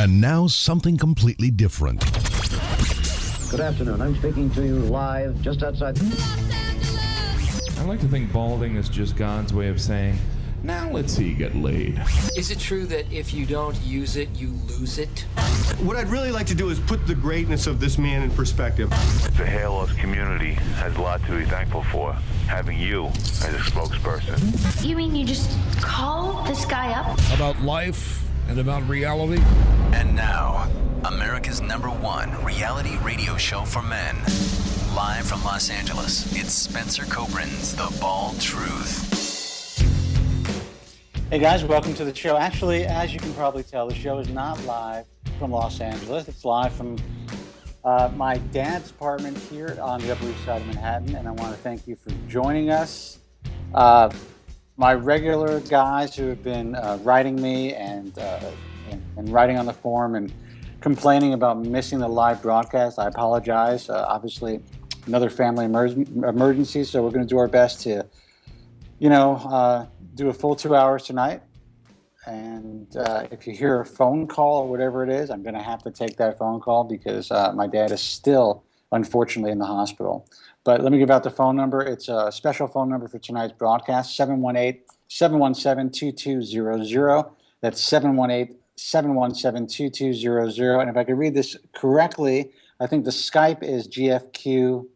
And now something completely different. Good afternoon. I'm speaking to you live just outside. I like to think balding is just God's way of saying, now let's see you get laid. Is it true that if you don't use it, you lose it? What I'd really like to do is put the greatness of this man in perspective. The hair loss community has a lot to be thankful for, having you as a spokesperson. You mean you just call this guy up? About life and about reality. And now, America's #1 reality radio show for men. Live from Los Angeles, it's Spencer Kobren's The Bald Truth. Hey guys, welcome to the show. Actually, as you can probably tell, the show is not live from Los Angeles. It's live from my dad's apartment here on the Upper East Side of Manhattan, and I want to thank you for joining us. My regular guys who have been writing me and writing on the forum and complaining about missing the live broadcast, I apologize. Obviously, another family emergency, so we're going to do our best to, do a full 2 hours tonight. And if you hear a phone call or whatever it is, I'm going to have to take that phone call because my dad is still, unfortunately, in the hospital. But let me give out the phone number. It's a special phone number for tonight's broadcast, 718-717-2200. That's 718-717-2200. And if I could read this correctly, I think the Skype is GFQ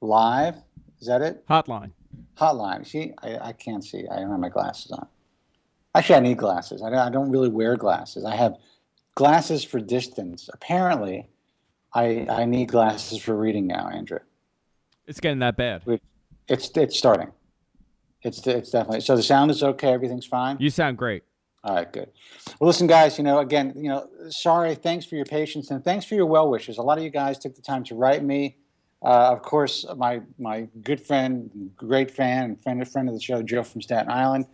Live. Is that it? Hotline. See, I can't see. I don't have my glasses on. Actually, I need glasses. I don't really wear glasses. I have glasses for distance. Apparently, I need glasses for reading now, Andrew. It's getting that bad. It's starting. It's definitely. So the sound is okay. Everything's fine. You sound great. All right, good. Well, listen, guys. Sorry. Thanks for your patience and thanks for your well wishes. A lot of you guys took the time to write me. Of course, my good friend, great fan, and friend of the show, Joe from Staten Island,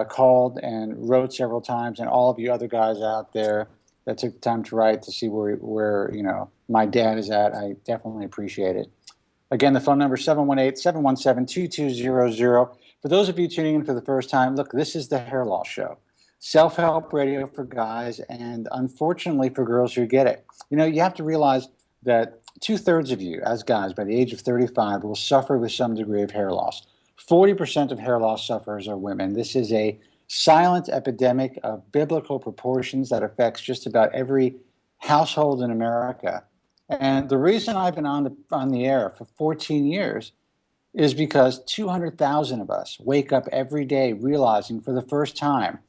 called and wrote several times, and all of you other guys out there that took the time to write to see where my dad is at. I definitely appreciate it. Again, the phone number is 718-717-2200. For those of you tuning in for the first time, look, this is the Hair Loss Show. Self-help radio for guys, and unfortunately for girls who get it. You have to realize that 2/3 of you, as guys, by the age of 35, will suffer with some degree of hair loss. 40% of hair loss sufferers are women. This is a silent epidemic of biblical proportions that affects just about every household in America. And the reason I've been on the air for 14 years is because 200,000 of us wake up every day realizing for the first time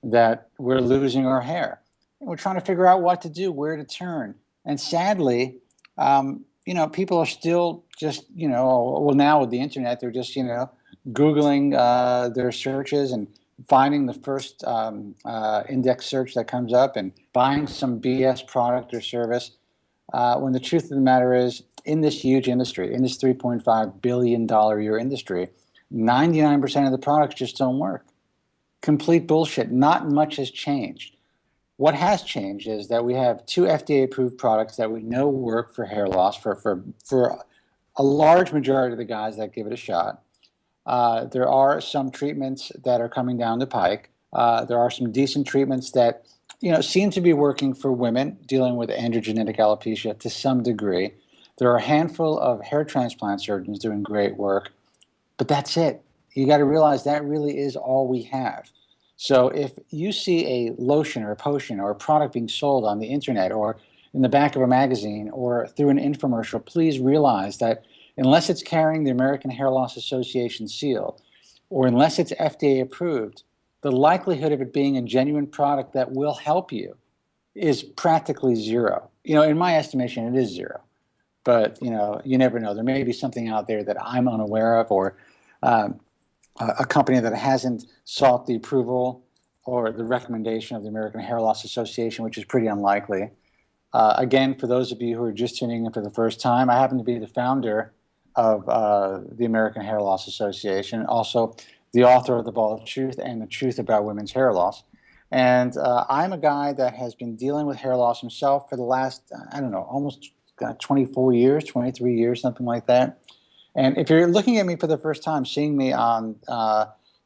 that we're losing our hair. And we're trying to figure out what to do, where to turn. And sadly, people are still just, now with the internet, they're just, Googling their searches and finding the first index search that comes up and buying some BS product or service. When the truth of the matter is, in this huge industry, in this $3.5 billion a year industry, 99% of the products just don't work. Complete bullshit. Not much has changed. What has changed is that we have 2 FDA-approved products that we know work for hair loss for a large majority of the guys that give it a shot. There are some treatments that are coming down the pike. There are some decent treatments that seem to be working for women dealing with androgenetic alopecia to some degree. There are a handful of hair transplant surgeons doing great work, but that's it. You got to realize that really is all we have. So if you see a lotion or a potion or a product being sold on the internet or in the back of a magazine or through an infomercial, please realize that unless it's carrying the American Hair Loss Association seal or unless it's FDA approved, the likelihood of it being a genuine product that will help you is practically zero. In my estimation, it is zero. But, you never know. There may be something out there that I'm unaware of or a company that hasn't sought the approval or the recommendation of the American Hair Loss Association, which is pretty unlikely. Again, for those of you who are just tuning in for the first time, I happen to be the founder of the American Hair Loss Association, also the author of The Bald Truth and the Truth About Women's Hair Loss. And I'm a guy that has been dealing with hair loss himself for the last, almost 24 years, 23 years, something like that. And if you're looking at me for the first time, seeing me on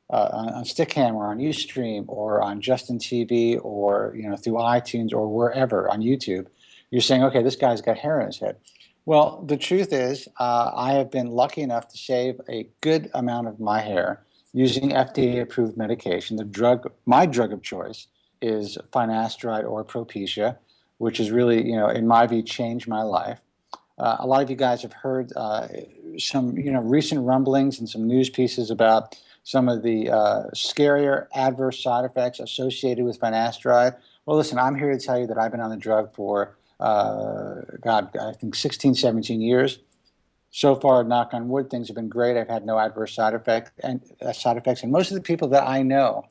on Stickam or on Ustream or on Justin TV or through iTunes or wherever on YouTube, you're saying, okay, this guy's got hair in his head. Well, the truth is, I have been lucky enough to save a good amount of my hair using FDA-approved medication. My drug of choice is finasteride or Propecia, which has really, in my view, changed my life. A lot of you guys have heard some, recent rumblings and some news pieces about some of the scarier adverse side effects associated with finasteride. Well, listen, I'm here to tell you that I've been on the drug for, I think 16, 17 years. So far, knock on wood, things have been great. I've had no adverse side effects. And most of the people that I know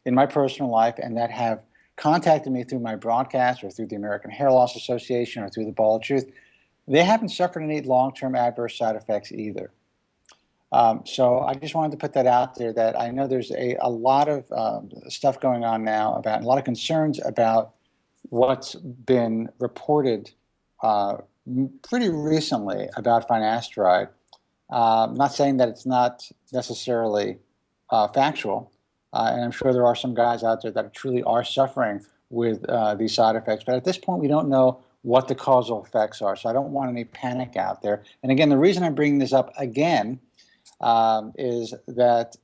in my personal life and that have contacted me through my broadcast or through the American Hair Loss Association or through the Ball of Truth, they haven't suffered any long-term adverse side effects either. So I just wanted to put that out there, that I know there's a lot of stuff going on now about a lot of concerns about what's been reported pretty recently about finasteride. I'm not saying that it's not necessarily factual, and I'm sure there are some guys out there that truly are suffering with these side effects. But at this point, we don't know what the causal effects are, so I don't want any panic out there. And again, the reason I'm bringing this up again is that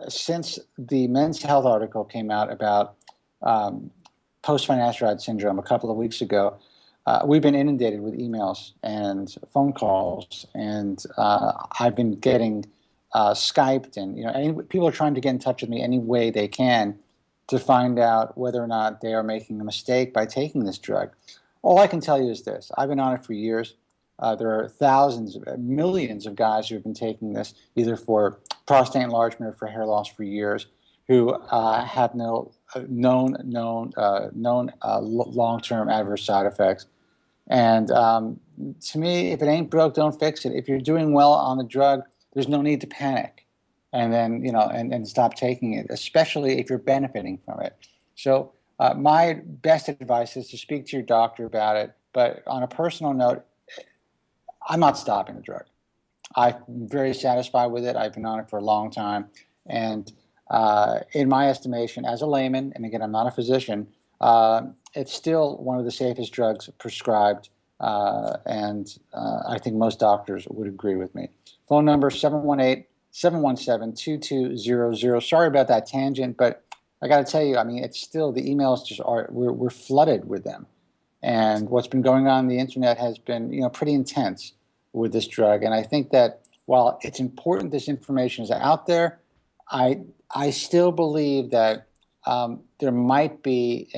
since the Men's Health article came out about post-finasteride syndrome a couple of weeks ago, we've been inundated with emails and phone calls, and I've been getting Skyped, and people are trying to get in touch with me any way they can to find out whether or not they are making a mistake by taking this drug. All I can tell you is this: I've been on it for years. There are thousands, millions of guys who have been taking this either for prostate enlargement or for hair loss for years, who have no known long-term adverse side effects. And to me, if it ain't broke, don't fix it. If you're doing well on the drug, there's no need to panic, and then and stop taking it, especially if you're benefiting from it. So my best advice is to speak to your doctor about it. But on a personal note, I'm not stopping the drug. I'm very satisfied with it. I've been on it for a long time. And in my estimation, as a layman, and again, I'm not a physician, it's still one of the safest drugs prescribed. And I think most doctors would agree with me. Phone number 718-717-2200. Sorry about that tangent, but I got to tell you, I mean, it's still, the emails just are, we're flooded with them. And what's been going on the internet has been, pretty intense with this drug. And I think that while it's important this information is out there, I still believe that there might be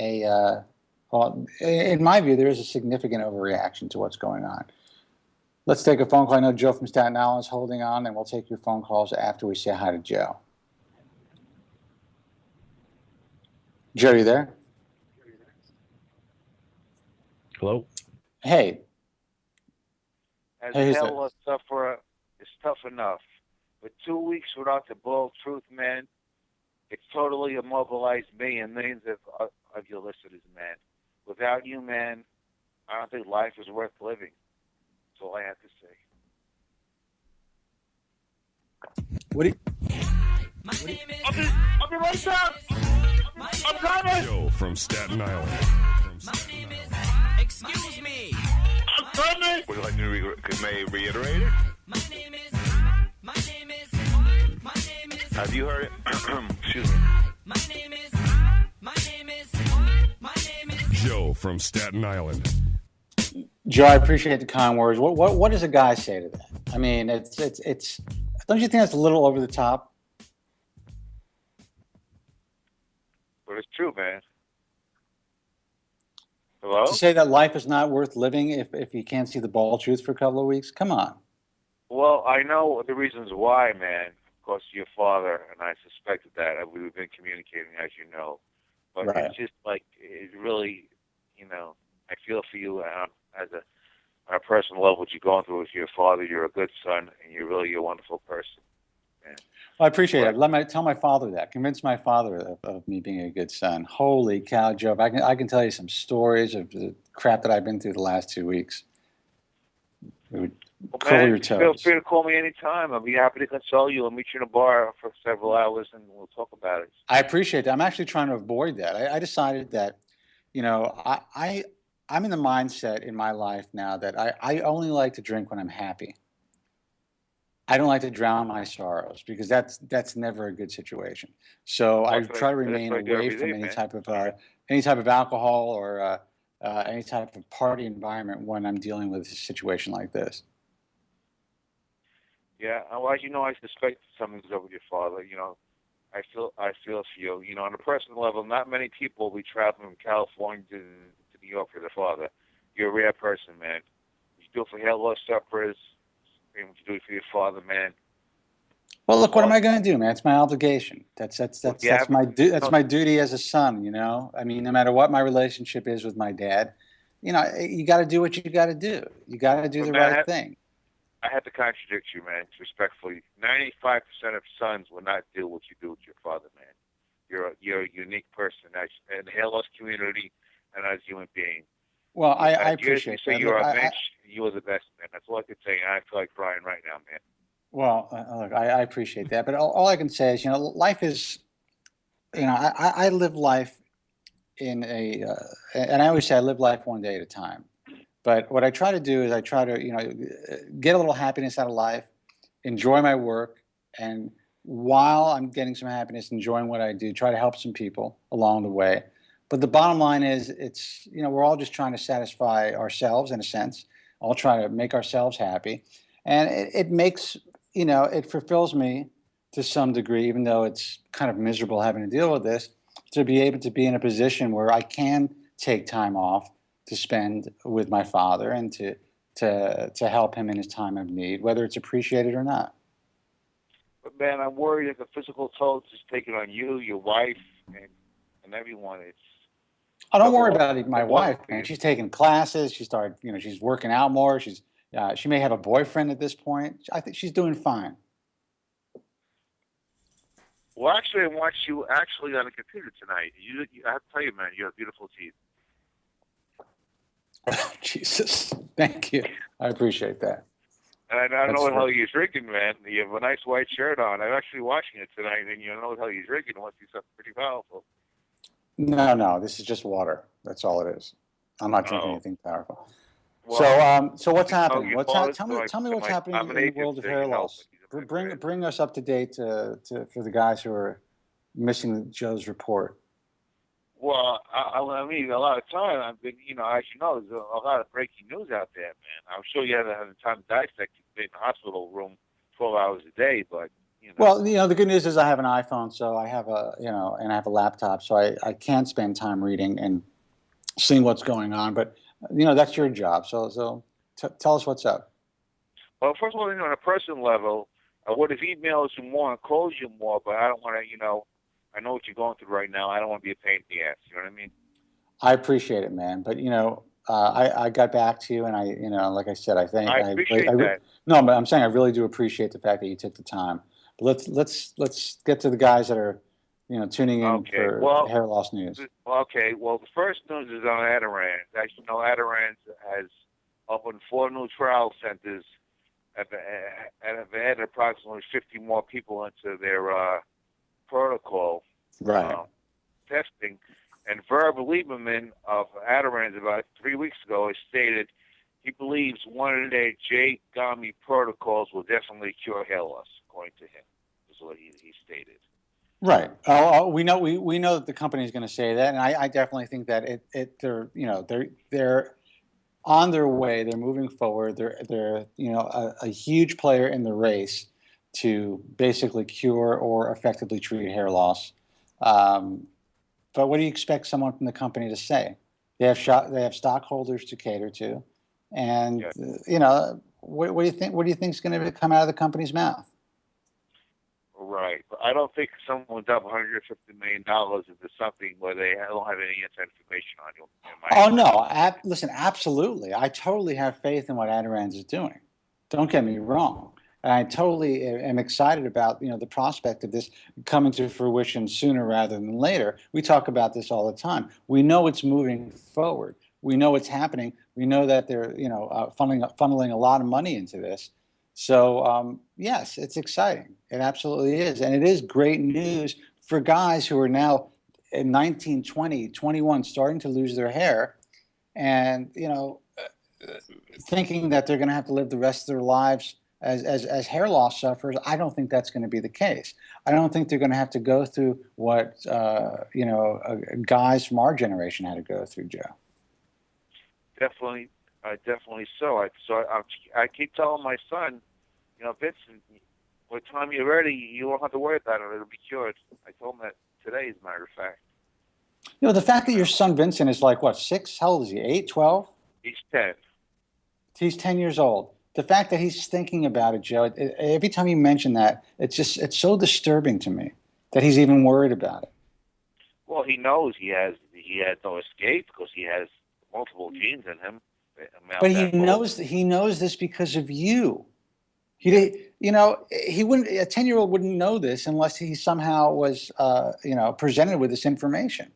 in my view, there is a significant overreaction to what's going on. Let's take a phone call. I know Joe from Staten Island is holding on, and we'll take your phone calls after we say hi to Joe. Joe, you there? Hello? Hey. As Hey, hell of sufferer is tough enough. But 2 weeks without the Ball Truth, man, it totally immobilized me and millions of your listeners, man. Without you, man, I don't think life is worth living. That's all I have to say. What do you... I'll be right back. I'm coming. Joe from Staten Island. Excuse me. I'm coming. Would you like me to reiterate it? Have you heard it? Excuse me. Joe from Staten Island. Joe, I appreciate the kind words. What does a guy say to that? I mean, it's. Don't you think that's a little over the top? But it's true, man. Hello? To say that life is not worth living if you can't see the ball of truth for a couple of weeks? Come on. Well, I know the reasons why, man. Of course, your father, and I suspected that. We've been communicating, as you know. But right. It's just like, it really, I feel for you on a personal level, what you're going through with your father. You're a good son, and you're really a wonderful person. Man. Well, I appreciate it. Tell my father that. Convince my father of me being a good son. Holy cow, Joe. I can tell you some stories of the crap that I've been through the last 2 weeks. It would Well, curl man, your feel toes. free to call me anytime. I'll be happy to console you. I'll meet you in a bar for several hours, and we'll talk about it. I appreciate that. I'm actually trying to avoid that. I decided that, I'm in the mindset in my life now that I only like to drink when I'm happy. I don't like to drown my sorrows because that's never a good situation. So I try to remain away from any type of alcohol or any type of party environment when I'm dealing with a situation like this. Yeah, well, as you know, I suspect something's up with your father. I feel for you. On a personal level, not many people will be traveling from California to New York for their father. You're a rare person, man. You do it for hair loss sufferers. You do it for your father, man. Well, look, what am I going to do, man? It's my obligation. That's my duty as a son. I mean, no matter what my relationship is with my dad, you got to do what you got to do. You got to do the right thing. I have to contradict you, man, respectfully. 95% of sons will not do what you do with your father, man. You're a unique person in the hair loss community and as a human being. Well, I appreciate that. You're a bench. You are the best, man. That's all I can say. And I feel like crying right now, man. Well, look, I appreciate that, but all I can say is, life is, I live life in and I always say I live life one day at a time. But what I try to do is I try to, get a little happiness out of life, enjoy my work, and while I'm getting some happiness, enjoying what I do, try to help some people along the way. But the bottom line is, it's, we're all just trying to satisfy ourselves in a sense, all trying to make ourselves happy. And it makes, it fulfills me to some degree, even though it's kind of miserable having to deal with this, to be able to be in a position where I can take time off to spend with my father and to help him in his time of need, whether it's appreciated or not. But man, I'm worried that the physical toll is taken on you, your wife, and everyone. Oh, don't worry about my wife, man. She's taking classes. She started, she's working out more. She may have a boyfriend at this point. I think she's doing fine. Well, actually, I watched you actually on the computer tonight. I have to tell you, man, you have beautiful teeth. Jesus, thank you. I appreciate that. And I don't know what the hell you're drinking, man. You have a nice white shirt on. I'm actually watching it tonight, and you don't know what the hell you're drinking. It must be something pretty powerful. No, this is just water. That's all it is. I'm not drinking anything powerful. Well, so what's happening? Tell me what's happening in the world of hair loss. Bring us up to date for the guys who are missing Joe's report. Well, I mean, a lot of time I've been, as you know, there's a lot of breaking news out there, man. I'm sure you haven't had the time to dissect it. You've been in the hospital room 12 hours a day, but, Well, the good news is I have an iPhone, so I have and I have a laptop, so I can spend time reading and seeing what's going on. But, that's your job. So tell us what's up. Well, first of all, on a personal level, I would have emailed you more and called you more, but I don't want to, I know what you're going through right now. I don't want to be a pain in the ass. You know what I mean? I appreciate it, man. But I got back to you, and like I said, I think I appreciate that. No, but I'm saying I really do appreciate the fact that you took the time. But let's get to the guys that are tuning in for hair loss news. Okay. Well, the first news is on Aderan. As you know, Aderan has opened 4 new trial centers and have added approximately 50 more people into their protocol testing. And Verb Lieberman of Aderan about 3 weeks ago has stated he believes one of their J-GAMI protocols will definitely cure hair loss, according to him. Is what he stated. Right. We know that the company is going to say that, and I definitely think that they're on their way. They're moving forward. They're a huge player in the race to basically cure or effectively treat hair loss. But what do you expect someone from the company to say? They have stockholders to cater to, and what do you think? What do you think is going to come out of the company's mouth? Right, but I don't think someone would dump $150 million into something where they don't have any inside information on you. Oh no! Listen, absolutely. I totally have faith in what Aderan is doing. Don't get me wrong. I totally am excited about the prospect of this coming to fruition sooner rather than later. We talk about this all the time. We know it's moving forward. We know what's happening. We know that they're, funneling a lot of money into this. So, yes, it's exciting. It absolutely is. And it is great news for guys who are now in 19, 20, 21, starting to lose their hair and, thinking that they're going to have to live the rest of their lives as hair loss sufferers. I don't think that's going to be the case. I don't think they're going to have to go through what, guys from our generation had to go through, Joe. Definitely so. I keep telling my son, Vincent, by the time you're ready, you won't have to worry about it. It'll be cured. I told him that today, as a matter of fact. The fact that your son Vincent is like, what, 6? How old is he, 8, 12? He's 10. He's 10 years old. The fact that he's thinking about it, Joe, every time you mention that, it's so disturbing to me that he's even worried about it. Well, he knows he has no escape because he has multiple genes in him. But he knows this because of you. He wouldn't. A 10-year-old wouldn't know this unless he somehow was, presented with this information.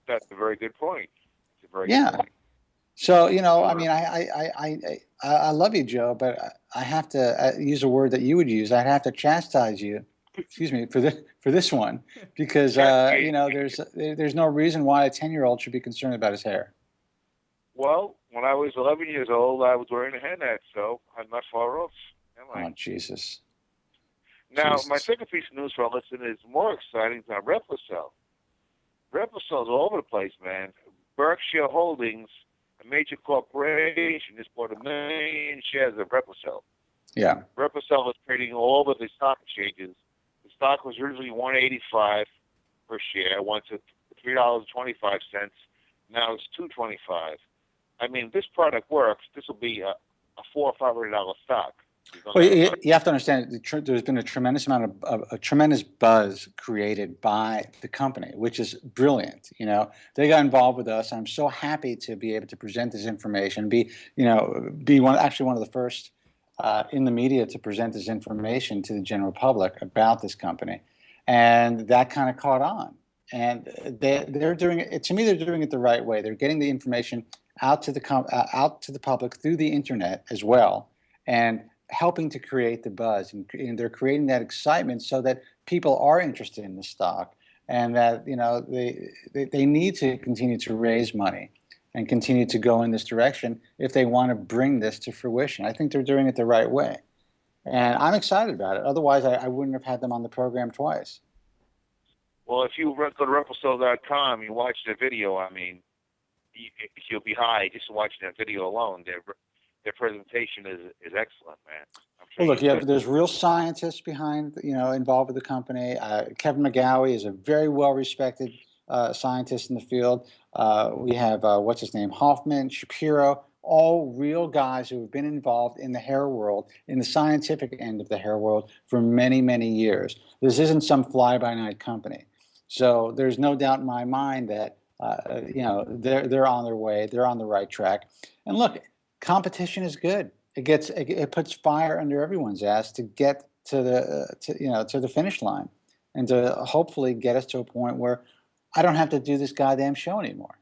That's a very good point. It's a very good point. So I love you, Joe, but I have to use a word that you would use. I'd have to chastise you. Excuse me for this one because there's no reason why a 10-year-old should be concerned about his hair. Well, when I was 11 years old, I was wearing a hairnet, so I'm not far off. Oh, Jesus. Now, my second piece of news for our listeners is more exciting than RepliCel. RepliCel is all over the place, man. Berkshire Holdings, a major corporation, just bought 1 million shares of RepliCel. Yeah. RepliCel is trading all over the stock exchanges. The stock was originally $1.85 per share, went to $3.25. Now it's $2.25. I mean, this product works. This will be a $400 or $500 stock. Well, you have to understand, there's been a tremendous amount of a tremendous buzz created by the company, which is brilliant. They got involved with us. I'm so happy to be able to present this information, be one of the first in the media to present this information to the general public about this company, and that kind of caught on. And they're doing it. To me, they're doing it the right way. They're getting the information out to the public through the internet as well, and helping to create the buzz. And they're creating that excitement so that people are interested in the stock, and that they need to continue to raise money and continue to go in this direction if they want to bring this to fruition. I think they're doing it the right way, and I'm excited about it. Otherwise, I wouldn't have had them on the program twice. Well, if you go to RepliCel.com, you watch the video, you'll be high just watching that video alone. Their presentation is excellent, man. Well, look, there's real scientists behind, involved with the company. Kevin McGowie is a very well-respected scientist in the field. We have, what's his name, Hoffman, Shapiro, all real guys who have been involved in the hair world, in the scientific end of the hair world for many, many years. This isn't some fly-by-night company. So there's no doubt in my mind that, they're on their way. They're on the right track. And look, competition is good. It puts fire under everyone's ass to get to the finish line, and to hopefully get us to a point where I don't have to do this goddamn show anymore.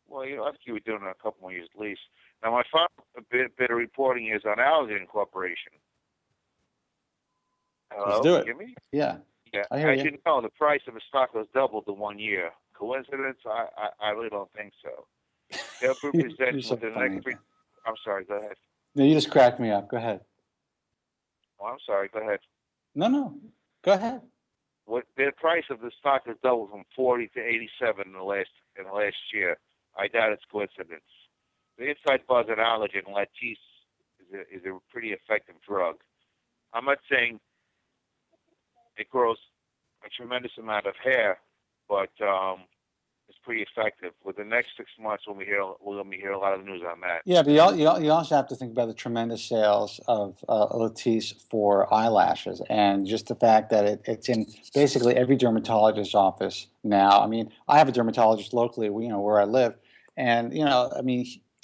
Well, I think you were doing it a couple more years at least. Now, my final bit of reporting is on Aderan Corporation. Hello? Let's do it. You hear me? Yeah. Yeah. I hear As you. you know, the price of the stock has doubled in 1 year. Coincidence? I really don't think so. They'll be presented so within the funny. next three. I'm sorry. Go ahead. No, you just cracked me up. Go ahead. Oh, I'm sorry. Go ahead. No. Go ahead. The price of the stock has doubled from 40 to 87 in the last year. I doubt it's coincidence. The inside buzz on allergen, Latisse, is a pretty effective drug. I'm not saying it grows a tremendous amount of hair, but it's pretty effective. With the next 6 months, we're going to hear a lot of news on that. Yeah, but you also have to think about the tremendous sales of Latisse for eyelashes, and just the fact that it's in basically every dermatologist's office now. I mean, I have a dermatologist locally, where I live, and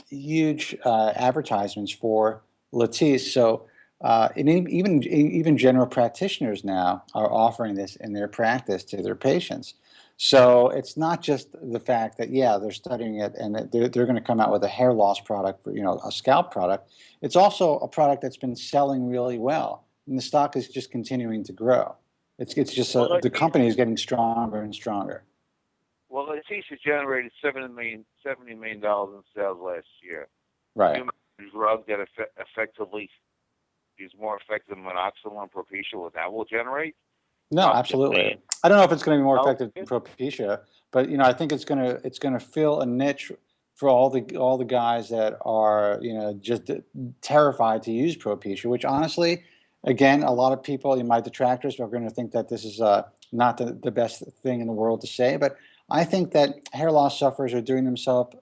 huge advertisements for Latisse. So even general practitioners now are offering this in their practice to their patients. So it's not just the fact that, yeah, they're studying it and that they're going to come out with a hair loss product, for, a scalp product. It's also a product that's been selling really well, and the stock is just continuing to grow. It's just the company is getting stronger and stronger. Well, Leticia generated $70 million in sales last year. Right. New drug that effectively is more effective than minoxidil and Propecia, what that will generate? No, absolutely. I don't know if it's going to be more effective than Propecia, but I think it's going to fill a niche for all the guys that are just terrified to use Propecia. Which honestly, again, a lot of people, my detractors, are going to think that this is not the best thing in the world to say. But I think that hair loss sufferers are doing themselves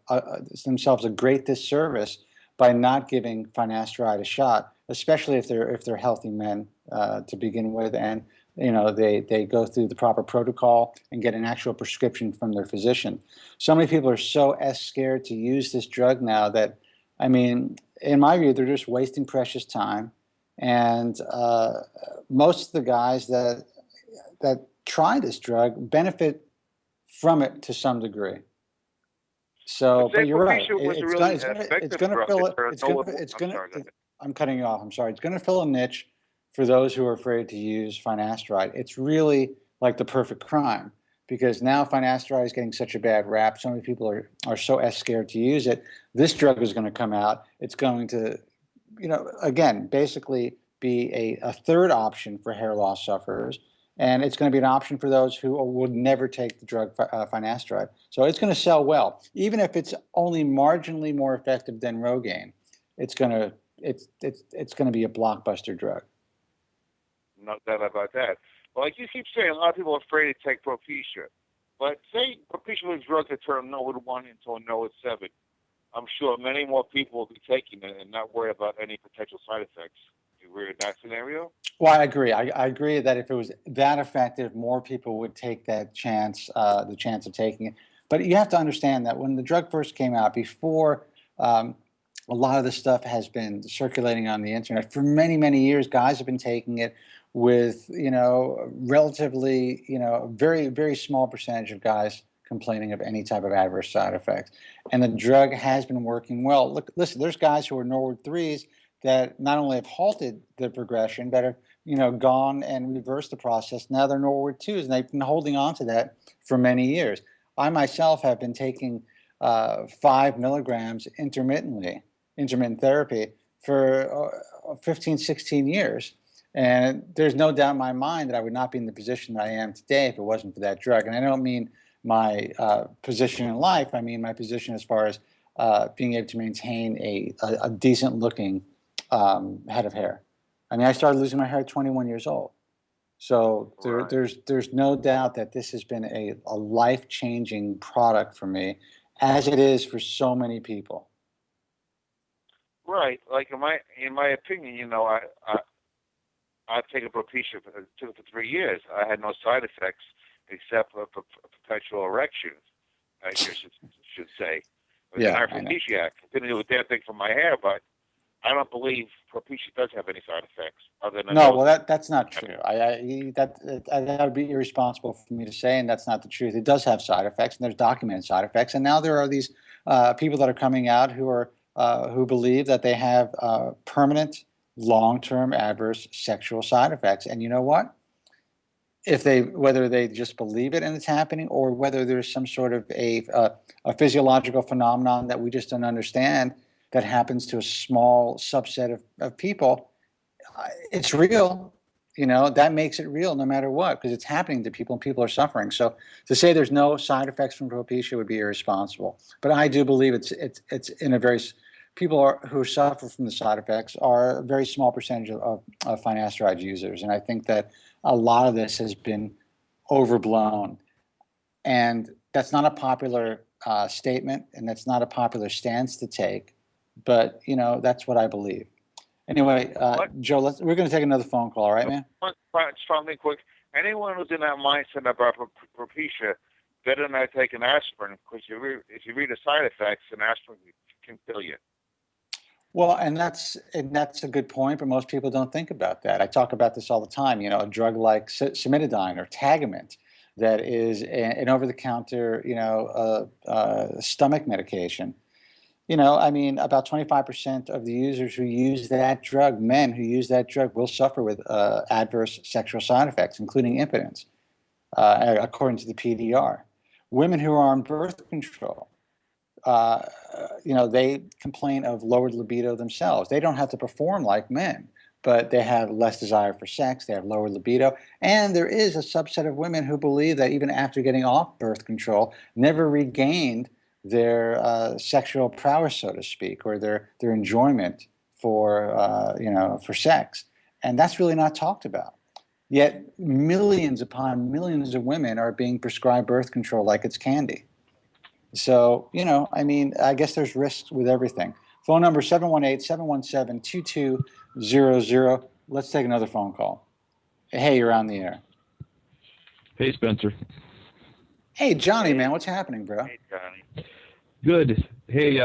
a great disservice by not giving finasteride a shot, especially if they're healthy men to begin with, and they go through the proper protocol and get an actual prescription from their physician. So many people are so scared to use this drug now that, in my view, they're just wasting precious time. And most of the guys that try this drug benefit from it to some degree. So, but you're right. It's going to fill. I'm cutting you off. I'm sorry. It's going to fill a niche for those who are afraid to use finasteride. It's really like the perfect crime, because now finasteride is getting such a bad rap. So many people are so scared to use it. This drug is going to come out. It's going to, again, basically be a third option for hair loss sufferers. And it's going to be an option for those who would never take the drug finasteride. So it's going to sell well, even if it's only marginally more effective than Rogaine. It's going to be a blockbuster drug. No doubt about that. Well, like you keep saying, a lot of people are afraid to take Propecia. But say Propecia was a drug that turned Norwood 1 into a Norwood 7. I'm sure many more people will be taking it and not worry about any potential side effects. Do you agree with that scenario? Well, I agree. I agree that if it was that effective, more people would take that chance, the chance of taking it. But you have to understand that when the drug first came out, before a lot of this stuff has been circulating on the internet, for many, many years, guys have been taking it with, relatively, very, very small percentage of guys complaining of any type of adverse side effects. And the drug has been working well. Look, listen, there's guys who are Norwood 3s that not only have halted the progression, but have, gone and reversed the process. Now they're Norwood 2s, and they've been holding on to that for many years. I myself have been taking 5 milligrams intermittent therapy, for 15, 16 years. And there's no doubt in my mind that I would not be in the position that I am today if it wasn't for that drug. And I don't mean my position in life. I mean my position as far as being able to maintain a decent-looking head of hair. I started losing my hair at 21 years old. So there's no doubt that this has been a life-changing product for me, as it is for so many people. Right. Like in my opinion, I've taken Propecia for 3 years. I had no side effects except for perpetual erections, I guess should say. It was an aphrodisiac. It didn't do a damn thing for my hair, but I don't believe Propecia does have any side effects other than that's not true. That would be irresponsible for me to say, and that's not the truth. It does have side effects, and there's documented side effects. And now there are these people that are coming out who believe that they have permanent, long-term adverse sexual side effects. And you know what? Whether they just believe it and it's happening, or whether there's some sort of a physiological phenomenon that we just don't understand that happens to a small subset of people, it's real. That makes it real no matter what, because it's happening to people and people are suffering. So to say there's no side effects from Propecia would be irresponsible. But I do believe it's in a very people who suffer from the side effects are a very small percentage of finasteride users. And I think that a lot of this has been overblown. And that's not a popular statement, and that's not a popular stance to take. But, that's what I believe. Anyway, Joe, we're going to take another phone call, all right, man? Something quick. Anyone who's in that mindset about Propecia better not take an aspirin, because if you read the side effects, an aspirin can kill you. Well, and that's a good point, but most people don't think about that. I talk about this all the time. A drug like cimetidine or Tagamet, that is an over-the-counter, stomach medication. I mean, about 25% of the users who use that drug, men who use that drug, will suffer with adverse sexual side effects, including impotence, according to the PDR. Women who are on birth control, they complain of lowered libido themselves. They don't have to perform like men, but they have less desire for sex. They have lower libido. And there is a subset of women who believe that even after getting off birth control, never regained their sexual prowess, so to speak, or their enjoyment for sex. And that's really not talked about. Yet millions upon millions of women are being prescribed birth control like it's candy. So, I guess there's risks with everything. Phone number 718-717-2200. Let's take another phone call. Hey, you're on the air. Hey, Spencer. Hey, Johnny, man, what's happening, bro? Hey, Johnny. Good. Hey,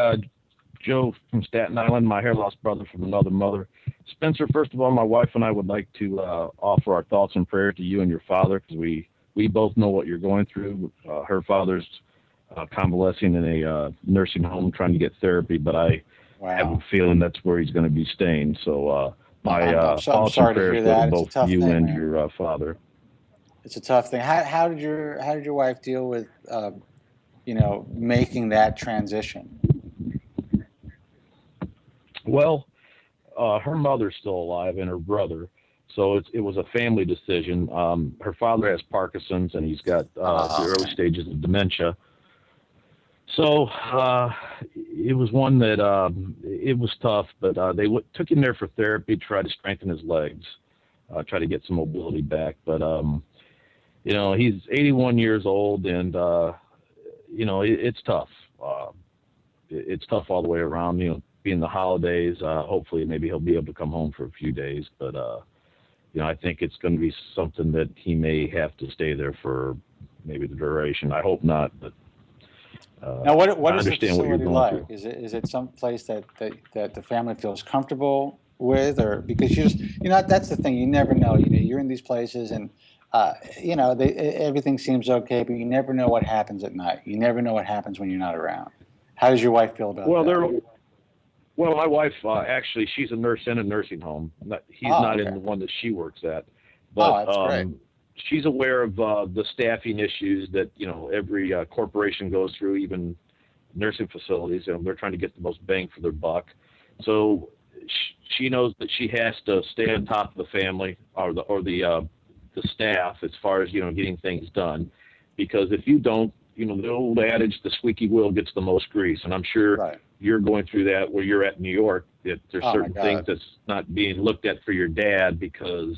Joe from Staten Island, my hair loss brother from another mother. Spencer, first of all, my wife and I would like to offer our thoughts and prayers to you and your father, because we both know what you're going through. Her father's convalescing in a nursing home trying to get therapy, but I have a feeling that's where he's going to be staying. So my thoughts and prayers go to both you and your father. It's a tough thing. How did your wife deal with making that transition? Well, her mother's still alive and her brother, so it was a family decision. Her father has Parkinson's and he's got the early stages of dementia. So it was one that it was tough, but they took him there for therapy, tried to strengthen his legs, try to get some mobility back. But he's 81 years old, and it's tough. It's tough all the way around. Being the holidays, hopefully maybe he'll be able to come home for a few days. But I think it's going to be something that he may have to stay there for maybe the duration. I hope not, but. Now, what is the facility like? Is it some place that the family feels comfortable with, or because that's the thing, you never know. You're in these places and everything seems okay, but you never know what happens at night. You never know what happens when you're not around. How does your wife feel about that? Well, my wife actually, she's a nurse in a nursing home. He's not in the one that she works at, but that's great. She's aware of the staffing issues that every corporation goes through, even nursing facilities. They're trying to get the most bang for their buck. So she knows that she has to stay on top of the family or the staff as far as getting things done, because if you don't, the old adage, the squeaky wheel gets the most grease, and I'm sure you're going through that where you're at in New York. That there's certain things that's not being looked at for your dad because.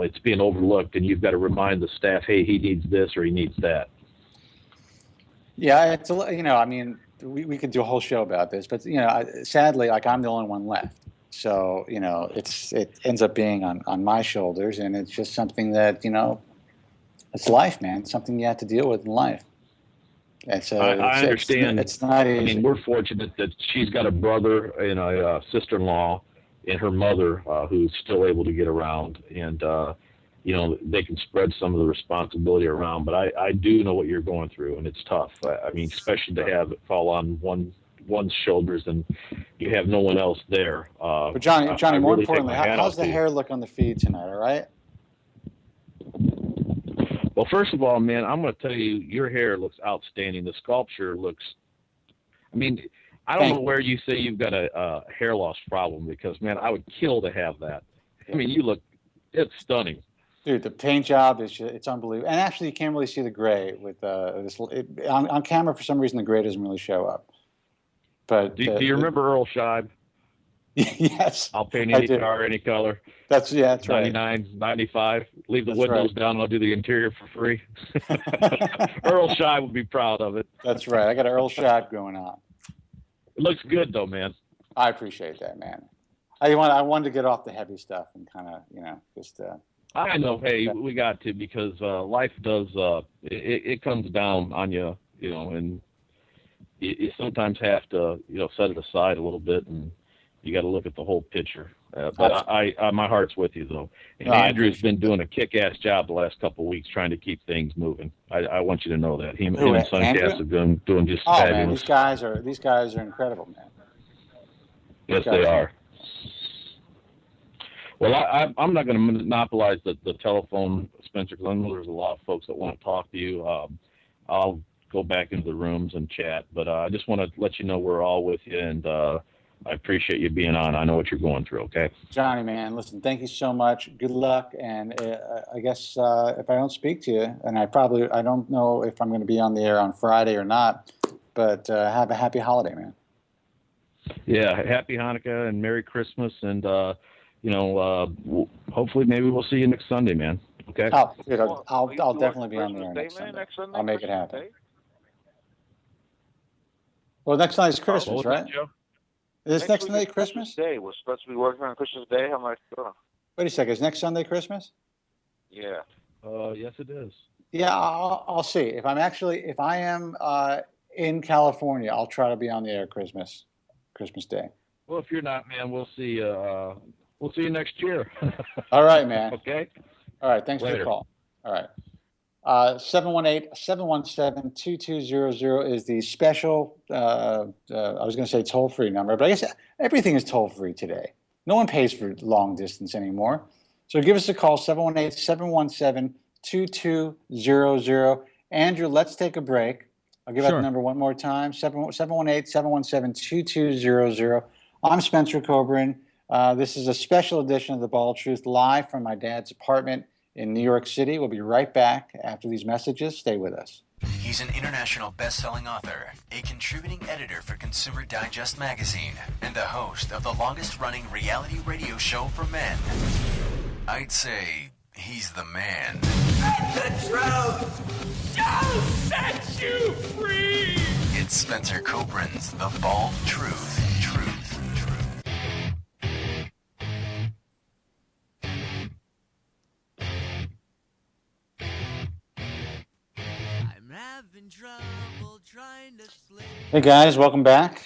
It's being overlooked, and you've got to remind the staff, hey, he needs this or he needs that. Yeah, we could do a whole show about this, but sadly, I'm the only one left. So it ends up being on my shoulders, and it's just something that it's life, man. It's something you have to deal with in life. I understand. It's not easy. We're fortunate that she's got a brother and a sister-in-law. And her mother, who's still able to get around, and they can spread some of the responsibility around. But I do know what you're going through, and it's tough. Especially to have it fall on one's shoulders, and you have no one else there. But Johnny, more importantly, how's the hair look on the feed tonight? All right. Well, first of all, man, I'm going to tell you, your hair looks outstanding. The sculpture looks. I don't know where you say you've got a hair loss problem, because, man, I would kill to have that. It's stunning. Dude, the paint job it's unbelievable. And actually, you can't really see the gray with this. On camera, for some reason, the gray doesn't really show up. But do you remember Earl Scheib? Yes. I'll paint any car, any color. That's right. 99, 95. Leave the windows down, and I'll do the interior for free. Earl Scheib would be proud of it. That's right. I got an Earl Scheib going on. It looks good, though, man. I appreciate that, man. I wanted to get off the heavy stuff and kind of, just. I know. Hey, we got to, because life does. It comes down on you, and you sometimes have to, set it aside a little bit, and you got to look at the whole picture. But my heart's with you, though. And No, Andrew's been doing a kick-ass job the last couple of weeks trying to keep things moving. I want you to know that. Him and Suncast have been doing just fabulous. Man, these guys are incredible, man. Yes, they are. Well, I'm not going to monopolize the telephone, Spencer, because I know there's a lot of folks that want to talk to you. I'll go back into the rooms and chat, but I just want to let you know we're all with you, and I appreciate you being on. I know what you're going through, okay? Johnny, man, listen, thank you so much. Good luck, and I guess if I don't speak to you, and I don't know if I'm going to be on the air on Friday or not, but have a happy holiday, man. Yeah, happy Hanukkah and Merry Christmas, and hopefully maybe we'll see you next Sunday, man. Okay? I'll definitely be on the air next Sunday. I'll make it happen. Well, next night is Christmas, right? Is next Sunday Christmas? Day. We're supposed to be working on Christmas Day. How am I doing? Wait a second. Is next Sunday Christmas? Yeah. Yes, it is. Yeah, I'll see. If I am in California, I'll try to be on the air Christmas Day. Well, if you're not, man, we'll see you. We'll see you next year. All right, man. Okay. All right. Thanks for the call. All right. 718-717-2200 is the special, I was going to say toll-free number, but I guess everything is toll-free today. No one pays for long distance anymore. So give us a call, 718-717-2200. Andrew, let's take a break. I'll give out the number one more time, 718-717-2200. I'm Spencer Kobren. This is a special edition of The Ball of Truth, live from my dad's apartment in New York City. We'll be right back after these messages. Stay with us. He's an international best-selling author, a contributing editor for Consumer Digest magazine, and the host of the longest-running reality radio show for men. I'd say he's the man. And the truth shall set you free! It's Spencer Kobren's The Bald Truth. Hey guys, welcome back.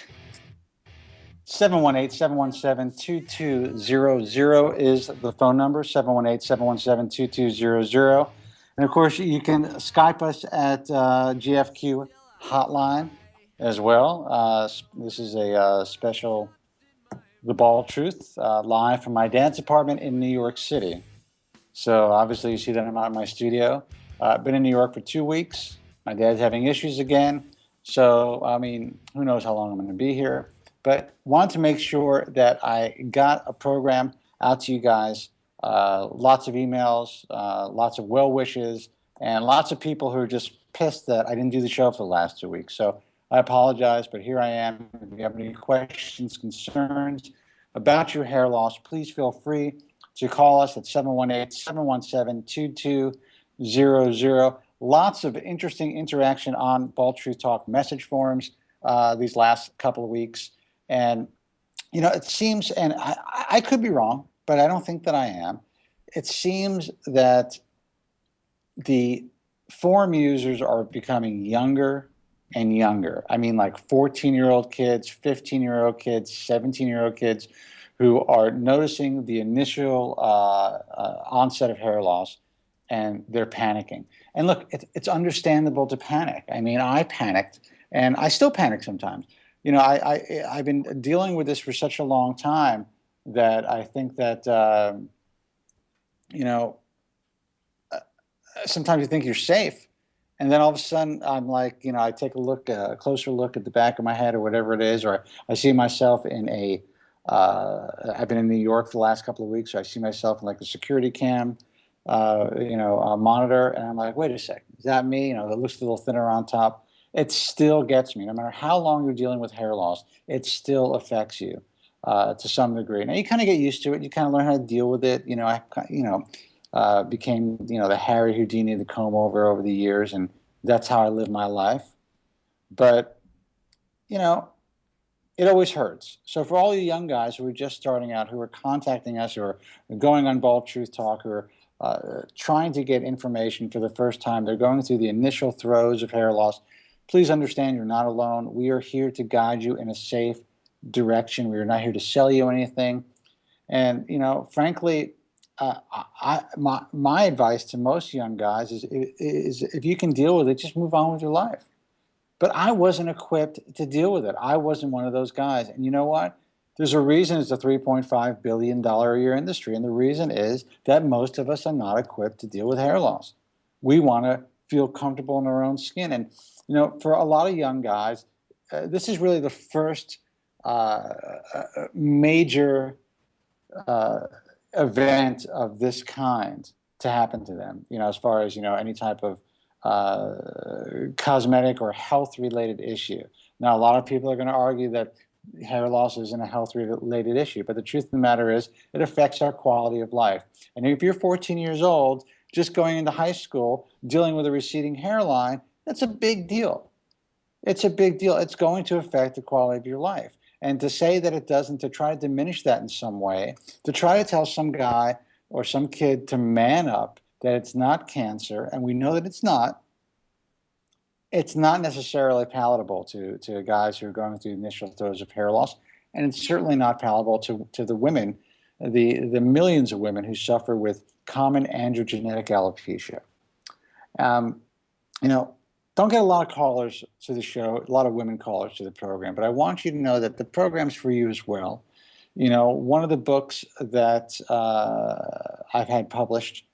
718-717-2200 is the phone number, 718-717-2200. And of course, you can Skype us at GFQ Hotline as well. This is a special The Ball of Truth, live from my dad's apartment in New York City. So obviously you see that I'm out in my studio. I've been in New York for 2 weeks. My dad's having issues again. So, I mean, who knows how long I'm going to be here. But wanted to make sure that I got a program out to you guys. Lots of emails, lots of well wishes, and lots of people who are just pissed that I didn't do the show for the last 2 weeks. So I apologize, but here I am. If you have any questions, concerns about your hair loss, please feel free to call us at 718-717-2200. Lots of interesting interaction on Bald Truth Talk message forums these last couple of weeks. And, you know, it seems, and I could be wrong, but I don't think that I am. It seems that the forum users are becoming younger and younger. I mean, like 14-year-old kids, 15-year-old kids, 17-year-old kids who are noticing the initial onset of hair loss, and they're panicking. And look, it's understandable to panic. I mean, I panicked, and I still panic sometimes. You know, I've been dealing with this for such a long time that I think that, you know, sometimes you think you're safe, and then all of a sudden I'm like, you know, I take a closer look at the back of my head or whatever it is, or I see myself in a, I've been in New York for the last couple of weeks, so I see myself in like a security cam, monitor, and I'm like, wait a second, is that me? You know, it looks a little thinner on top. It still gets me. No matter how long you're dealing with hair loss, it still affects you to some degree. Now you kind of get used to it. You kind of learn how to deal with it. You know, I became, you know, the Harry Houdini of the comb over the years, and that's how I live my life. But, you know, it always hurts. So for all you young guys who are just starting out, who are contacting us, or going on Bald Truth Talk, who are trying to get information for the first time, they're going through the initial throes of hair loss, please understand you're not alone. We are here to guide you in a safe direction. We are not here to sell you anything. And, frankly, my advice to most young guys is if you can deal with it, just move on with your life. But I wasn't equipped to deal with it. I wasn't one of those guys. And you know what? There's a reason it's a $3.5 billion a year industry. And the reason is that most of us are not equipped to deal with hair loss. We want to feel comfortable in our own skin. And, for a lot of young guys, this is really the first major event of this kind to happen to them, as far as, any type of cosmetic or health-related issue. Now, a lot of people are going to argue that hair loss isn't a health-related issue, but the truth of the matter is it affects our quality of life. And if you're 14 years old, just going into high school, dealing with a receding hairline, that's a big deal. It's a big deal. It's going to affect the quality of your life. And to say that it doesn't, to try to diminish that in some way, to try to tell some guy or some kid to man up that it's not cancer, and we know that it's not necessarily palatable to guys who are going through the initial throes of hair loss, and it's certainly not palatable to the women, the millions of women who suffer with common androgenetic alopecia. Don't get a lot of callers to the show, a lot of women callers to the program, but I want you to know that the program's for you as well. One of the books that I've had published,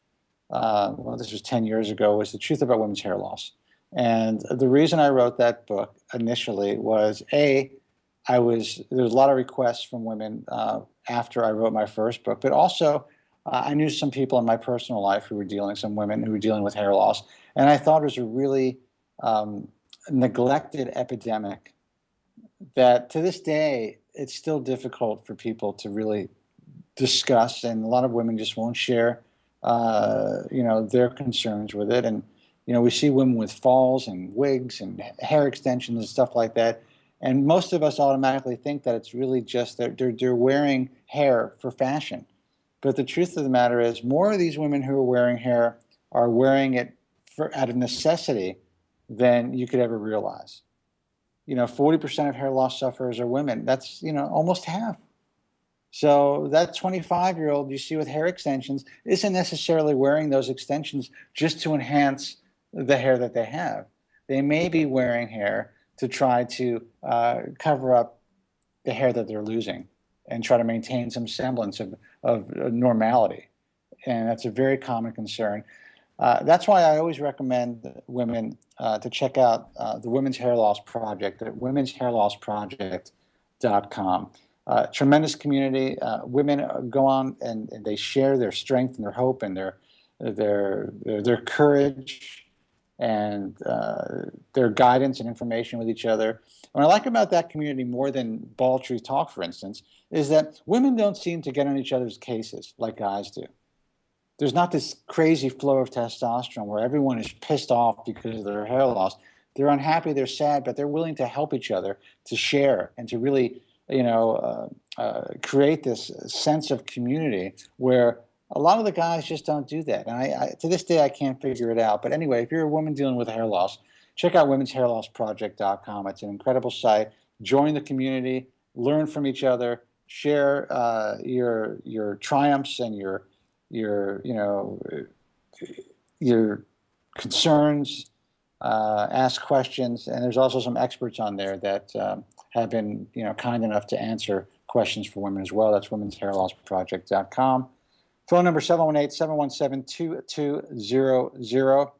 this was 10 years ago, was The Truth About Women's Hair Loss. And the reason I wrote that book initially was, there was a lot of requests from women after I wrote my first book, but also I knew some people in my personal life some women who were dealing with hair loss, and I thought it was a really neglected epidemic that to this day, it's still difficult for people to really discuss, and a lot of women just won't share, their concerns with it. And, we see women with falls and wigs and hair extensions and stuff like that. And most of us automatically think that it's really just that they're wearing hair for fashion. But the truth of the matter is more of these women who are wearing hair are wearing it out of necessity than you could ever realize. 40% of hair loss sufferers are women. That's, almost half. So that 25-year-old you see with hair extensions isn't necessarily wearing those extensions just to enhance the hair that they have. They may be wearing hair to try to cover up the hair that they're losing and try to maintain some semblance of normality. And that's a very common concern. That's why I always recommend women to check out the Women's Hair Loss Project at womenshairlossproject.com. Tremendous community. Women go on and they share their strength and their hope and their courage and their guidance and information with each other. What I like about that community more than Bald Tree Talk, for instance, is that women don't seem to get on each other's cases like guys do. There's not this crazy flow of testosterone where everyone is pissed off because of their hair loss. They're unhappy, they're sad, but they're willing to help each other, to share, and to really, create this sense of community where a lot of the guys just don't do that. And I to this day, I can't figure it out. But anyway, if you're a woman dealing with hair loss, check out womenshairlossproject.com. It's an incredible site. Join the community, learn from each other, share your triumphs and your concerns, ask questions, and there's also some experts on there that have been kind enough to answer questions for women as well. That's womenshairlossproject.com. Phone number 718-717-2200.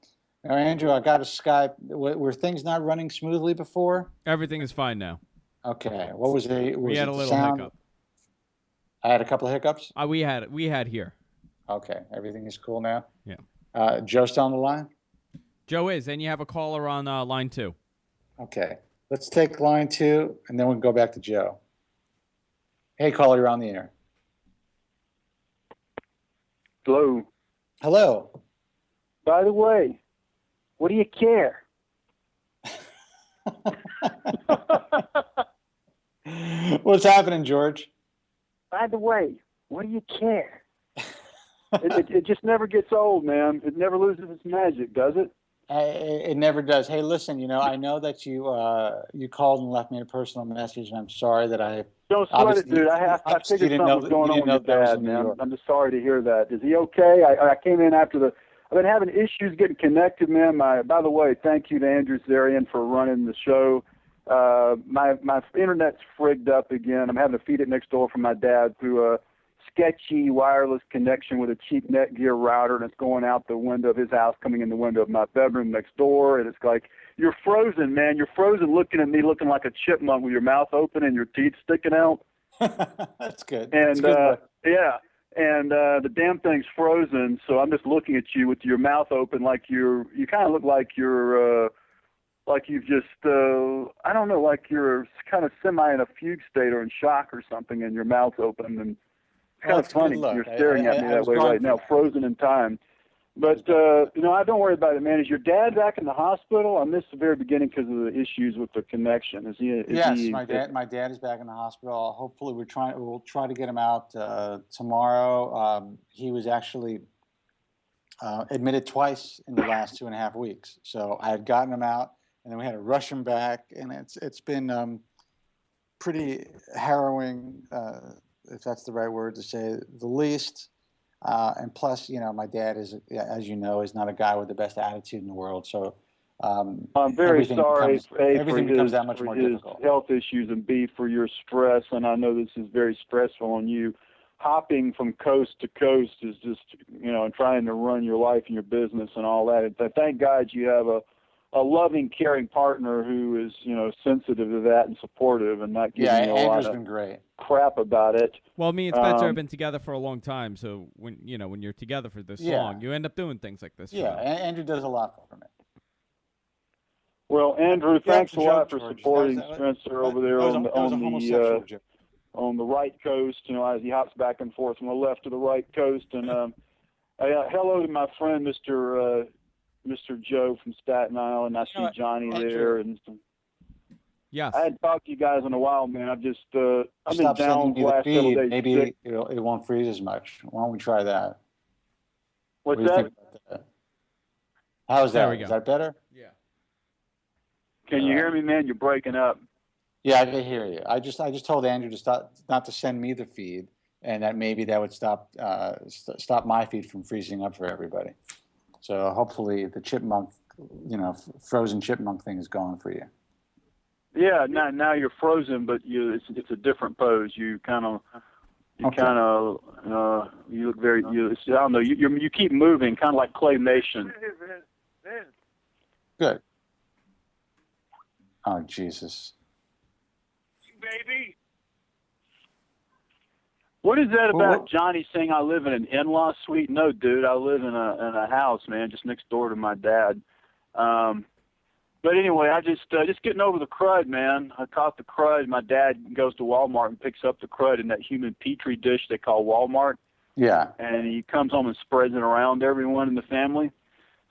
Now, Andrew, I got a Skype. Were things not running smoothly before? Everything is fine now. Okay. What was it? We had a little hiccup. I had a couple of hiccups? We had here. Okay. Everything is cool now? Yeah. Joe still on the line? Joe is, and you have a caller on line 2. Okay. Let's take line 2, and then we'll go back to Joe. Hey, caller, you're on the air. Hello. Hello. By the way, what do you care? What's happening, George? By the way, what do you care? It just never gets old, man. It never loses its magic, does it? It never does. Hey, listen, I know that you called and left me a personal message, and I'm sorry that I... Don't sweat it, dude. I figured something was going on with your dad, man. I'm just sorry to hear that. Is he okay? I came in after I've been having issues getting connected, man. By the way, thank you to Andrew Zarian for running the show. My internet's frigged up again. I'm having to feed it next door from my dad through a sketchy wireless connection with a cheap Netgear router, and it's going out the window of his house, coming in the window of my bedroom next door, and it's like, you're frozen, man. You're frozen looking at me looking like a chipmunk with your mouth open and your teeth sticking out. That's good. And yeah, and the damn thing's frozen, so I'm just looking at you with your mouth open like you kind of look like you're like you've just I don't know, like you're kind of semi in a fugue state or in shock or something, and your mouth's open, and it's kind of funny. You're staring at me that way right now, frozen in time. But I don't worry about it, man. Is your dad back in the hospital? I missed the very beginning because of the issues with the connection. Is he? Yes, my dad is back in the hospital. Hopefully, we'll try to get him out tomorrow. He was actually admitted twice in the last 2.5 weeks. So I had gotten him out, and then we had to rush him back, and it's been pretty harrowing, if that's the right word to say the least. And plus, my dad is, as you know, is not a guy with the best attitude in the world. So I'm very sorry. Everything becomes that much more difficult. Health issues, and B, for your stress. And I know this is very stressful on you. Hopping from coast to coast is just, and trying to run your life and your business and all that. And thank God you have a loving, caring partner who is, sensitive to that and supportive and not giving you a lot of crap about it. Well, me and Spencer have been together for a long time, so when you're together for this long, you end up doing things like this. Yeah, Andrew does a lot for me. Well, Andrew, thanks a lot for supporting Spencer over there on the right coast. As he hops back and forth from the left to the right coast. And hello to my friend, Mr. Joe from Staten Island. I see Johny there, and yes, I hadn't talked to you guys in a while, man. I've just I've been down the last several days. Maybe it won't freeze as much. Why don't we try that? What's that? How's that? There we go. Is that better? Yeah. Can you hear me, man? You're breaking up. Yeah, I can hear you. I just told Andrew to not to send me the feed, and that maybe that would stop my feed from freezing up for everybody. So hopefully the chipmunk, frozen chipmunk thing is going for you. Yeah, now you're frozen, but it's a different pose. You look very. I don't know. You keep moving, kind of like claymation. Good. Oh Jesus. Baby. What is that about Johny saying I live in an in-law suite? No, dude, I live in a house, man, just next door to my dad. But anyway, I just getting over the crud, man. I caught the crud. My dad goes to Walmart and picks up the crud in that human petri dish they call Walmart. Yeah. And he comes home and spreads it around everyone in the family.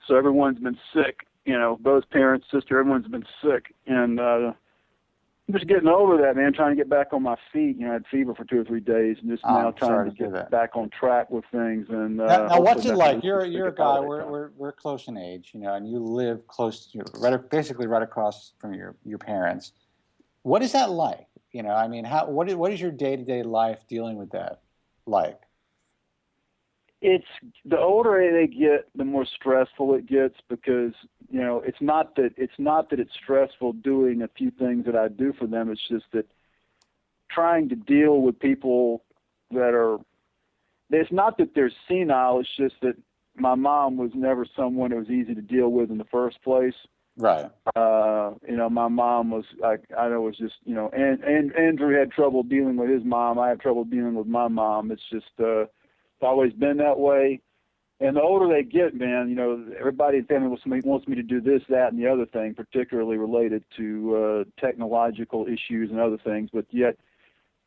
So everyone's been sick, both parents, sister, everyone's been sick. And I'm just getting over that, man, trying to get back on my feet. I had fever for 2 or 3 days, and just now trying to get back on track with things. And now what's it like? You're a guy. We're close in age, and you live close, basically right across from your parents. What is that like? What is your day-to-day life dealing with that like? It's the older they get, the more stressful it gets, because it's not that it's stressful doing a few things that I do for them. It's just that trying to deal with people that are. It's not that they're senile. It's just that my mom was never someone that was easy to deal with in the first place. Right. My mom was. I know it was just. And Andrew had trouble dealing with his mom. I have trouble dealing with my mom. It's just. It's always been that way. And the older they get, man, everybody in the family wants me to do this, that, and the other thing, particularly related to technological issues and other things. But yet,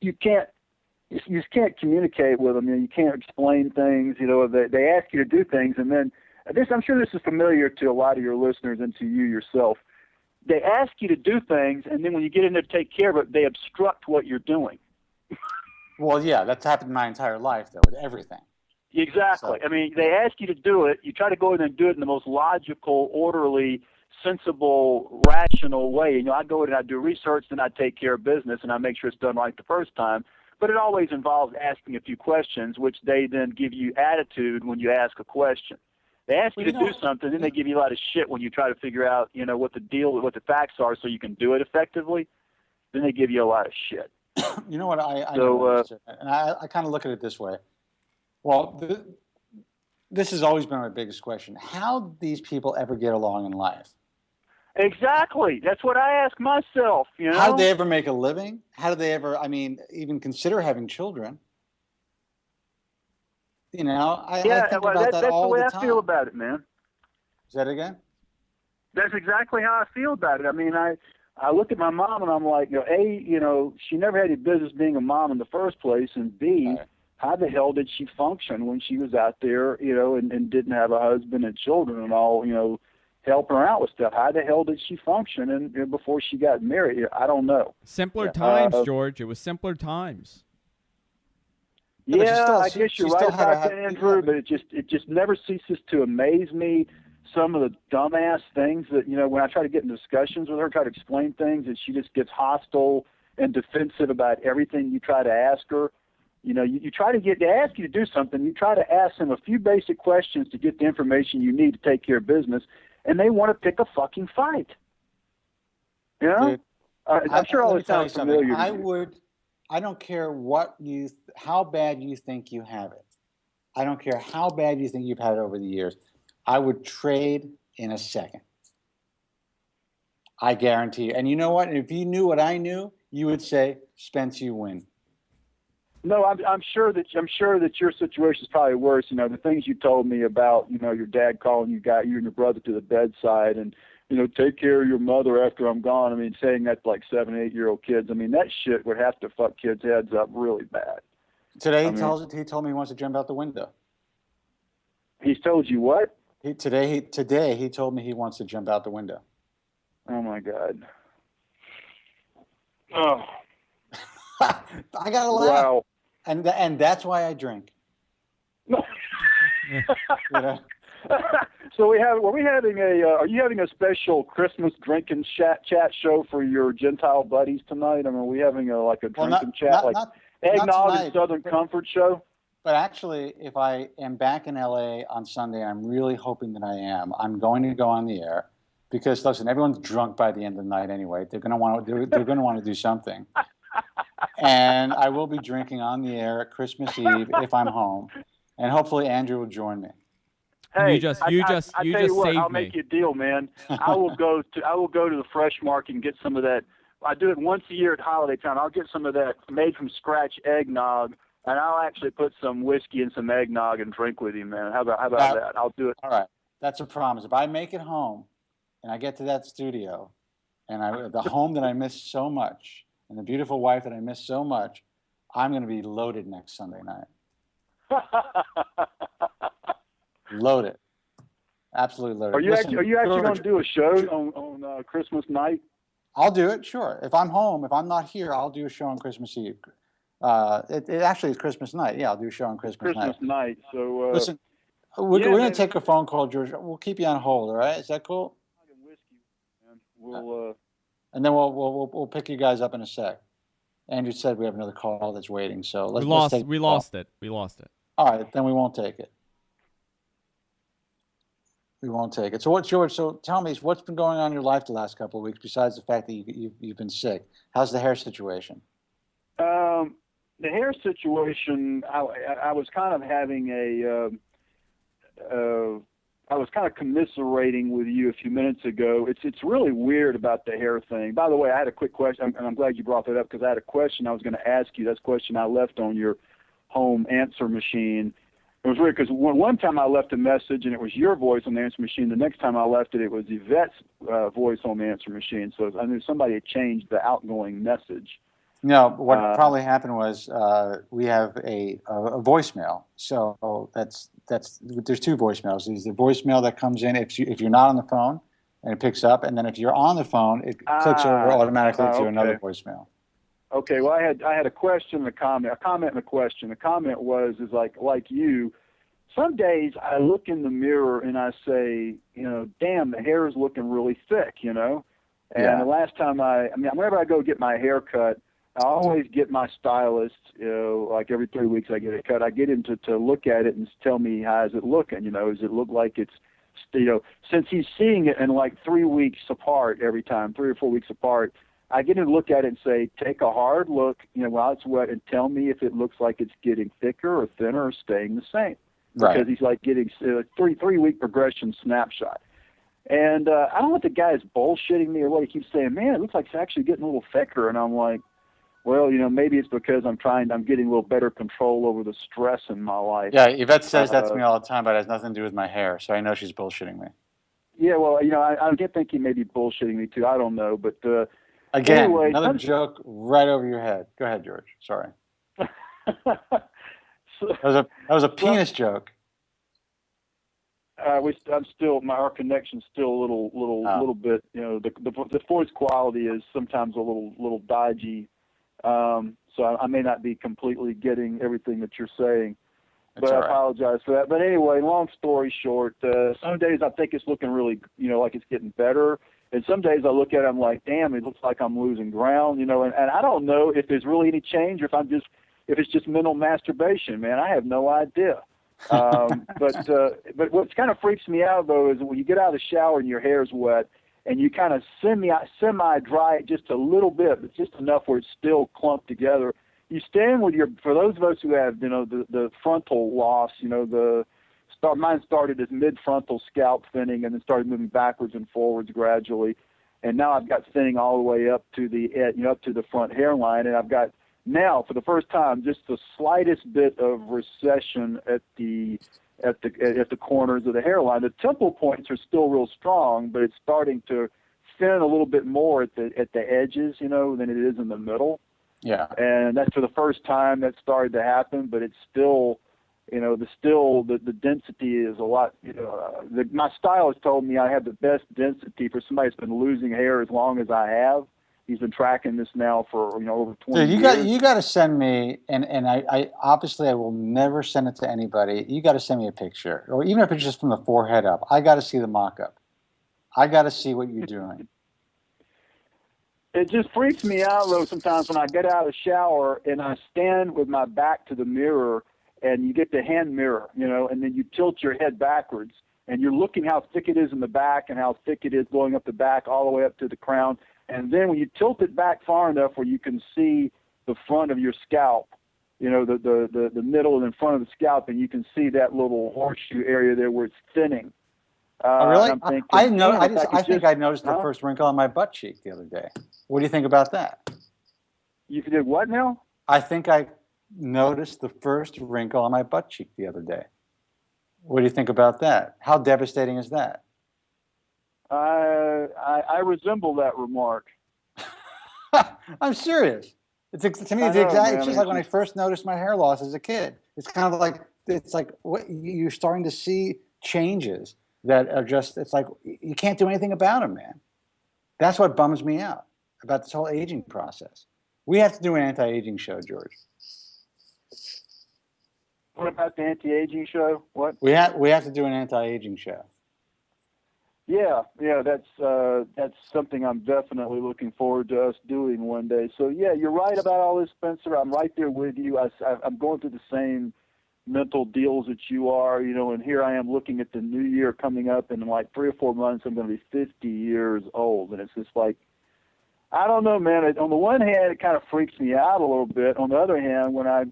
you just can't communicate with them. You can't explain things. They ask you to do things, and then I'm sure this is familiar to a lot of your listeners and to you yourself. They ask you to do things, and then when you get in there to take care of it, they obstruct what you're doing. Well, yeah, that's happened my entire life, though, with everything. Exactly. So. I mean, they ask you to do it. You try to go in and do it in the most logical, orderly, sensible, rational way. I go in and I do research, then I take care of business, and I make sure it's done right the first time. But it always involves asking a few questions, which they then give you attitude when you ask a question. They ask you to do something, then they give you a lot of shit when you try to figure out, what the deal, what the facts are, so you can do it effectively. Then they give you a lot of shit. You know what I noticed, and I kind of look at it this way. Well, this has always been my biggest question. How do these people ever get along in life? Exactly. That's what I ask myself, How do they ever make a living? How do they ever, even consider having children? I think about that all the time. That's the way I feel about it, man. Say that again? That's exactly how I feel about it. I mean, I look at my mom and I'm like, A, she never had any business being a mom in the first place, and B, how the hell did she function when she was out there, and didn't have a husband and children and all, helping her out with stuff? How the hell did she function and before she got married? I don't know. Simpler times, George. It was simpler times. Yeah, I guess you're right about that, Andrew, but it just never ceases to amaze me, some of the dumbass things that, when I try to get in discussions with her, try to explain things, and she just gets hostile and defensive about everything you try to ask her. You try to they ask you to do something, you try to ask them a few basic questions to get the information you need to take care of business, and they want to pick a fucking fight. Dude, I'm sure all this sounds familiar. I don't care how bad you think you have it. I don't care how bad you think you've had it over the years. I would trade in a second. I guarantee you. And you know what? If you knew what I knew, you would say, Spence, you win. No, I'm sure that your situation is probably worse. The things you told me about, your dad calling you and your brother to the bedside, and take care of your mother after I'm gone. I mean, saying that to like 7, 8-year-old kids. I mean, that shit would have to fuck kids' heads up really bad. Today he told me he wants to jump out the window. He's told you what? Today he told me he wants to jump out the window. Oh my God. Oh. I gotta laugh. Wow. And that's why I drink. So are you having a special Christmas drinking chat show for your Gentile buddies tonight? I mean, are we having a drinking chat, eggnog and Southern Comfort show? But actually, if I am back in LA on Sunday, I'm really hoping that I am. I'm going to go on the air because, listen, everyone's drunk by the end of the night anyway. They're going to want to do something. And I will be drinking on the air at Christmas Eve if I'm home, and hopefully Andrew will join me. Hey, you just I'll saved make me. you a deal, man. I will go to the Fresh Market and get some of that. I do it once a year at holiday time. I'll get some of that made from scratch eggnog, and I'll actually put some whiskey and some eggnog and drink with you, man. How about that? I'll do it. All right, that's a promise. If I make it home, and I get to that studio, and the home that I miss so much, and the beautiful wife that I miss so much, I'm going to be loaded next Sunday night. Loaded. Absolutely loaded. Are you actually going to do a show on Christmas night? I'll do it, sure. If I'm home, if I'm not here, I'll do a show on Christmas Eve. It actually is Christmas night. Yeah, I'll do a show on Christmas night. So listen, we're going to take a phone call, George. We'll keep you on hold. All right? Is that cool? We'll and then we'll pick you guys up in a sec. Andrew said we have another call that's waiting, so We lost it. All right, then we won't take it. We won't take it. So what, George? So tell me, what's been going on in your life the last couple of weeks besides the fact that you've been sick? How's the hair situation? The hair situation, I was kind of having I was kind of commiserating with you a few minutes ago. It's really weird about the hair thing. By the way, I had a quick question, and I'm glad you brought that up because I had a question I was going to ask you. That's a question I left on your home answer machine. It was weird because one time I left a message and it was your voice on the answer machine. The next time I left it, it was Yvette's voice on the answer machine. So I knew somebody had changed the outgoing message. No, what probably happened was we have a voicemail. So there's two voicemails. There's the voicemail that comes in if you're not on the phone and it picks up, and then if you're on the phone, it clicks over automatically to another voicemail. Okay, well, I had a question and a comment. A comment and a question. The comment was like you some days I look in the mirror and I say, damn, the hair is looking really thick, And the last time whenever I go get my hair cut, I always get my stylist, like every 3 weeks I get a cut. I get him to look at it and tell me, how is it looking? Does it look like it's, since he's seeing it in like 3 weeks apart every time, 3 or 4 weeks apart, I get him to look at it and say, take a hard look, while it's wet, and tell me if it looks like it's getting thicker or thinner or staying the same. Right. Because he's like getting a 3 week progression snapshot. And I don't know if the guy is bullshitting me or what. He keeps saying, man, it looks like it's actually getting a little thicker. And I'm like, well, maybe it's because I'm getting a little better control over the stress in my life. Yeah, Yvette says that to me all the time, but it has nothing to do with my hair, so I know she's bullshitting me. Yeah, well, I get thinking maybe bullshitting me too. I don't know, but again, anyway, another joke right over your head. Go ahead, George. Sorry. That was a penis joke. Our connection's still a little bit. The voice quality is sometimes a little dodgy. So I may not be completely getting everything that you're saying, but I apologize for that. But anyway, long story short, some days I think it's looking really, like it's getting better. And some days I look at it, I'm like, damn, it looks like I'm losing ground, and I don't know if there's really any change or if it's just mental masturbation, man. I have no idea. But what kind of freaks me out though is when you get out of the shower and your hair's wet, and you kind of semi-dry it just a little bit, but just enough where it's still clumped together. You stand with for those of us who have, the frontal loss, mine started as mid-frontal scalp thinning and then started moving backwards and forwards gradually. And now I've got thinning all the way up to up to the front hairline. And I've got now, for the first time, just the slightest bit of recession at the corners of the hairline. The temple points are still real strong, but it's starting to thin a little bit more at the edges, than it is in the middle. Yeah. And that's for the first time that started to happen, but it's still, the density is a lot. My stylist told me I have the best density for somebody that's been losing hair as long as I have. He's been tracking this now for over 20 years. You got to send me, and I obviously I will never send it to anybody. You got to send me a picture, or even if it's just from the forehead up. I got to see the mock-up. I got to see what you're doing. It just freaks me out though sometimes when I get out of the shower and I stand with my back to the mirror, and you get the hand mirror, and then you tilt your head backwards, and you're looking how thick it is in the back and how thick it is going up the back all the way up to the crown. And then when you tilt it back far enough where you can see the front of your scalp, the middle and in front of the scalp, and you can see that little horseshoe area there where it's thinning. Oh, really? I'm thinking, I think I noticed the first wrinkle on my butt cheek the other day. What do you think about that? You did what now? I think I noticed the first wrinkle on my butt cheek the other day. What do you think about that? How devastating is that? I resemble that remark. I'm serious. To me, it's just like when I first noticed my hair loss as a kid. It's kind of like what you're starting to see changes that are just. It's like you can't do anything about them, man. That's what bums me out about this whole aging process. We have to do an anti-aging show, George. What about the anti-aging show? What? We have to do an anti-aging show. Yeah, that's something I'm definitely looking forward to us doing one day. So yeah, you're right about all this, Spencer. I'm right there with you. I'm going through the same mental deals that you are, and here I am looking at the new year coming up, and in like 3 or 4 months I'm going to be 50 years old, and it's just like, I don't know, man. On the one hand, it kind of freaks me out a little bit. On the other hand, when I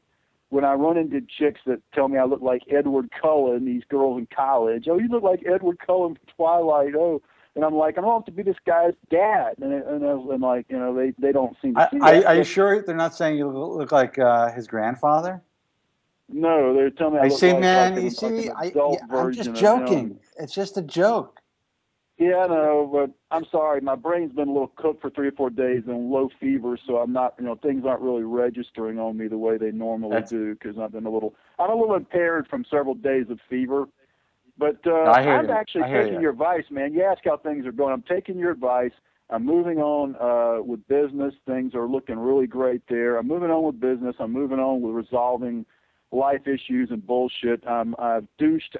run into chicks that tell me I look like Edward Cullen, these girls in college, oh, you look like Edward Cullen from Twilight, oh, and I'm like, I don't have to be this guy's dad, and like, they don't seem to see that. Are you sure they're not saying you look like his grandfather? No, they're telling me I look like I'm just joking. It's just a joke. Yeah, I know, but I'm sorry. My brain's been a little cooked for 3 or 4 days and low fever, so I'm not, things aren't really registering on me the way they normally do because I'm a little impaired from several days of fever. But I'm actually taking your advice, man. You ask how things are going. I'm taking your advice. I'm moving on with business. Things are looking really great there. I'm moving on with business. I'm moving on with resolving life issues and bullshit. I've douched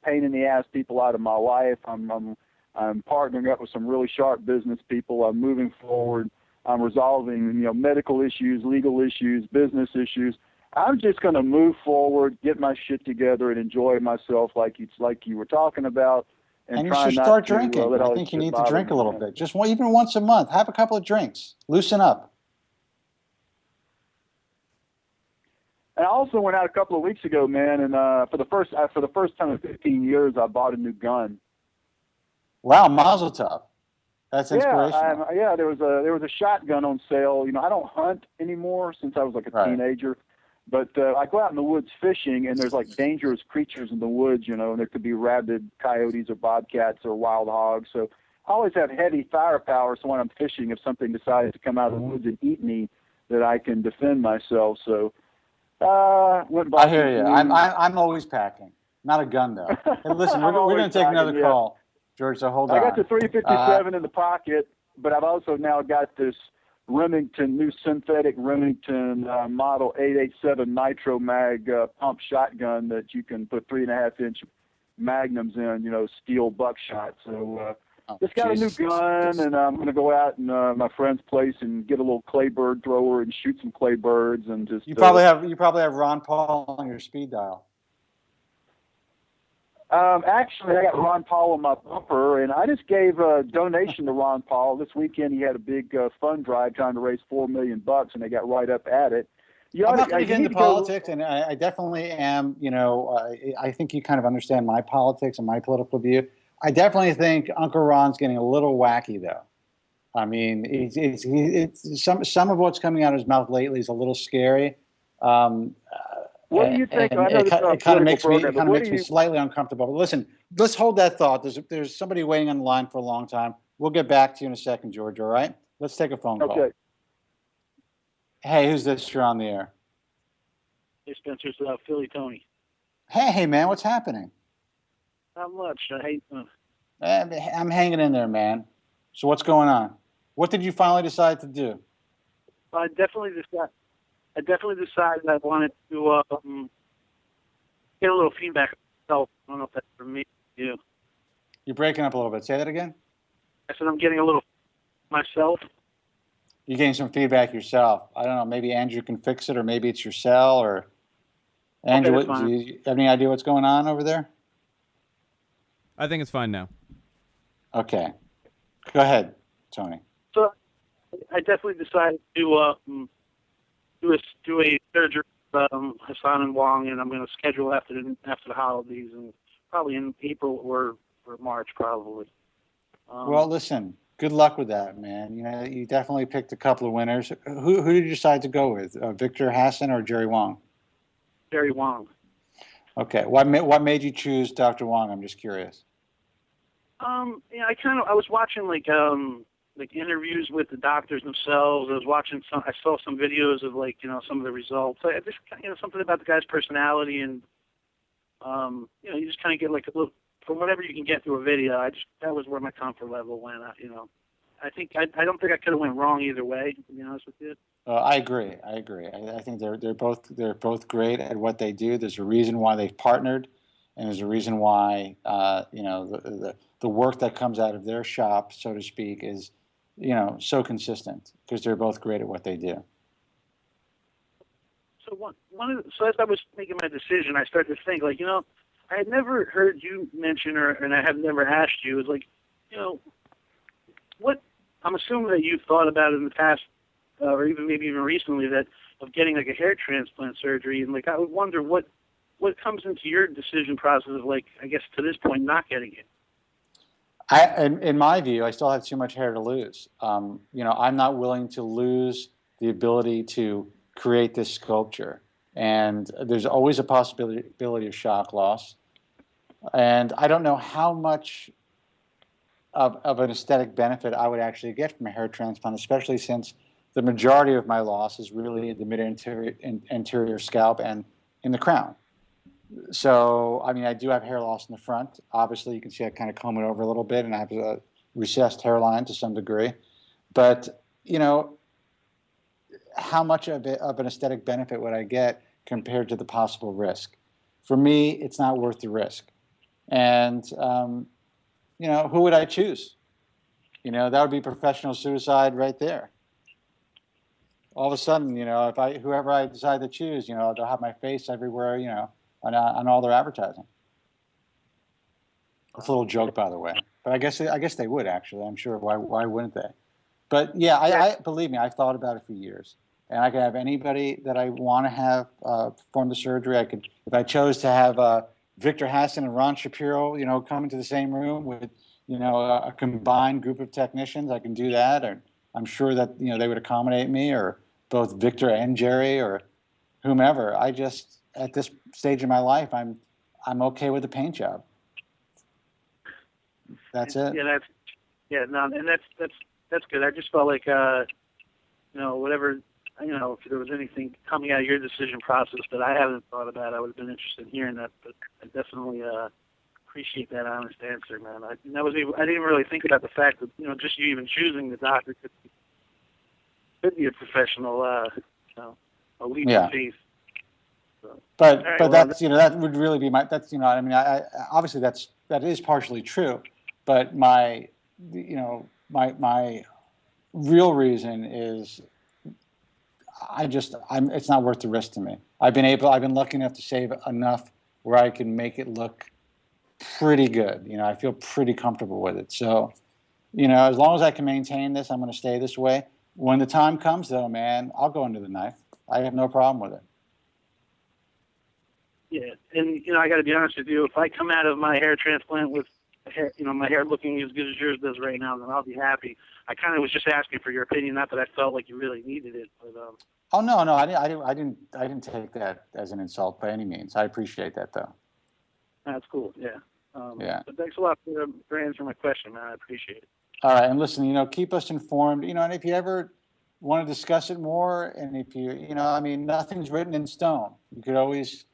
pain in the ass people out of my life. I'm partnering up with some really sharp business people. I'm moving forward. I'm resolving, medical issues, legal issues, business issues. I'm just going to move forward, get my shit together, and enjoy myself like you were talking about. And you should start drinking. I think you need to drink a little bit. Just even once a month. Have a couple of drinks. Loosen up. And I also went out a couple of weeks ago, man, and for the first time in 15 years, I bought a new gun. Wow, mazel tov. That's inspirational. Yeah, there was a shotgun on sale. I don't hunt anymore since I was like a teenager. But I go out in the woods fishing, and there's like dangerous creatures in the woods, and there could be rabid coyotes or bobcats or wild hogs. So I always have heavy firepower, so when I'm fishing, if something decides to come out of the woods and eat me, that I can defend myself. So I hear you. I'm always packing. Not a gun, though. Hey, listen, we're going to take another call, George, so hold on. I got the 357 in the pocket, but I've also now got this new synthetic Remington model 887 Nitro Mag pump shotgun that you can put 3.5-inch magnums in, steel buckshot. So just got a new gun, and I'm going to go out and my friend's place and get a little clay bird thrower and shoot some clay birds and just. You probably have Ron Paul on your speed dial. Actually, I got Ron Paul on my bumper, and I just gave a donation to Ron Paul. This weekend, he had a big fund drive trying to raise $4 million, and they got right up at it. I'm not going to get into politics, and I definitely am, I think you kind of understand my politics and my political view. I definitely think Uncle Ron's getting a little wacky, though. I mean, it's some of what's coming out of his mouth lately is a little scary. What do you think? It kind of makes me slightly uncomfortable. But listen, let's hold that thought. There's somebody waiting on the line for a long time. We'll get back to you in a second, George. All right? Let's take a phone call. Okay. Hey, who's this? You're on the air. Hey, Spencer. It's Philly Tony. Hey, man. What's happening? Not much. I'm hanging in there, man. So what's going on? What did you finally decide to do? I definitely decided I wanted to get a little feedback myself. I don't know if that's for me or you. You're breaking up a little bit. Say that again. I said I'm getting a little myself. You're getting some feedback yourself. I don't know. Maybe Andrew can fix it, or maybe it's your cell. Or Andrew, do you have any idea what's going on over there? I think it's fine now. Okay. Go ahead, Tony. So I definitely decided to do a surgery with Hassan and Wong, and I'm going to schedule after the holidays, and probably in April or March, probably. Well, listen. Good luck with that, man. You definitely picked a couple of winners. Who did you decide to go with? Victor Hassan or Jerry Wong? Jerry Wong. Okay. What made you choose Dr. Wong? I'm just curious. I was watching like interviews with the doctors themselves. I saw some videos of some of the results. I just something about the guy's personality, and you just kind of get like a little from whatever you can get through a video. That was where my comfort level went. I don't think I could have went wrong either way, to be honest with you. I agree. I think they're both great at what they do. There's a reason why they've partnered, and there's a reason why the work that comes out of their shop, so to speak, is so consistent because they're both great at what they do. So as I was making my decision, I started to think I had never heard you mention, and I have never asked you, is what I'm assuming that you've thought about in the past, or maybe even recently, that of getting like a hair transplant surgery, and I would wonder what comes into your decision process of I guess to this point not getting it. In my view, I still have too much hair to lose. I'm not willing to lose the ability to create this sculpture, and there's always a possibility of shock loss. And I don't know how much of an aesthetic benefit I would actually get from a hair transplant, especially since the majority of my loss is really in the mid-anterior scalp and in the crown. So, I do have hair loss in the front. Obviously, you can see I kind of comb it over a little bit, and I have a recessed hairline to some degree. But, how much of an aesthetic benefit would I get compared to the possible risk. For me, it's not worth the risk. And, who would I choose? That would be professional suicide right there. All of a sudden, whoever I decide to choose, they'll have my face everywhere, on all their advertising. It's a little joke, by the way, but I guess they would actually. I'm sure. Why wouldn't they? But yeah, I believe me, I've thought about it for years, and I could have anybody that I want to have perform the surgery. I could, if I chose to have Victor Hassan and Ron Shapiro, come into the same room with, a combined group of technicians, I can do that. Or I'm sure that they would accommodate me, or both Victor and Jerry, or whomever. I just, at this stage in my life, I'm okay with the paint job. That's it. Yeah, and that's good. I just felt like whatever, if there was anything coming out of your decision process that I haven't thought about, I would have been interested in hearing that. But I definitely appreciate that honest answer, man. I didn't really think about the fact that just you even choosing the doctor could be a professional, a leap of faith. So, but right, that's that would really be my I obviously that is partially true, but my real reason is it's not worth the risk to me. I've been lucky enough to save enough where I can make it look pretty good. I feel pretty comfortable with it. So, as long as I can maintain this, I'm going to stay this way. When the time comes, though, man, I'll go under the knife. I have no problem with it. Yeah, and I got to be honest with you. If I come out of my hair transplant with hair, my hair looking as good as yours does right now, then I'll be happy. I kind of was just asking for your opinion, not that I felt like you really needed it, but. Oh no, I didn't take that as an insult by any means. I appreciate that though. That's cool. Yeah. Yeah. But thanks a lot for answering my question, man. I appreciate it. All right, and listen, keep us informed. And if you ever want to discuss it more, and if nothing's written in stone. You could always,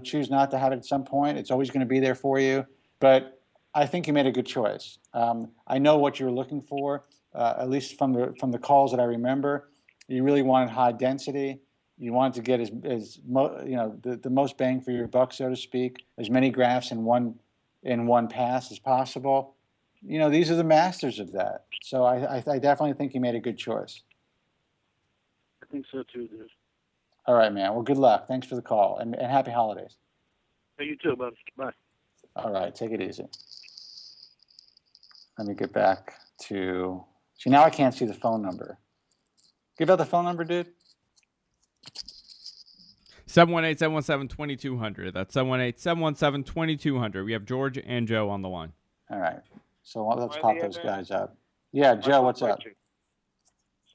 choose not to have it at some point. It's always going to be there for you. But I think you made a good choice. I know what you were looking for, at least from the calls that I remember. You really wanted high density. You wanted to get the most bang for your buck, so to speak. As many grafts in one pass as possible. These are the masters of that. So I definitely think you made a good choice. I think so too, dude. All right, man. Well, good luck. Thanks for the call, and happy holidays. Hey, you too, bud. Bye. All right, take it easy. Let me get back to... See, now I can't see the phone number. Give out the phone number, dude. 718-717-2200. That's 718-717-2200. We have George and Joe on the line. All right. So let's pop those guys up. Yeah, Joe, what's up?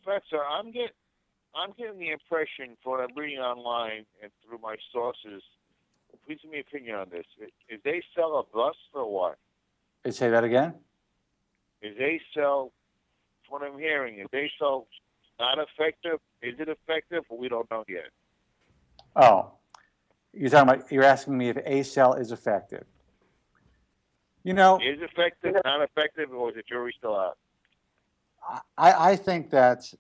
Spencer, I'm getting the impression from what I'm reading online and through my sources. Please give me an opinion on this. Is ACell a bust or what? Say that again? Is ACell, from what I'm hearing, is ACell not effective? Is it effective? Or we don't know yet. Oh, you're asking me if ACell is effective. Is it effective, not effective, or is the jury still out? I think that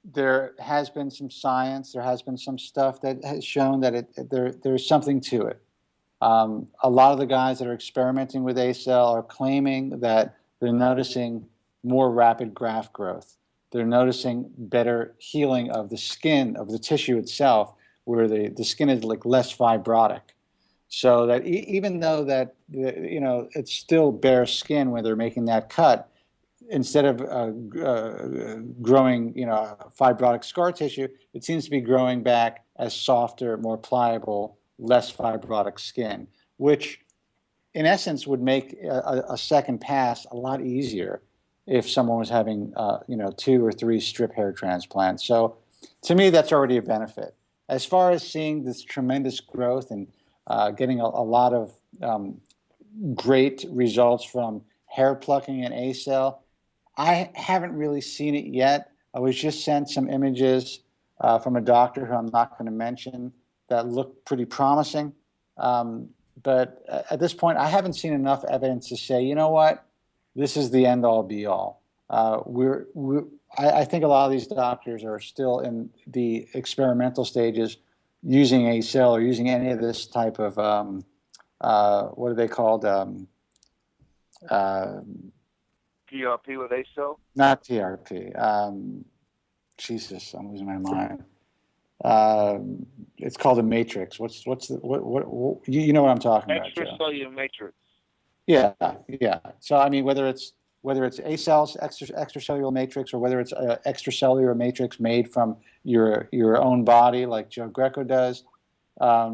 there has been some science, there has been some stuff that has shown that there's something to it. A lot of the guys that are experimenting with ACell are claiming that they're noticing more rapid graft growth. They're noticing better healing of the skin, of the tissue itself, where the skin is like less fibrotic. So that even though that, it's still bare skin when they're making that cut, instead of growing, fibrotic scar tissue, it seems to be growing back as softer, more pliable, less fibrotic skin, which in essence would make a second pass a lot easier if someone was having, 2 or 3 strip hair transplants. So to me, that's already a benefit. As far as seeing this tremendous growth and getting a lot of great results from hair plucking and ACell, I haven't really seen it yet. I was just sent some images from a doctor who I'm not going to mention that looked pretty promising. But at this point, I haven't seen enough evidence to say, you know what, this is the end-all, be-all. I think a lot of these doctors are still in the experimental stages using ACell or using any of this type of what are they called? PRP with ACell? Not TRP. Jesus, I'm losing my mind. It's called a matrix. What you know what I'm talking about, Joe? Extracellular matrix. Yeah. So I mean, whether it's ACell's extracellular matrix or whether it's extracellular matrix made from your own body, like Joe Greco does, I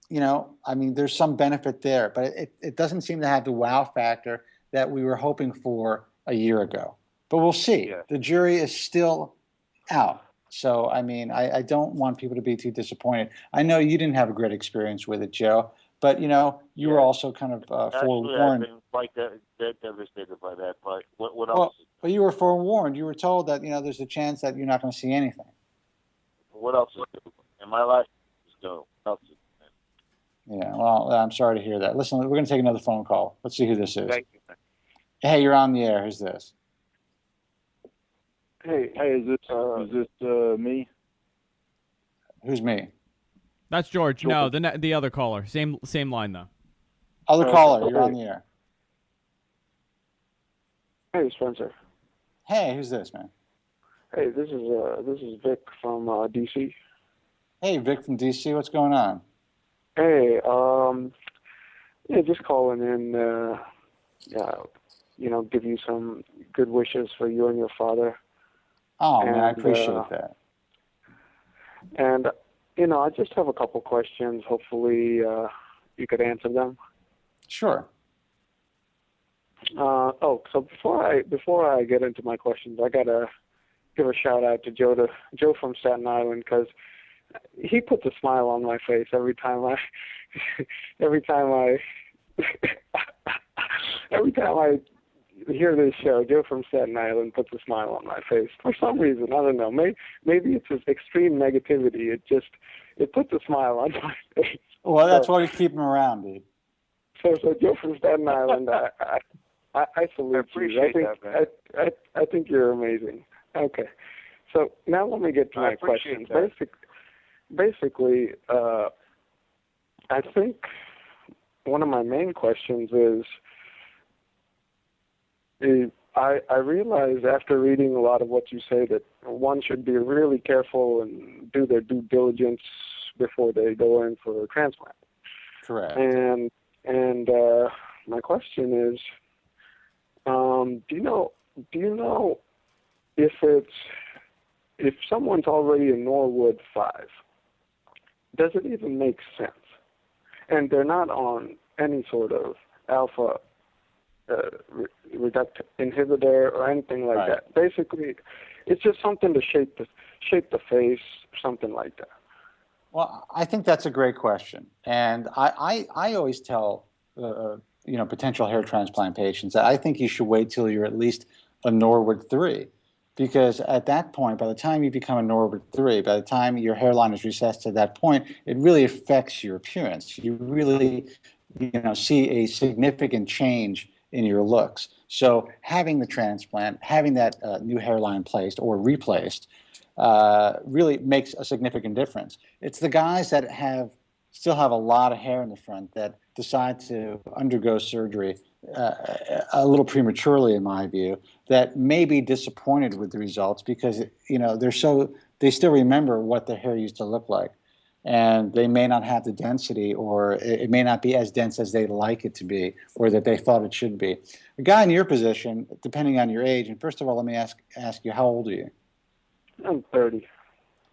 mean, there's some benefit there, but it doesn't seem to have the wow factor that we were hoping for a year ago. But we'll see. Yeah. The jury is still out. So, I mean, I don't want people to be too disappointed. I know you didn't have a great experience with it, Joe, but, you were also kind of forewarned. I've been quite devastated by that, but what else? Well, you were forewarned. You were told that, there's a chance that you're not going to see anything. What else is there? In my life, what else is there? Yeah, well, I'm sorry to hear that. Listen, we're going to take another phone call. Let's see who this is. Thank you. Hey, you're on the air. Who's this? Hey, is this me? Who's me? That's George. No, the other caller. Same line though. Other caller, you're on the air. Hey, Spencer. Hey, who's this, man? Hey, this is Vic from DC. Hey, Vic from DC. What's going on? Hey, just calling in. Give you some good wishes for you and your father. Oh, man, I appreciate that. And, I just have a couple questions. Hopefully, you could answer them. Sure. So before I get into my questions, I gotta give a shout out to Joe from Staten Island, because he puts a smile on my face every time I hear this show. Joe from Staten Island puts a smile on my face for some reason. I don't know. Maybe it's his extreme negativity. It puts a smile on my face. Well, that's why we keep him around, dude. So Joe from Staten Island, I salute you. I think you're amazing. Okay. So now let me get to my questions. Basically, I think one of my main questions is I realize after reading a lot of what you say that one should be really careful and do their due diligence before they go in for a transplant. Correct. And my question is, do you know if someone's already in Norwood 5, does it even make sense? And they're not on any sort of alpha reductant inhibitor or anything like that. Basically, it's just something to shape the face, something like that. Well, I think that's a great question, and I always tell potential hair transplant patients that I think you should wait till you're at least a Norwood 3, because at that point, by the time you become a Norwood 3, by the time your hairline is recessed to that point, it really affects your appearance. You really see a significant change in your looks. So having the transplant, having that new hairline placed or replaced, really makes a significant difference. It's the guys that still have a lot of hair in the front that decide to undergo surgery a little prematurely, in my view, that may be disappointed with the results because they still remember what their hair used to look like. And they may not have the density, or it may not be as dense as they'd like it to be, or that they thought it should be. A guy in your position, depending on your age, and first of all, let me ask you, how old are you? I'm 30.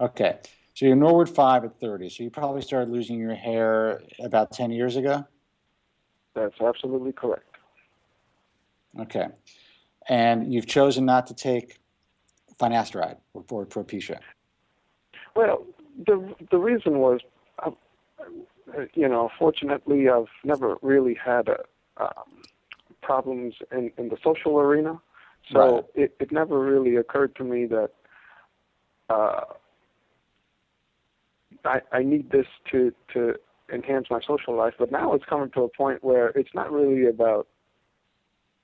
Okay. So you're Norwood 5 at 30. So you probably started losing your hair about 10 years ago? That's absolutely correct. Okay. And you've chosen not to take finasteride or Propecia? Well, the reason was, fortunately, I've never really had problems in the social arena. So it never really occurred to me that I need this to enhance my social life. But now it's coming to a point where it's not really about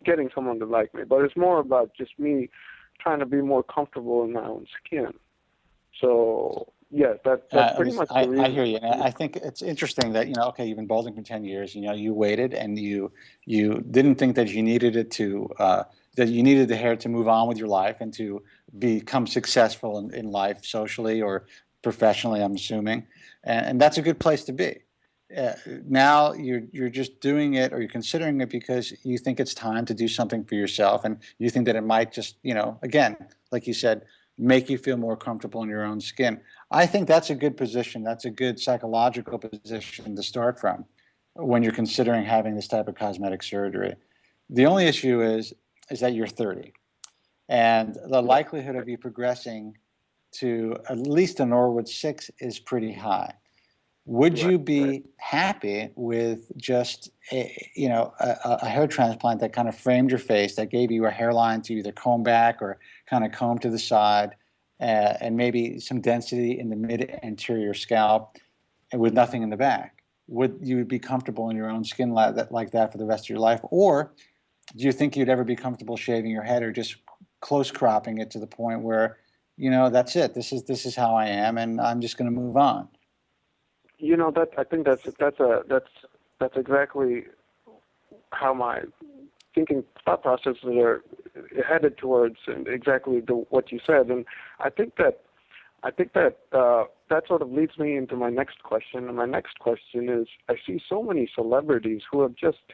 getting someone to like me, but it's more about just me trying to be more comfortable in my own skin. So Yes, that's pretty much the reason. I hear you. And I think it's interesting that, okay, you've been balding for 10 years, you waited and you didn't think that you needed it to, that you needed the hair to move on with your life and to become successful in life socially or professionally, I'm assuming. And that's a good place to be. Now you're just doing it, or you're considering it because you think it's time to do something for yourself, and you think that it might just, again, like you said, make you feel more comfortable in your own skin. I think that's a good position. That's a good psychological position to start from when you're considering having this type of cosmetic surgery. The only issue is that you're 30, and the likelihood of you progressing to at least a Norwood 6 is pretty high. Would you be happy with just a hair transplant that kind of framed your face, that gave you a hairline to either comb back or kind of comb to the side, and maybe some density in the mid-anterior scalp, and with nothing in the back? Would you be comfortable in your own skin like that for the rest of your life? Or do you think you'd ever be comfortable shaving your head or just close cropping it to the point where, that's it. This is how I am, and I'm just going to move on? I think that's exactly how my thought processes are headed towards, and exactly what you said. And I think that sort of leads me into my next question. And my next question is, I see so many celebrities who have just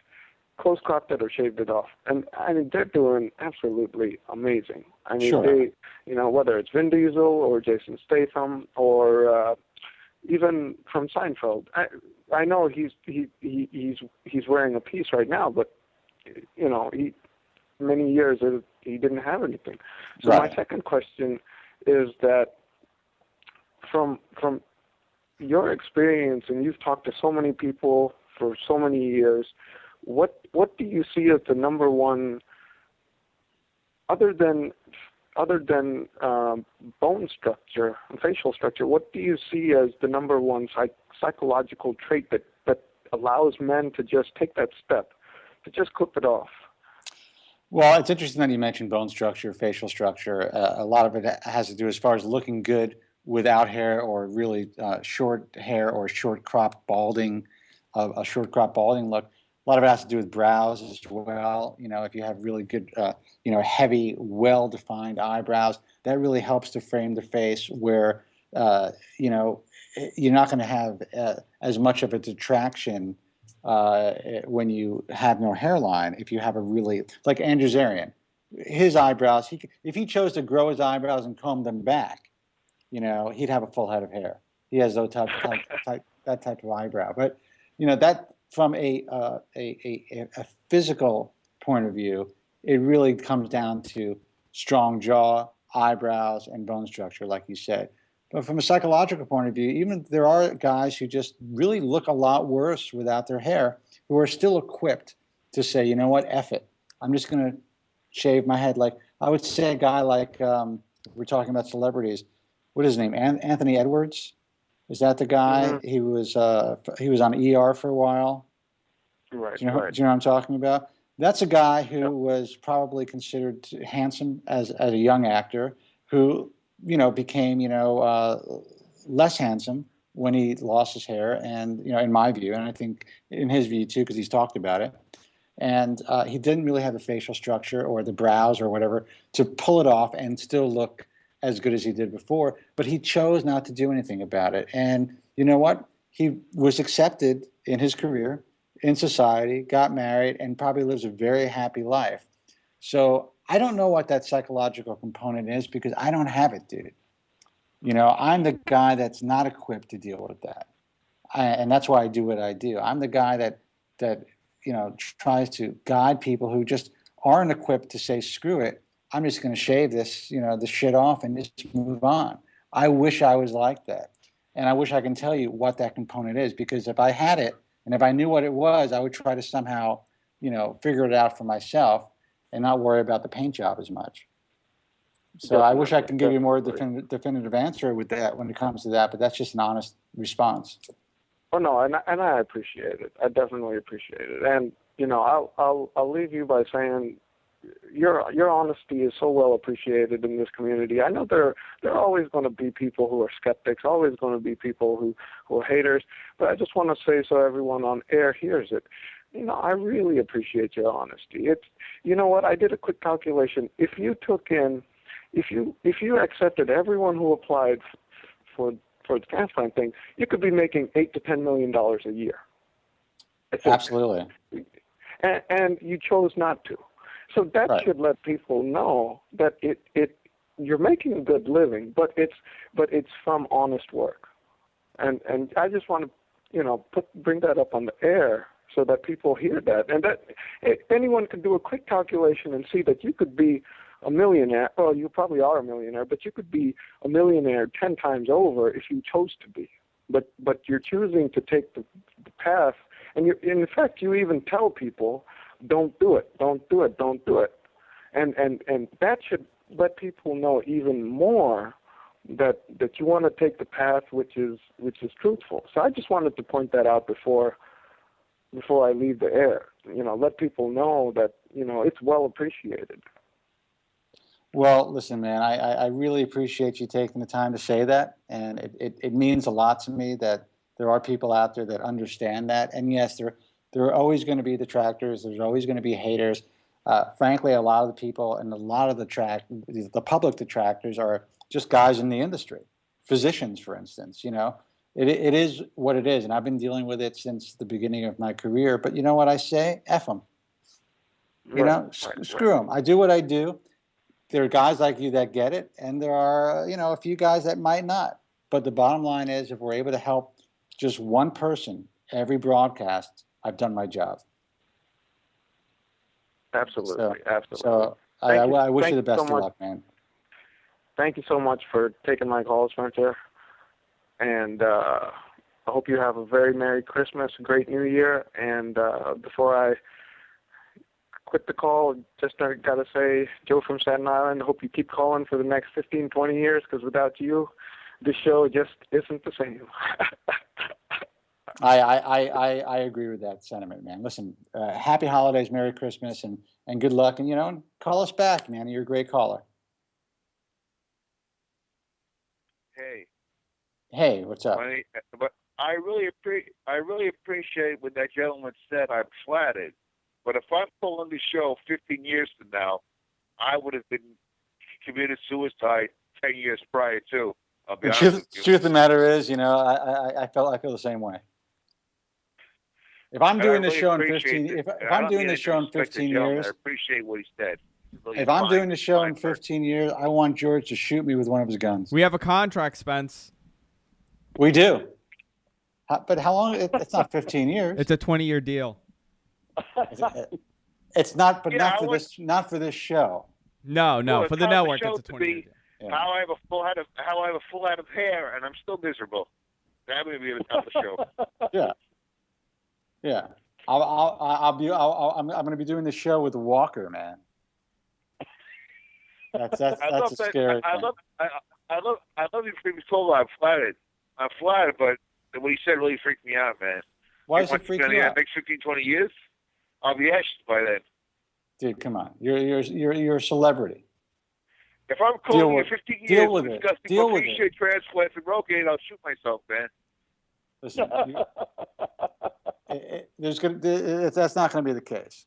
close cropped it or shaved it off, and I mean they're doing absolutely amazing. I mean, sure. Whether it's Vin Diesel or Jason Statham or even from Seinfeld. I know he's wearing a piece right now, but many years he didn't have anything. So my second question is that from your experience, and you've talked to so many people for so many years, what do you see as the number one, other than bone structure and facial structure, what do you see as the number one psychological trait that allows men to just take that step, to just clip it off? Well, it's interesting that you mentioned bone structure, facial structure. A lot of it has to do as far as looking good without hair, or really short hair, or short crop balding, a short crop balding look. A lot of it has to do with brows as well. If you have really good, heavy, well-defined eyebrows, that really helps to frame the face where, you're not going to have as much of a detraction when you have no hairline. If you have a really, like Andrew Zarian, his eyebrows, if he chose to grow his eyebrows and comb them back, he'd have a full head of hair. He has that type of eyebrow. But, that from a physical point of view, it really comes down to strong jaw, eyebrows, and bone structure, like you said. But from a psychological point of view, even there are guys who just really look a lot worse without their hair, who are still equipped to say, you know what, F it. I'm just going to shave my head. Like, I would say a guy like, we're talking about celebrities, what is his name, Anthony Edwards? Is that the guy? Mm-hmm. He was on ER for a while. Right. Do you know what I'm talking about? That's a guy who was probably considered handsome as a young actor, who became less handsome when he lost his hair, and in my view, and I think in his view too, because he's talked about it. And he didn't really have the facial structure or the brows or whatever to pull it off and still look as good as he did before, but he chose not to do anything about it. And you know what? He was accepted in his career, in society, got married, and probably lives a very happy life. So I don't know what that psychological component is, because I don't have it, dude. I'm the guy that's not equipped to deal with that. And that's why I do what I do. I'm the guy that tries to guide people who just aren't equipped to say, screw it, I'm just going to shave this, the shit off and just move on. I wish I was like that. And I wish I can tell you what that component is, because if I had it and if I knew what it was, I would try to somehow, figure it out for myself and not worry about the paint job as much. So I wish I could give you a more definitive answer with that when it comes to that, but that's just an honest response. Oh no, and I appreciate it. I definitely appreciate it. And I'll leave you by saying, your honesty is so well appreciated in this community. I know there are always going to be people who are skeptics, always going to be people who are haters, but I just want to say so everyone on air hears it. I really appreciate your honesty. You know what? I did a quick calculation. If you accepted everyone who applied for the transplant thing, you could be making $8 to $10 million a year. Absolutely. And you chose not to. So that should let people know that you're making a good living, but it's from honest work. And I just want to bring that up on the air so that people hear that, and that anyone can do a quick calculation and see that you could be a millionaire. Well, you probably are a millionaire, but you could be a millionaire 10 times over if you chose to be. But you're choosing to take the path, and in fact you even tell people, don't do it, don't do it, don't do it, and that should let people know even more that you want to take the path which is truthful. So I just wanted to point that out before I leave the air. Let people know that it's well appreciated. Well, listen, man, I really appreciate you taking the time to say that, and it means a lot to me that there are people out there that understand that. And yes, there are always going to be detractors. There's always going to be haters. Frankly, a lot of the people and a lot of the public detractors are just guys in the industry, physicians, for instance. It is what it is, and I've been dealing with it since the beginning of my career. But you know what I say? F them. Screw them. I do what I do. There are guys like you that get it, and there are, a few guys that might not. But the bottom line is, if we're able to help just one person every broadcast, I've done my job. Absolutely, absolutely. So I wish you the best of luck, man. Thank you so much for taking my call, Spencer. And I hope you have a very Merry Christmas, a great New Year. And before I quit the call, just got to say, Joe from Staten Island, I hope you keep calling for the next 15, 20 years, because without you, this show just isn't the same. I agree with that sentiment, man. Listen, happy holidays, Merry Christmas, and good luck. And, call us back, man. You're a great caller. Hey, what's up? But I really appreciate what that gentleman said. I'm flattered. But if I'm pulling the show 15 years from now, I would have been committed suicide 10 years prior too. I'll be honest with you. Truth of the matter is, I feel the same way. If I'm doing this show in 15, if I'm doing this show in 15 years, I appreciate what he said. If I'm doing the show in 15 years, I want George to shoot me with one of his guns. We have a contract, Spence. We do. But how long? It's not 15 years. It's a 20-year deal. It's not, but not for this show. No, for the network, it's a 20-year deal. Yeah. How I have a full head of hair, and I'm still miserable. That would be the top of the show. Yeah. I'm going to be doing the show with Walker, man. That's a scary thing. I love you for being told I'm flattered, but what he said really freaked me out, man. Why does it freak you out? Next 15, 20 years, I'll be ashed by then. Dude, come on. You're a celebrity. If I'm calling you 15 years discussing what shit, transplants, and Rogaine, I'll shoot myself, man. Listen, that's not going to be the case.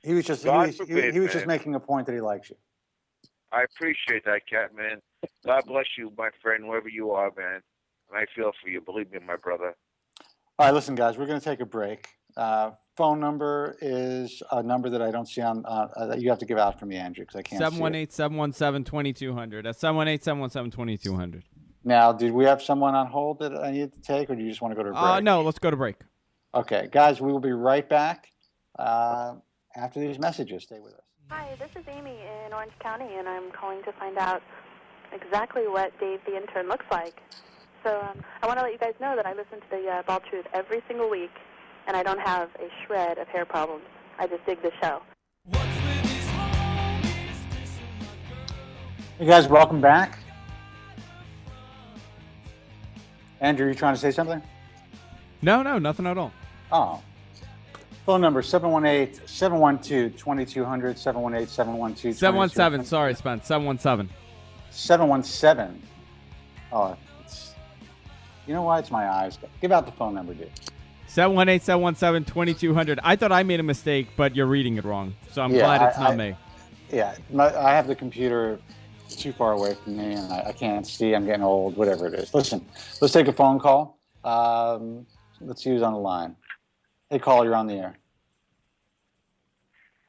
He was just he was just making a point that he likes you. I appreciate that, Cat, man. God bless you, my friend, wherever you are, man. And I feel for you. Believe me, my brother. All right, listen, guys, we're going to take a break. Phone number is a number that I don't see on that you have to give out for me, Andrew, because I can't see it. 718-717-2200. That's 718-717-2200. Now, did we have someone on hold that I need to take, or do you just want to go to a break? No, let's go to break. Okay, guys, we will be right back after these messages. Stay with us. Hi, this is Amy in Orange County, and I'm calling to find out exactly what Dave the intern looks like. So I want to let you guys know that I listen to the Bald Truth every single week, and I don't have a shred of hair problems. I just dig the show. Hey, guys, welcome back. Andrew, you trying to say something? No, nothing at all. Oh. Phone number 718-712-2200, 718-712-2200. 717. Sorry, Spence. 717. 717. Oh, you know why? It's my eyes. Give out the phone number, dude. 718-717-2200. I thought I made a mistake, but you're reading it wrong. So I'm glad it's not me. Yeah, I have the computer too far away from me, and I can't see. I'm getting old, whatever it is. Listen, let's take a phone call. Let's see who's on the line. Hey, caller, you're on the air.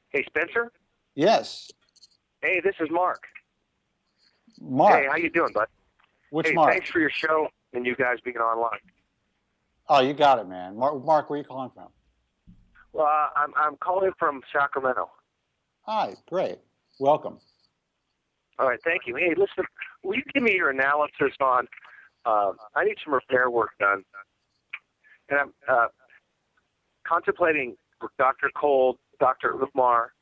Hey, Spencer? Yes. Hey, this is Mark. Mark. Hey, how you doing, bud? Which hey, Mark? Thanks for your show and you guys being online. Oh, you got it, man. Mark, where are you calling from? Well, I'm calling from Sacramento. Hi, great. Welcome. All right, thank you. Hey, listen, will you give me your analysis on, I need some repair work done. And I'm contemplating Dr. Cole, Dr. Umar,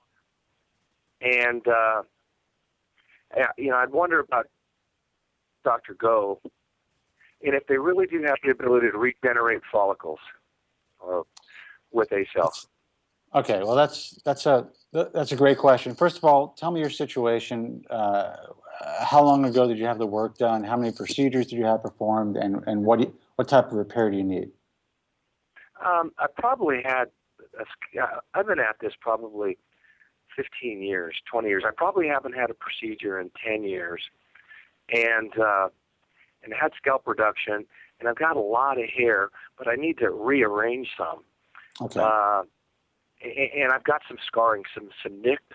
and, I'd wonder about Dr. Go, and if they really do have the ability to regenerate follicles with ACell. Okay, well, that's a great question. First of all, tell me your situation. How long ago did you have the work done? How many procedures did you have performed? And what type of repair do you need? I probably had, I've been at this probably 15 years, 20 years. I probably haven't had a procedure in 10 years. And had scalp reduction, and I've got a lot of hair, but I need to rearrange some. Okay. And I've got some scarring, some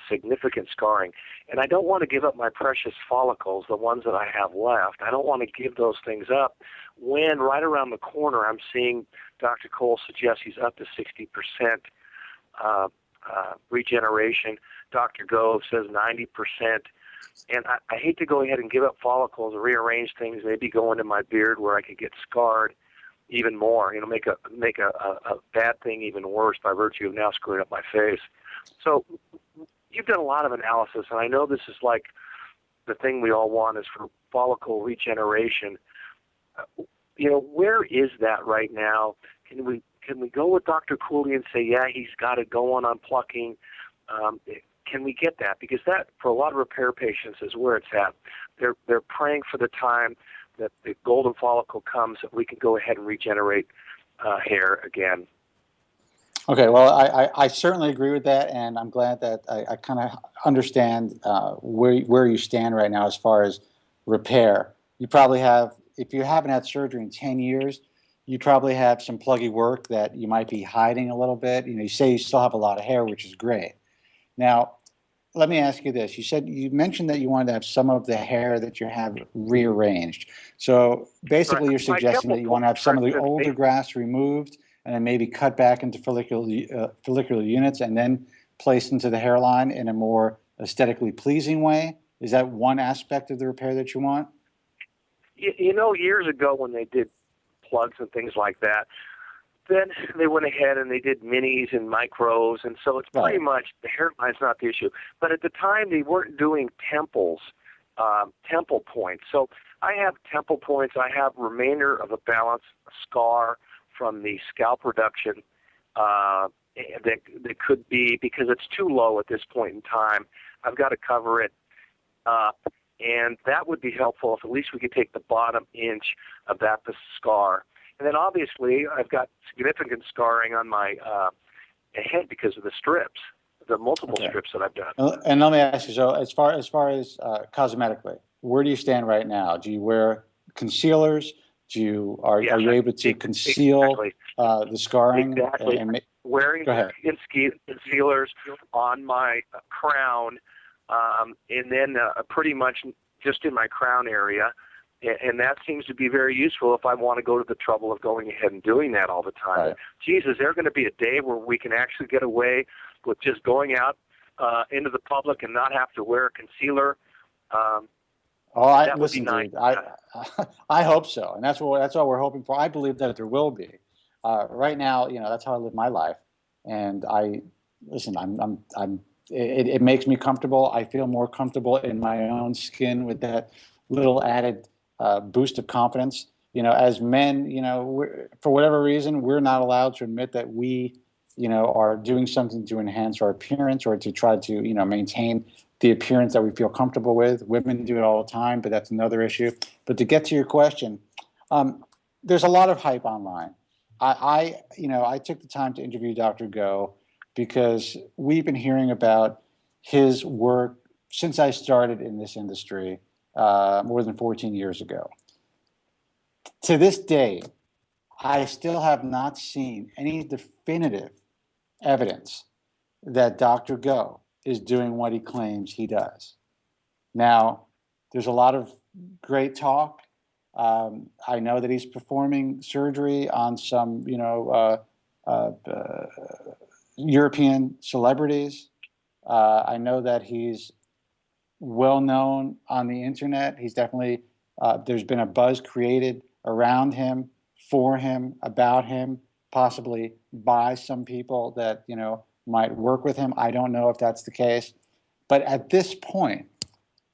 significant scarring, and I don't want to give up my precious follicles, the ones that I have left. I don't want to give those things up when right around the corner I'm seeing Dr. Cole suggest he's up to 60% regeneration. Dr. Gove says 90%. And I hate to go ahead and give up follicles and rearrange things, maybe go into my beard where I could get scarred even more, make a bad thing even worse by virtue of now screwing up my face. So you've done a lot of analysis, and I know this is like the thing we all want is for follicle regeneration. Where is that right now? Can we go with Dr. Cooley and say, yeah, he's got it going on plucking? Can we get that? Because that, for a lot of repair patients, is where it's at. They're praying for the time that the golden follicle comes that we can go ahead and regenerate hair again. Okay, well, I certainly agree with that, and I'm glad that I kind of understand where you stand right now as far as repair. You probably have, if you haven't had surgery in 10 years, you probably have some pluggy work that you might be hiding a little bit. You say you still have a lot of hair, which is great. Now, let me ask you this. You mentioned that you wanted to have some of the hair that you have rearranged. So basically you're suggesting that you want to have some of the older grafts removed and then maybe cut back into follicular units and then placed into the hairline in a more aesthetically pleasing way. Is that one aspect of the repair that you want? Years ago when they did plugs and things like that, then they went ahead and they did minis and micros, and so it's pretty much the hairline's not the issue. But at the time, they weren't doing temple points. So I have temple points. I have remainder of a balance, a scar from the scalp reduction that could be, because it's too low at this point in time, I've got to cover it up. And that would be helpful if at least we could take the bottom inch of that scar. And then obviously I've got significant scarring on my head because of the strips, the multiple strips that I've done. And let me ask you, so as far as cosmetically, where do you stand right now? Do you wear concealers? Are you able to conceal the scarring? Exactly. Wearing concealers on my crown, and then pretty much just in my crown area. And that seems to be very useful if I want to go to the trouble of going ahead and doing that all the time. Right. Geez, is there going to be a day where we can actually get away with just going out into the public and not have to wear a concealer? Listen, nice. Dude, I hope so, and that's what we're hoping for. I believe that there will be. Right now, that's how I live my life, and it makes me comfortable. I feel more comfortable in my own skin with that little added boost of confidence. As men, for whatever reason, we're not allowed to admit that we are doing something to enhance our appearance or to try to, maintain the appearance that we feel comfortable with. Women do it all the time, but that's another issue. But to get to your question, there's a lot of hype online. I took the time to interview Dr. Go because we've been hearing about his work since I started in this industry more than 14 years ago. To this day, I still have not seen any definitive evidence that Dr. Go is doing what he claims he does. Now, there's a lot of great talk. I know that he's performing surgery on some, European celebrities. I know that he's well known on the internet. He's definitely, there's been a buzz created around him, for him, about him, possibly by some people that, might work with him. I don't know if that's the case. But at this point,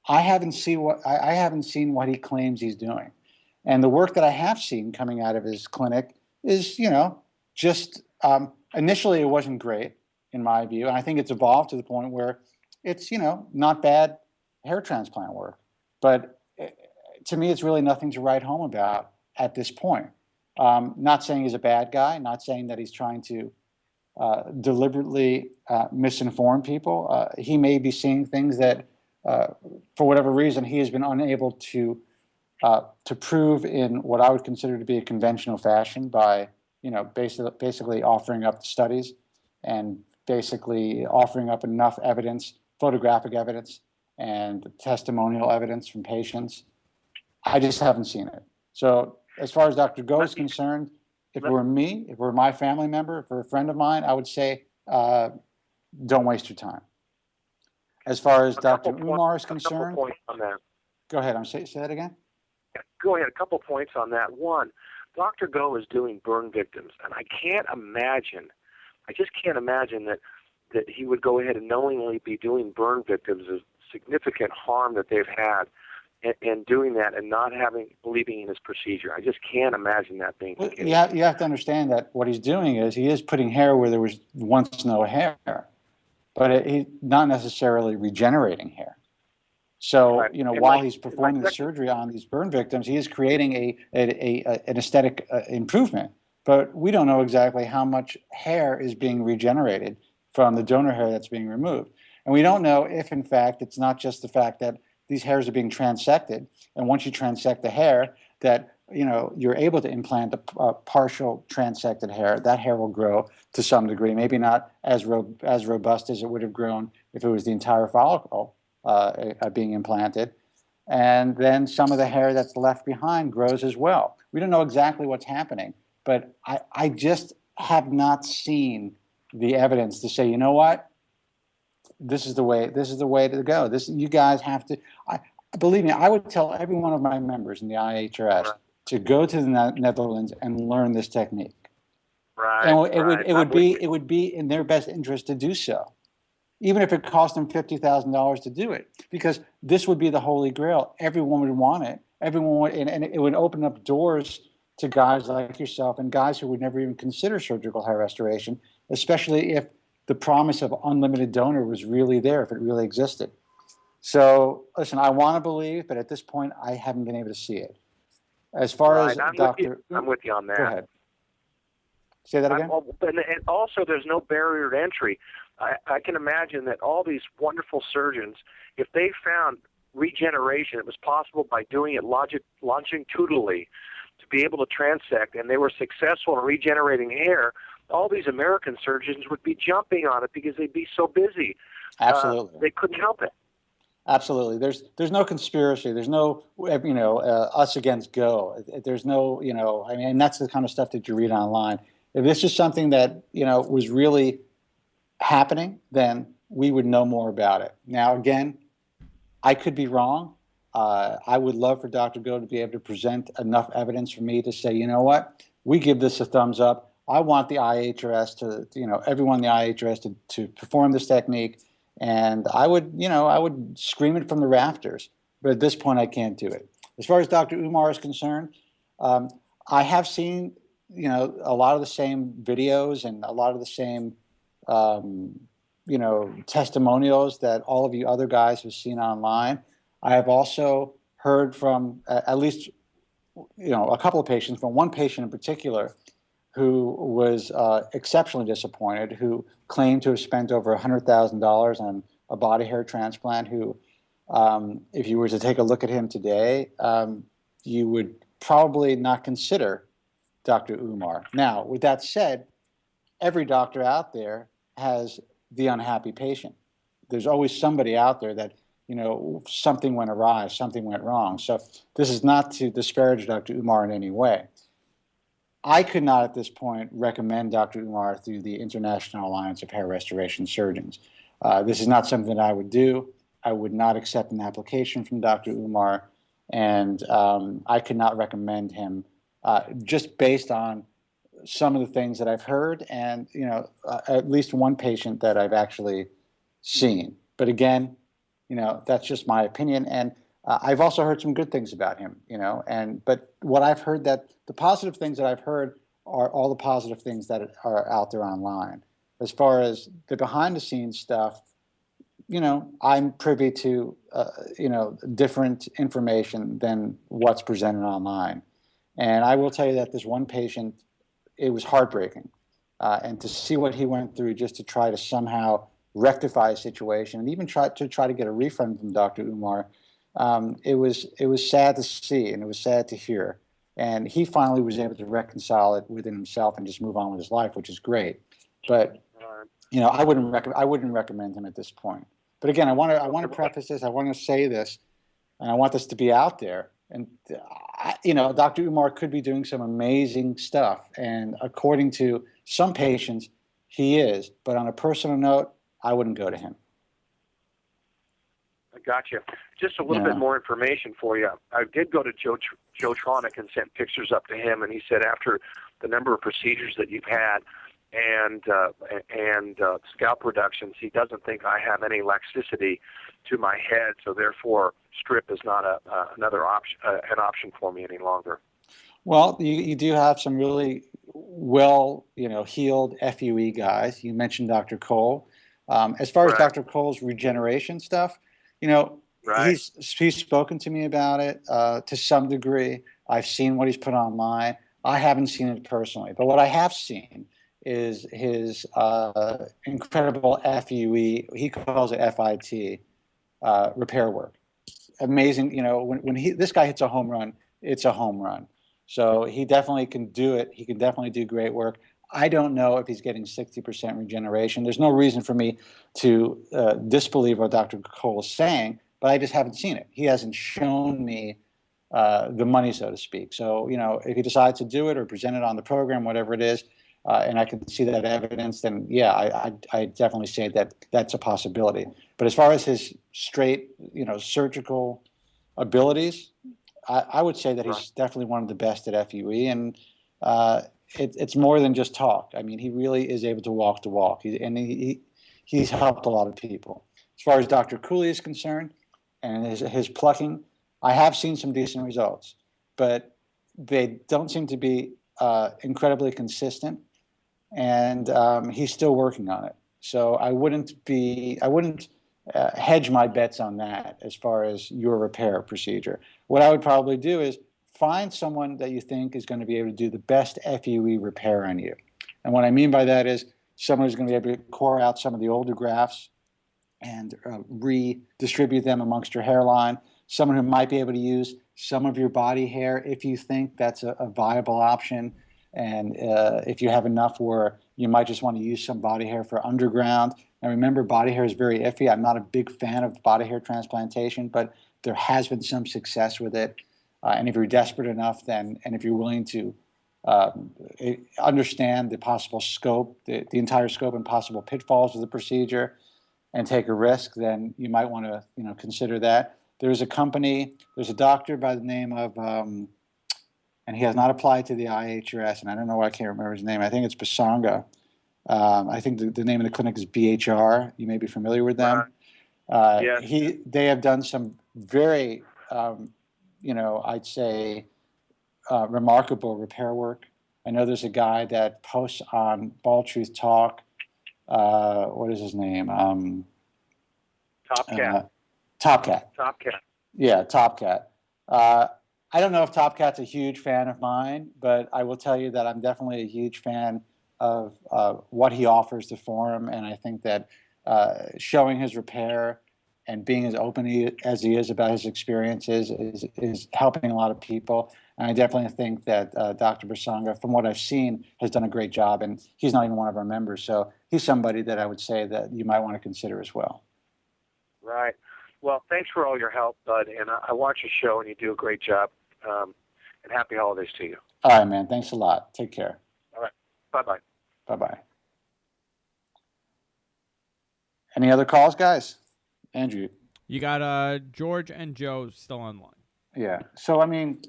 I haven't seen what he claims he's doing. And the work that I have seen coming out of his clinic is, just initially it wasn't great in my view. And I think it's evolved to the point where it's, not bad hair transplant work. But to me, it's really nothing to write home about at this point. Not saying he's a bad guy, not saying that he's trying to deliberately misinform people. He may be seeing things that, for whatever reason, he has been unable to prove in what I would consider to be a conventional fashion by, basically offering up the studies and basically offering up enough evidence, photographic evidence and testimonial evidence from patients. I just haven't seen it. So as far as Dr. Go is concerned, if it were me, if it were my family member, if it were a friend of mine, I would say, don't waste your time. As far as Dr. Umar is concerned, go ahead. Say that again. Go ahead. A couple points on that. One, Dr. Go is doing burn victims, and I just can't imagine that he would go ahead and knowingly be doing burn victims of significant harm that they've had, and doing that and not believing in his procedure. I just can't imagine that being the case. You have to understand that what he's doing is he is putting hair where there was once no hair, but he's not necessarily regenerating hair. So, right. While he's performing the surgery on these burn victims, he is creating an aesthetic improvement. But we don't know exactly how much hair is being regenerated from the donor hair that's being removed. And we don't know if, in fact, it's not just the fact that these hairs are being transected, and once you transect the hair, that you're able to implant the partial transected hair. That hair will grow to some degree, maybe not as robust as it would have grown if it was the entire follicle being implanted. And then some of the hair that's left behind grows as well. We don't know exactly what's happening, but I just have not seen the evidence to say, you know what? This is the way to go. You guys have to. Believe me, I would tell every one of my members in the IHRS to go to the Netherlands and learn this technique. Right. And it would be in their best interest to do so, even if it cost them $50,000 to do it, because this would be the holy grail. Everyone would want it. And it would open up doors to guys like yourself and guys who would never even consider surgical hair restoration, especially if the promise of unlimited donor was really there, if it really existed. So, listen, I want to believe, but at this point, I haven't been able to see it. As far as I'm with you on that. Go ahead. Say that again. And also, there's no barrier to entry. I can imagine that all these wonderful surgeons, if they found regeneration, it was possible by doing it longitudinally to be able to transect, and they were successful in regenerating hair, all these American surgeons would be jumping on it because they'd be so busy. Absolutely. They couldn't help it. Absolutely. There's no conspiracy. There's no, us against Go. There's no, and that's the kind of stuff that you read online. If this is something that, was really happening, then we would know more about it. Now, again, I could be wrong. I would love for Dr. Go to be able to present enough evidence for me to say, you know what, we give this a thumbs up. I want the IHRS to, everyone in the IHRS to perform this technique. And I would scream it from the rafters. But at this point, I can't do it. As far as Dr. Umar is concerned, I have seen a lot of the same videos and a lot of the same, testimonials that all of you other guys have seen online. I have also heard from at least, a couple of patients, from one patient in particular who was exceptionally disappointed, who claimed to have spent over $100,000 on a body hair transplant, who, if you were to take a look at him today, you would probably not consider Dr. Umar. Now, with that said, every doctor out there has the unhappy patient. There's always somebody out there that, something went awry, something went wrong. So this is not to disparage Dr. Umar in any way. I could not at this point recommend Dr. Umar through the International Alliance of Hair Restoration Surgeons. This is not something that I would do. I would not accept an application from Dr. Umar, and I could not recommend him just based on some of the things that I've heard and, at least one patient that I've actually seen. But again, that's just my opinion. And I've also heard some good things about him, but what I've heard, that the positive things that I've heard are all the positive things that are out there online. As far as the behind the scenes stuff, I'm privy to, different information than what's presented online. And I will tell you that this one patient, it was heartbreaking. And to see what he went through just to try to somehow rectify a situation and even try to get a refund from Dr. Umar, it was sad to see and it was sad to hear. And he finally was able to reconcile it within himself and just move on with his life, which is great. But I wouldn't recommend him at this point. But again, I want to preface this. I want to say this, and I want this to be out there. And Dr. Umar could be doing some amazing stuff, and according to some patients, he is. But on a personal note, I wouldn't go to him. I got you. Just a little bit more information for you. I did go to Joe Tronick and sent pictures up to him, and he said after the number of procedures that you've had and scalp reductions, he doesn't think I have any laxicity to my head, so therefore strip is not another option, an option for me any longer. Well, you do have some really well, healed FUE guys. You mentioned Dr. Cole. As far as Dr. Cole's regeneration stuff, he's spoken to me about it to some degree. I've seen what he's put online. I haven't seen it personally, but what I have seen is his incredible FUE. He calls it FIT repair work. Amazing. When this guy hits a home run, it's a home run. So he definitely can do it. He can definitely do great work. I don't know if he's getting 60% regeneration. There's no reason for me to disbelieve what Dr. Cole is saying, but I just haven't seen it. He hasn't shown me the money, so to speak. So, if he decides to do it or present it on the program, whatever it is, and I can see that evidence, then yeah, I definitely say that that's a possibility. But as far as his straight, surgical abilities, I would say that he's definitely one of the best at FUE, and it's more than just talk. I mean, he really is able to walk the walk, he's helped a lot of people. As far as Dr. Cooley is concerned, and his plucking, I have seen some decent results, but they don't seem to be incredibly consistent, and he's still working on it. So I wouldn't hedge my bets on that as far as your repair procedure. What I would probably do is find someone that you think is going to be able to do the best FUE repair on you. And what I mean by that is someone who's going to be able to core out some of the older grafts and redistribute them amongst your hairline, someone who might be able to use some of your body hair if you think that's a viable option, and if you have enough where you might just want to use some body hair for underground. Now remember, body hair is very iffy. I'm not a big fan of body hair transplantation, but there has been some success with it. And if you're desperate enough, and if you're willing to understand the possible scope, the entire scope and possible pitfalls of the procedure, and take a risk, then you might want to consider that. There's a doctor by the name of, and he has not applied to the IHRS, and I don't know why I can't remember his name. I think it's Basanga. I think the name of the clinic is BHR. You may be familiar with them. Yes. They have done some very, I'd say, remarkable repair work I know there's a guy that posts on Bald Truth Talk. What is his name? Top Cat. Top Cat. Top Cat. Yeah, Top Cat. I don't know if Top Cat's a huge fan of mine, but I will tell you that I'm definitely a huge fan of what he offers the forum, and I think that showing his repair and being as open as he is about his experiences is helping a lot of people. And I definitely think that Dr. Basanga, from what I've seen, has done a great job, and he's not even one of our members, so he's somebody that I would say that you might want to consider as well. Right. Well, thanks for all your help, Bud, and I watch your show, and you do a great job. And happy holidays to you. All right, man. Thanks a lot. Take care. All right. Bye-bye. Bye-bye. Any other calls, guys? Andrew. You got George and Joe still online. Yeah. So, I mean,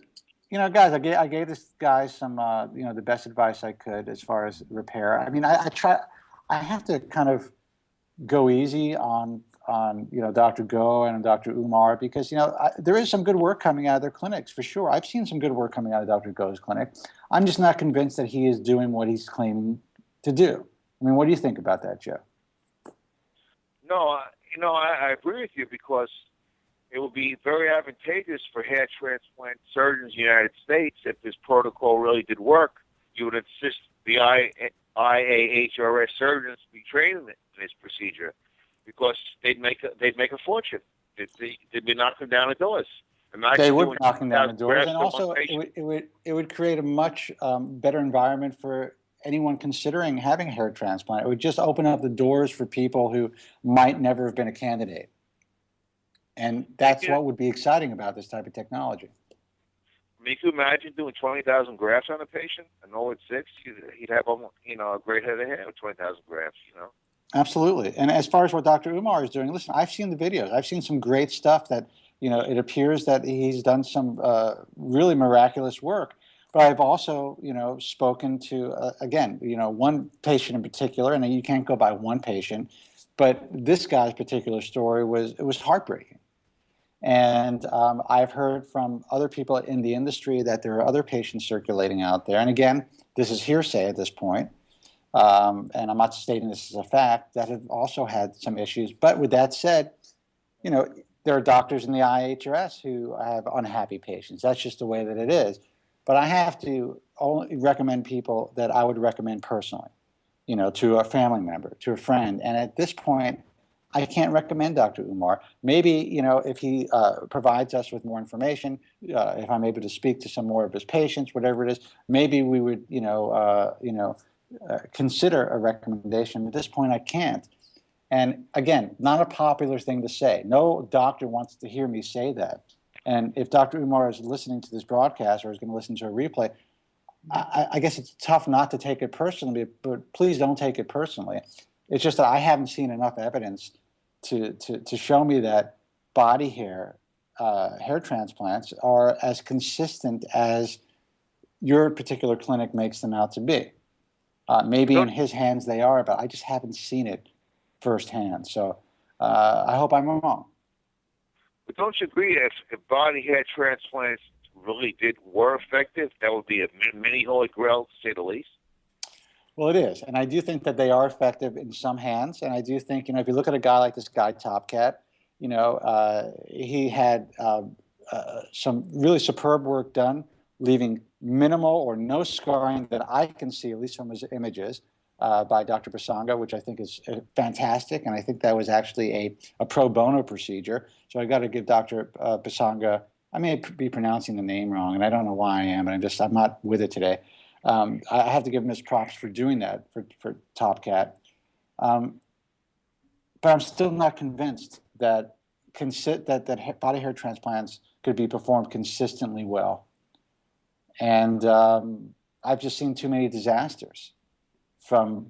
you know, guys, I gave this guy some, you know, the best advice I could as far as repair. I mean, I have to kind of go easy on you know, Dr. Go and Dr. Umar, because, you know, there is some good work coming out of their clinics for sure. I've seen some good work coming out of Dr. Go's clinic. I'm just not convinced that he is doing what he's claiming to do. I mean, what do you think about that, Joe? No, you know, I agree with you, because it would be very advantageous for hair transplant surgeons in the United States if this protocol really did work. You would insist the IAHRS surgeons be trained in this procedure, because they'd make a fortune. They'd be knocking down the doors. They would be knocking down the doors, and also it would create a much better environment for anyone considering having a hair transplant. It would just open up the doors for people who might never have been a candidate, and that's what would be exciting about this type of technology. I mean, can you imagine doing 20,000 grafts on a patient? And all at 6, he'd have, you know, a great head of hair with 20,000 grafts, you know? Absolutely. And as far as what Dr. Umar is doing, listen, I've seen the videos. I've seen some great stuff that, you know, it appears that he's done some really miraculous work. But I've also, you know, spoken to, again, you know, one patient in particular, and you can't go by one patient, but this guy's particular story was heartbreaking. And I've heard from other people in the industry that there are other patients circulating out there. And again, this is hearsay at this point. And I'm not stating this as a fact, that have also had some issues. But with that said, you know, there are doctors in the IHRS who have unhappy patients. That's just the way that it is. But I have to only recommend people that I would recommend personally, you know, to a family member, to a friend. And at this point, I can't recommend Dr. Umar. Maybe, you know, if he provides us with more information, if I'm able to speak to some more of his patients, whatever it is, maybe we would, consider a recommendation. At this point, I can't. And again, not a popular thing to say. No doctor wants to hear me say that. And if Dr. Umar is listening to this broadcast or is going to listen to a replay, I guess it's tough not to take it personally, but please don't take it personally. It's just that I haven't seen enough evidence to show me that body hair, hair transplants are as consistent as your particular clinic makes them out to be. Maybe in his hands they are, but I just haven't seen it firsthand. So I hope I'm wrong. But don't you agree if body hair transplants really were effective, that would be a mini holy grail, to say the least? Well, it is. And I do think that they are effective in some hands. And I do think, you know, if you look at a guy like this guy, Top Cat, you know, he had some really superb work done, leaving minimal or no scarring that I can see, at least from his images, by Dr. Basanga, which I think is fantastic. And I think that was actually a pro bono procedure. So I got to give Dr. Basanga, I may be pronouncing the name wrong, and I don't know why I am, and I'm not with it today. I have to give him his props for doing that for Top Cat. But I'm still not convinced that body hair transplants could be performed consistently well. And I've just seen too many disasters from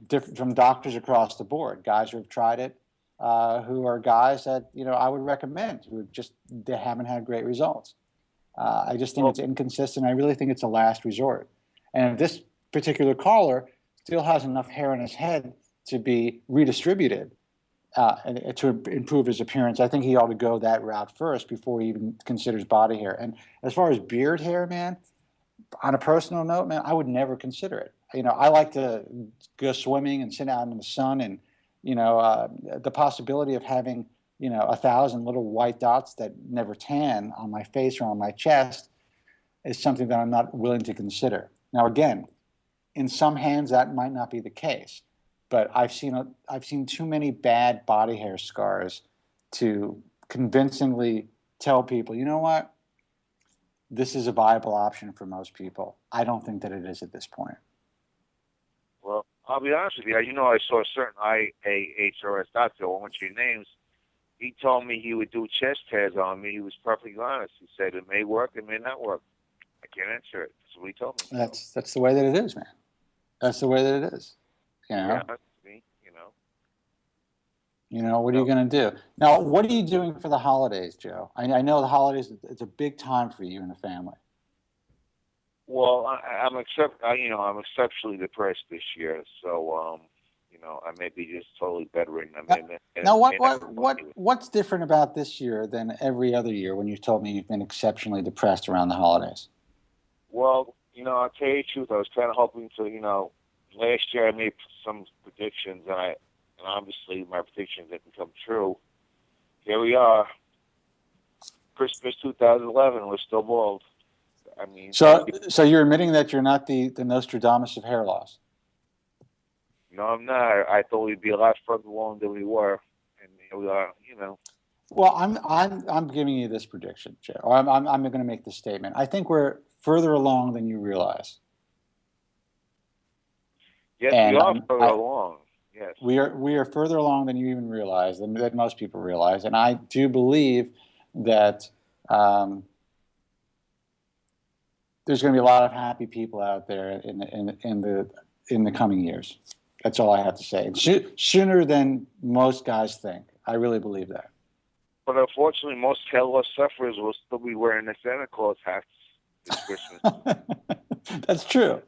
doctors across the board, guys who have tried it, who are guys that, you know, I would recommend, they haven't had great results. I just think it's inconsistent. I really think it's a last resort. And if this particular caller still has enough hair on his head to be redistributed and to improve his appearance, I think he ought to go that route first before he even considers body hair. And as far as beard hair, man, on a personal note, man, I would never consider it. I like to go swimming and sit out in the sun, and the possibility of having 1,000 little white dots that never tan on my face or on my chest is something that I'm not willing to consider. Now, again, in some hands that might not be the case, but I've seen too many bad body hair scars to convincingly tell people, you know what? This is a viable option for most people. I don't think that it is at this point. Well, I'll be honest with you. I saw a certain IAHRS doctor, I won't mention your names. He told me he would do chest tears on me. He was perfectly honest. He said it may work, it may not work. I can't answer it. That's what he told me. That's the way that it is, man. That's the way that it is. Yeah, that's me, what are you going to do? Now, what are you doing for the holidays, Joe? I know the holidays, it's a big time for you and the family. Well, I'm exceptionally depressed this year, so I may be just totally bedridden. Now, what's different about this year than every other year when you told me you've been exceptionally depressed around the holidays? Well, I'll tell you the truth. I was kind of hoping to, last year I made some predictions, and obviously my predictions didn't come true. Here we are. Christmas 2011, we're still bald. So you're admitting that you're not the Nostradamus of hair loss? No, I'm not. I thought we'd be a lot further along than we were, and here we are. Well, I'm giving you this prediction, Joe. I'm going to make this statement. I think we're further along than you realize. Yes, we are further along. Yes, we are further along than you even realize, than most people realize, and I do believe that there's going to be a lot of happy people out there in the coming years. That's all I have to say. Sooner than most guys think. I really believe that. But unfortunately, most hair loss sufferers will still be wearing the Santa Claus hats this Christmas. That's true.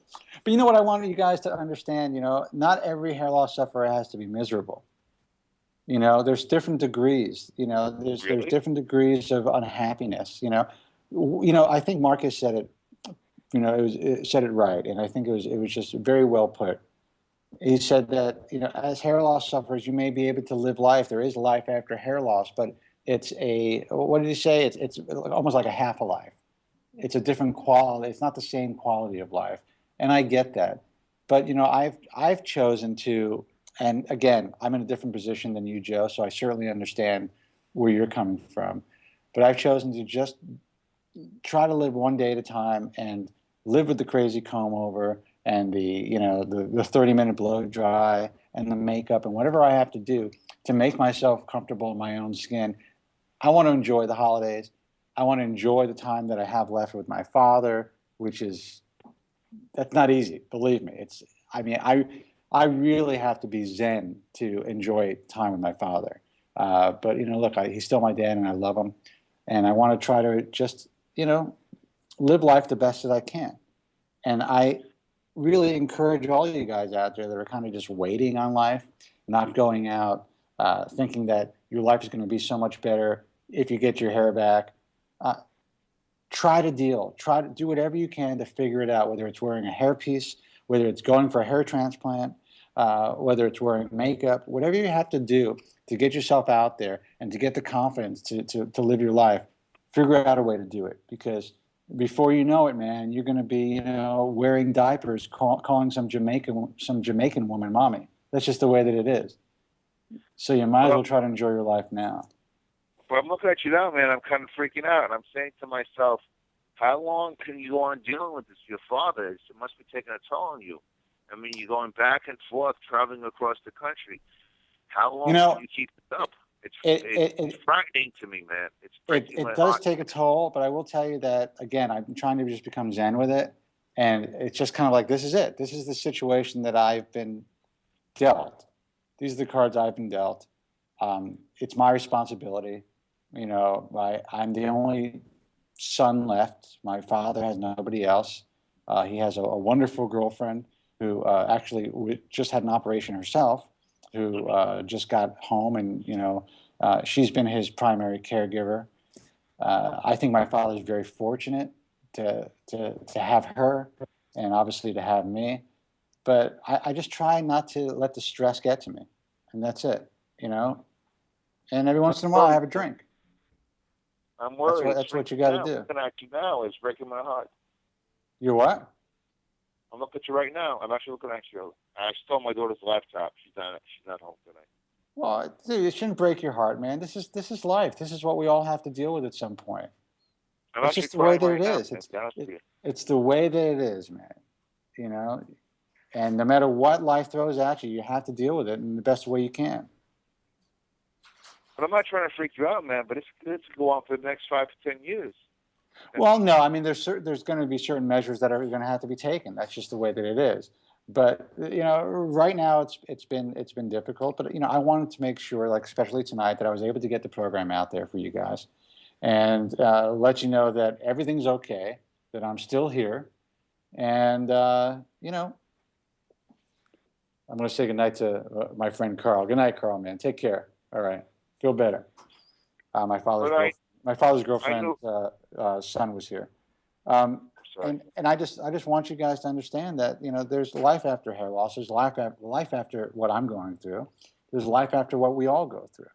But you know what I want you guys to understand? Not every hair loss sufferer has to be miserable. There's different degrees. There's different degrees of unhappiness. I think Marcus said it. It said it right, and I think it was just very well put. He said that as hair loss sufferers, you may be able to live life. There is life after hair loss, but it's what did he say? It's almost like a half a life. It's a different quality. It's not the same quality of life, and I get that. But I've chosen to, and again, I'm in a different position than you, Joe. So I certainly understand where you're coming from. But I've chosen to just try to live one day at a time and live with the crazy comb over and the 30-minute blow dry and the makeup and whatever I have to do to make myself comfortable in my own skin. I want to enjoy the holidays. I want to enjoy the time that I have left with my father, that's not easy, believe me. I really have to be zen to enjoy time with my father. But look, he's still my dad and I love him. And I want to try to just, live life the best that I can. And I really encourage all you guys out there that are kind of just waiting on life, not going out, thinking that your life is going to be so much better if you get your hair back. Try to do whatever you can to figure it out, whether it's wearing a hairpiece, whether it's going for a hair transplant, whether it's wearing makeup, whatever you have to do to get yourself out there and to get the confidence to live your life, figure out a way to do it. Because before you know it, man, you're going to be, wearing diapers, calling some Jamaican woman mommy. That's just the way that it is. So you might as well try to enjoy your life now. But I'm looking at you now, man. I'm kind of freaking out, and I'm saying to myself, how long can you go on dealing with this? Your father, it must be taking a toll on you. I mean, you're going back and forth, traveling across the country. How long can you keep it up? It's frightening to me, man. It does take a toll, but I will tell you that, again, I'm trying to just become zen with it. And it's just kind of like, this is it. This is the situation that I've been dealt. These are the cards I've been dealt. It's my responsibility. I'm the only son left. My father has nobody else. He has a wonderful girlfriend who actually just had an operation herself, who just got home, and she's been his primary caregiver. I think my father is very fortunate, have her, and obviously to have me. But I just try not to let the stress get to me, and that's it, you know. And every once in a while, I have a drink. I'm worried. That's what you got to do. Looking at you now is breaking my heart. You're what? I'm looking at you right now. I'm actually looking at you. I stole my daughter's laptop. She's not home tonight. Well, dude, it shouldn't break your heart, man. This is life. This is what we all have to deal with at some point. It's just the way that it is. It's the way that it is, man. You know, and no matter what life throws at you, you have to deal with it in the best way you can. But I'm not trying to freak you out, man. But it's go on for the next 5 to 10 years. Well, no, I mean, there's going to be certain measures that are going to have to be taken. That's just the way that it is. But you know, right now it's been difficult. But you know, I wanted to make sure, like especially tonight, that I was able to get the program out there for you guys, and let you know that everything's okay, that I'm still here, and you know, I'm going to say goodnight to my friend Carl. Good night, Carl, man. Take care. All right, feel better. My father's girlfriend's son was here. And I just want you guys to understand that, you know, there's life after hair loss. There's life after what I'm going through. There's life after what we all go through.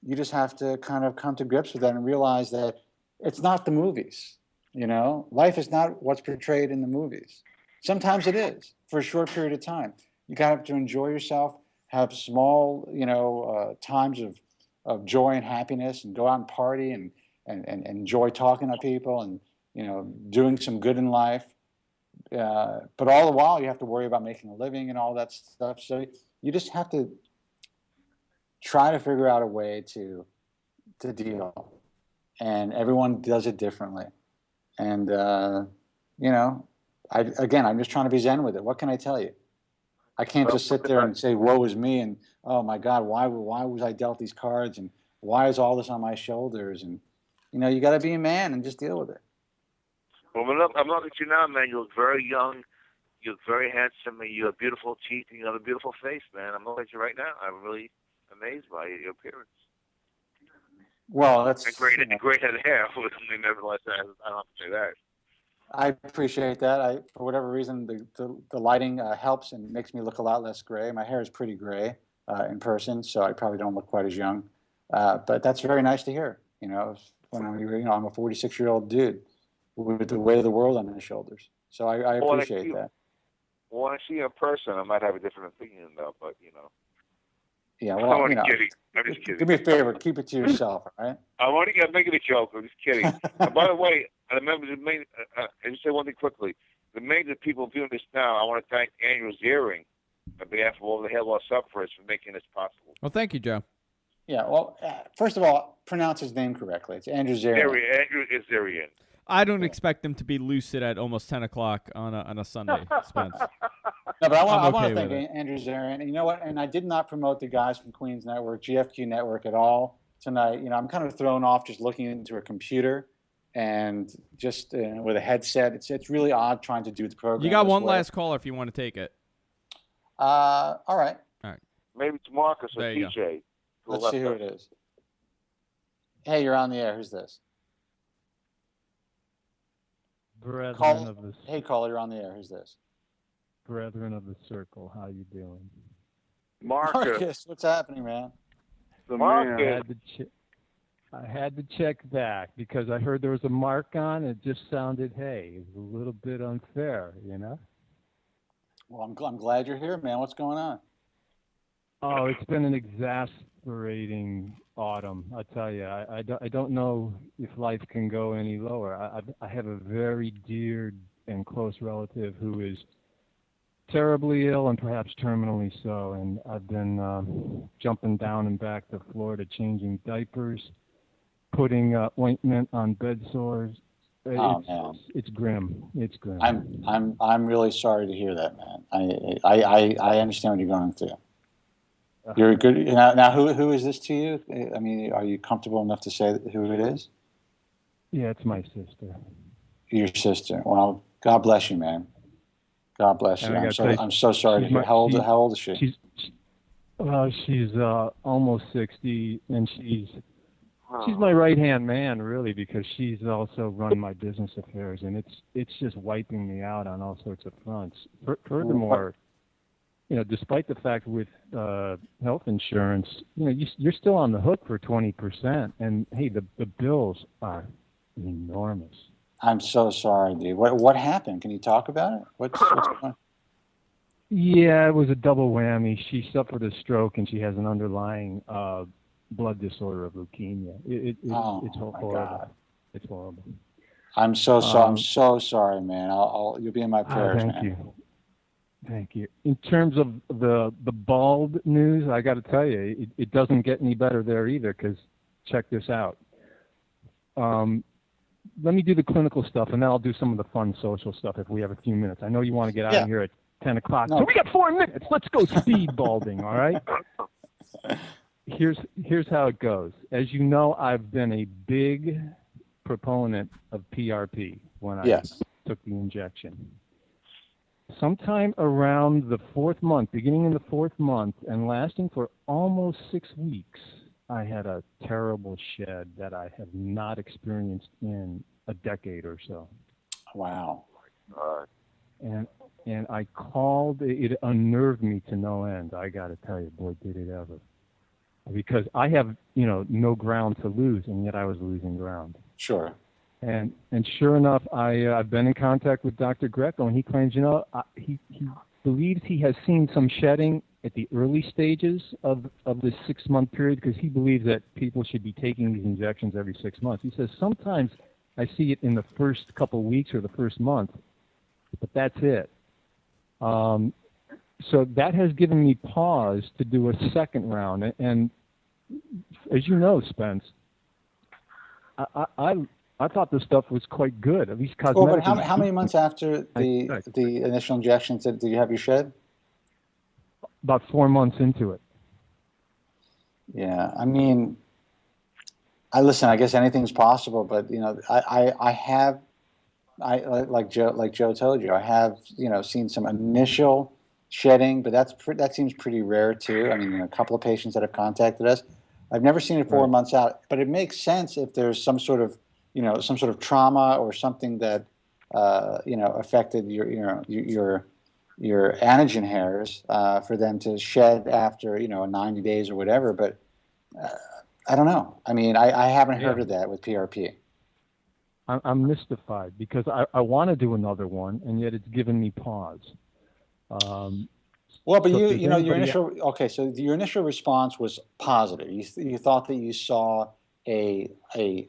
You just have to kind of come to grips with that and realize that it's not the movies. You know, life is not what's portrayed in the movies. Sometimes it is for a short period of time. You got to enjoy yourself, have small, you know, times of joy and happiness, and go out and party and enjoy talking to people and, you know, doing some good in life. But all the while, you have to worry about making a living and all that stuff. So you just have to try to figure out a way to deal. And everyone does it differently. And, you know, I'm just trying to be zen with it. What can I tell you? I can't just sit there and say, woe is me, and, oh, my God, why was I dealt these cards, and why is all this on my shoulders? And, you know, you got to be a man and just deal with it. Well, I'm looking at you now, man. You look very young. You look very handsome. And you have beautiful teeth. And you have a beautiful face, man. I'm looking at you right now. I'm really amazed by your appearance. Well, that's and great head of hair. Nevertheless, I don't have to say that. I appreciate that. For whatever reason, the lighting helps and makes me look a lot less gray. My hair is pretty gray in person, so I probably don't look quite as young. But that's very nice to hear. You know, I'm a 46-year-old dude with the weight of the world on my shoulders. So I appreciate that. Well, when I see you in person, I might have a different opinion, though. But you know. Yeah, well, I'm just kidding. Do me a favor, keep it to yourself, all right? I'm making a joke. I'm just kidding. And by the way, I remember I just say one thing quickly. The millions of people viewing this now, I want to thank Andrew Ziering on behalf of all the hair loss sufferers for making this possible. Well, thank you, Joe. Yeah, well, first of all, pronounce his name correctly. It's Andrew Ziering. Andrew is Ziering. I don't expect them to be lucid at almost 10 o'clock on a Sunday, Spence. No, but I want to thank Andrew Ziering. And you know what? And I did not promote the guys from Queens Network, GFQ Network at all tonight. You know, I'm kind of thrown off just looking into a computer and just with a headset. It's really odd trying to do the program. You got one last caller if you want to take it. All right. All right. Maybe it's Marcus or there you DJ. Go. Let's see who it is. Hey, you're on the air. Who's this? Hey, caller, you're on the air. Who's this? Brethren of the Circle, how you doing? Marcus, what's happening, man? Marcus. I had to check back because I heard there was a mark on. It just sounded, hey, it was a little bit unfair, you know? Well, I'm glad you're here, man. What's going on? Oh, it's been an exasperating autumn. I tell you, I don't know if life can go any lower. I have a very dear and close relative who is terribly ill and perhaps terminally so, and I've been jumping down and back to Florida, changing diapers, putting ointment on bed sores. It's grim. It's grim. I'm really sorry to hear that, man. I understand what you're going through. You're good. Now, who is this to you? I mean, are you comfortable enough to say who it is? Yeah, it's my sister. Your sister. Well, God bless you, man. God bless you. I'm so sorry to hear. How old is she? She's almost 60, and she's She's my right-hand man, really, because she's also run my business affairs, and it's just wiping me out on all sorts of fronts. Furthermore, despite the fact with health insurance, you're still on the hook for 20%, and hey, the bills are enormous. I'm so sorry, dude. What happened? Can you talk about it? What's going on? Yeah, it was a double whammy. She suffered a stroke, and she has an underlying blood disorder of leukemia. It's horrible. God. It's horrible. I'm so sorry. I'm so sorry, man. You'll be in my prayers, man. Thank you. In terms of the bald news, I got to tell you, it doesn't get any better there either. Because check this out. Let me do the clinical stuff, and then I'll do some of the fun social stuff if we have a few minutes. I know you want to get out of here at 10 o'clock. No. So we got 4 minutes. Let's go speed balding, all right? Here's how it goes. As you know, I've been a big proponent of PRP when I took the injection. Sometime around the 4th month, beginning in the 4th month, and lasting for almost 6 weeks, I had a terrible shed that I have not experienced in a decade or so. Wow. And I called, it unnerved me to no end. I got to tell you, boy, did it ever. Because I have, no ground to lose, and yet I was losing ground. Sure. And sure enough, I've been in contact with Dr. Greco, and he claims, he believes he has seen some shedding at the early stages of this 6-month period, because he believes that people should be taking these injections every 6 months. He says sometimes I see it in the first couple of weeks or the first month, but that's it. So that has given me pause to do a second round. And as you know, Spence, I thought this stuff was quite good, at least cosmetically. Well, but how many months after the initial injections did you have your shed? About 4 months into it. Yeah, I mean, listen. I guess anything's possible, but like Joe told you, I have seen some initial shedding, but that seems pretty rare too. I mean, a couple of patients that have contacted us. I've never seen it 4 months out, but it makes sense if there's some sort of trauma or something that affected your anagen hairs for them to shed after 90 days or whatever. But I don't know. I mean, I haven't heard of that with PRP. I'm mystified because I want to do another one, and yet it's given me pause. Well, but your initial response was positive. You thought that you saw a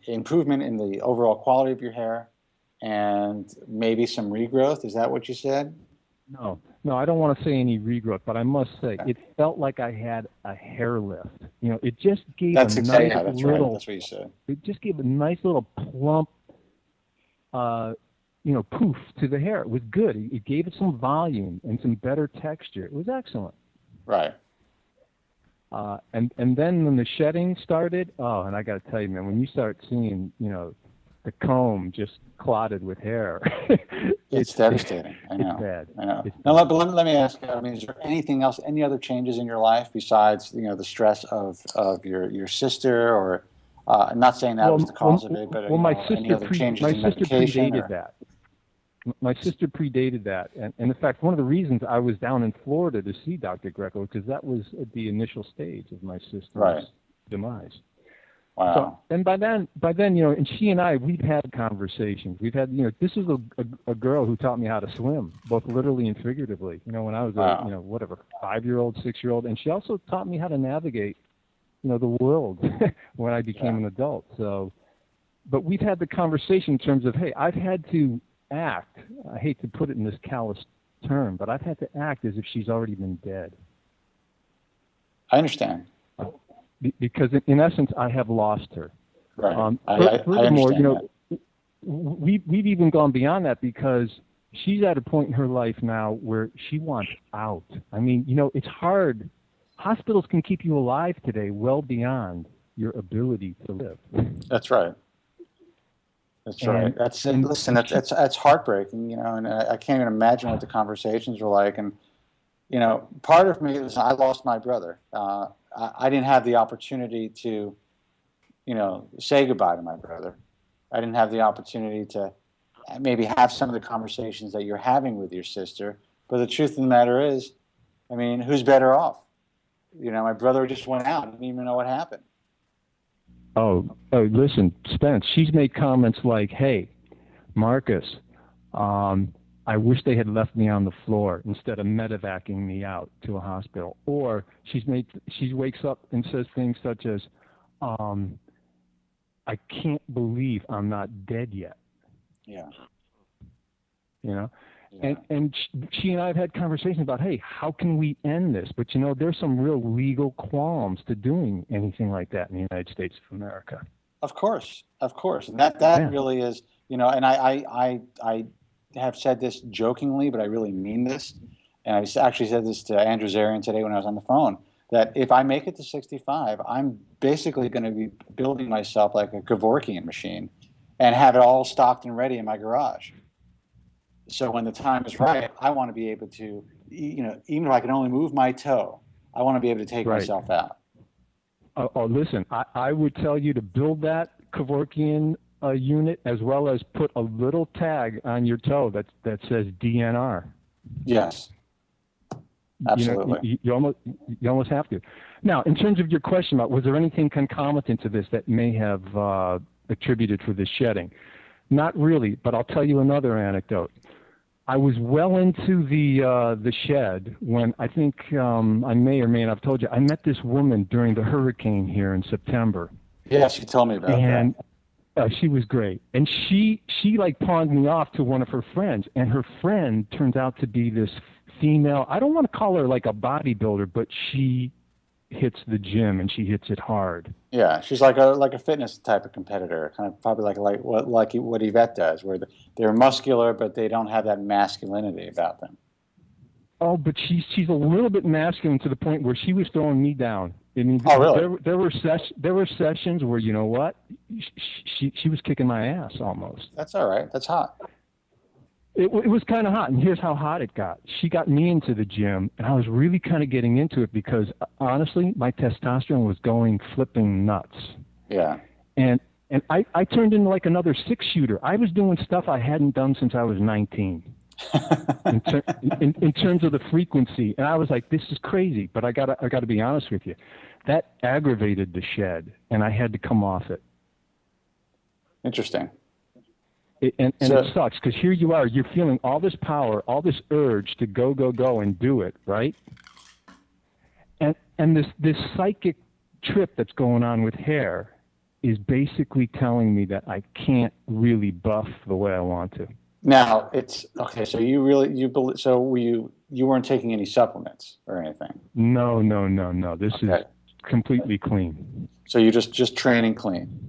improvement in the overall quality of your hair and maybe some regrowth. Is that what you said? No, I don't want to say any regrowth, but I must say it felt like I had a hair lift. It just gave that's a exactly, nice yeah, that's little. Right. That's what you said. It just gave a nice little plump, poof to the hair. It was good. It gave it some volume and some better texture. It was excellent. Right. And then when the shedding started, and I got to tell you, man, when you start seeing, the comb just clotted with hair, it's devastating. I know. It's bad. I know. Now, let me ask you. I mean, is there anything else, any other changes in your life besides, the stress of your sister, or I'm not saying that was the cause of it, but my any sister other changes in medication? predated that. My sister predated that, and in fact, one of the reasons I was down in Florida to see Dr. Greco, because that was at the initial stage of my sister's demise. Wow. So, and by then, and she and I, we've had conversations. We've had, this is a girl who taught me how to swim, both literally and figuratively. When I was a, 5-year-old, 6-year-old, and she also taught me how to navigate, the world when I became an adult. So, but we've had the conversation in terms of, hey, I've had to act. I hate to put it in this callous term, but I've had to act as if she's already been dead. I understand. Because in essence, I have lost her. Right. Furthermore, that. we've even gone beyond that because she's at a point in her life now where she wants out. I mean, it's hard. Hospitals can keep you alive today well beyond your ability to live. That's right. That's right. That's heartbreaking, and I can't even imagine what the conversations were like. And, part of me is I lost my brother. I didn't have the opportunity to say goodbye to my brother. I didn't have the opportunity to maybe have some of the conversations that you're having with your sister. But the truth of the matter is, I mean, who's better off? My brother just went out. I didn't even know what happened. Oh, listen, Spence, she's made comments like, hey, Marcus, I wish they had left me on the floor instead of medevacing me out to a hospital. Or she wakes up and says things such as, I can't believe I'm not dead yet. Yeah. Yeah. And she and I have had conversations about, hey, how can we end this? But, there's some real legal qualms to doing anything like that in the United States of America. Of course. And that really is, and I have said this jokingly, but I really mean this. And I actually said this to Andrew Zarian today when I was on the phone, that if I make it to 65, I'm basically going to be building myself like a Kevorkian machine and have it all stocked and ready in my garage. So when the time is right, I want to be able to, even if I can only move my toe, I want to be able to take myself out. Listen, I would tell you to build that Kevorkian unit as well as put a little tag on your toe that says DNR. Yes, absolutely. You almost have to. Now, in terms of your question about was there anything concomitant to this that may have attributed for this shedding? Not really, but I'll tell you another anecdote. I was well into the shed when I think I may or may not have told you, I met this woman during the hurricane here in September. Yes, you told me about that. She was great. And she like pawned me off to one of her friends, and her friend turns out to be this female, I don't want to call her like a bodybuilder, but she hits the gym and she hits it hard. Yeah, she's like a fitness type of competitor, kind of probably like what Yvette does, where they're muscular but they don't have that masculinity about them. Oh, but she's a little bit masculine to the point where she was throwing me down. I mean, really? There were sessions where, you know what, she was kicking my ass almost. That's all right. That's hot. It was kind of hot, and here's how hot it got. She got me into the gym, and I was really kind of getting into it because, honestly, my testosterone was going flipping nuts. Yeah. And I turned into like another six-shooter. I was doing stuff I hadn't done since I was 19 in terms of the frequency. And I was like, this is crazy, but I gotta be honest with you. That aggravated the shed, and I had to come off it. Interesting. And it sucks because here you are, you're feeling all this power, all this urge to go and do it, right? And this psychic trip that's going on with hair is basically telling me that I can't really buff the way I want to. Now it's okay. So you weren't taking any supplements or anything? No. This is completely clean. So you're just training clean.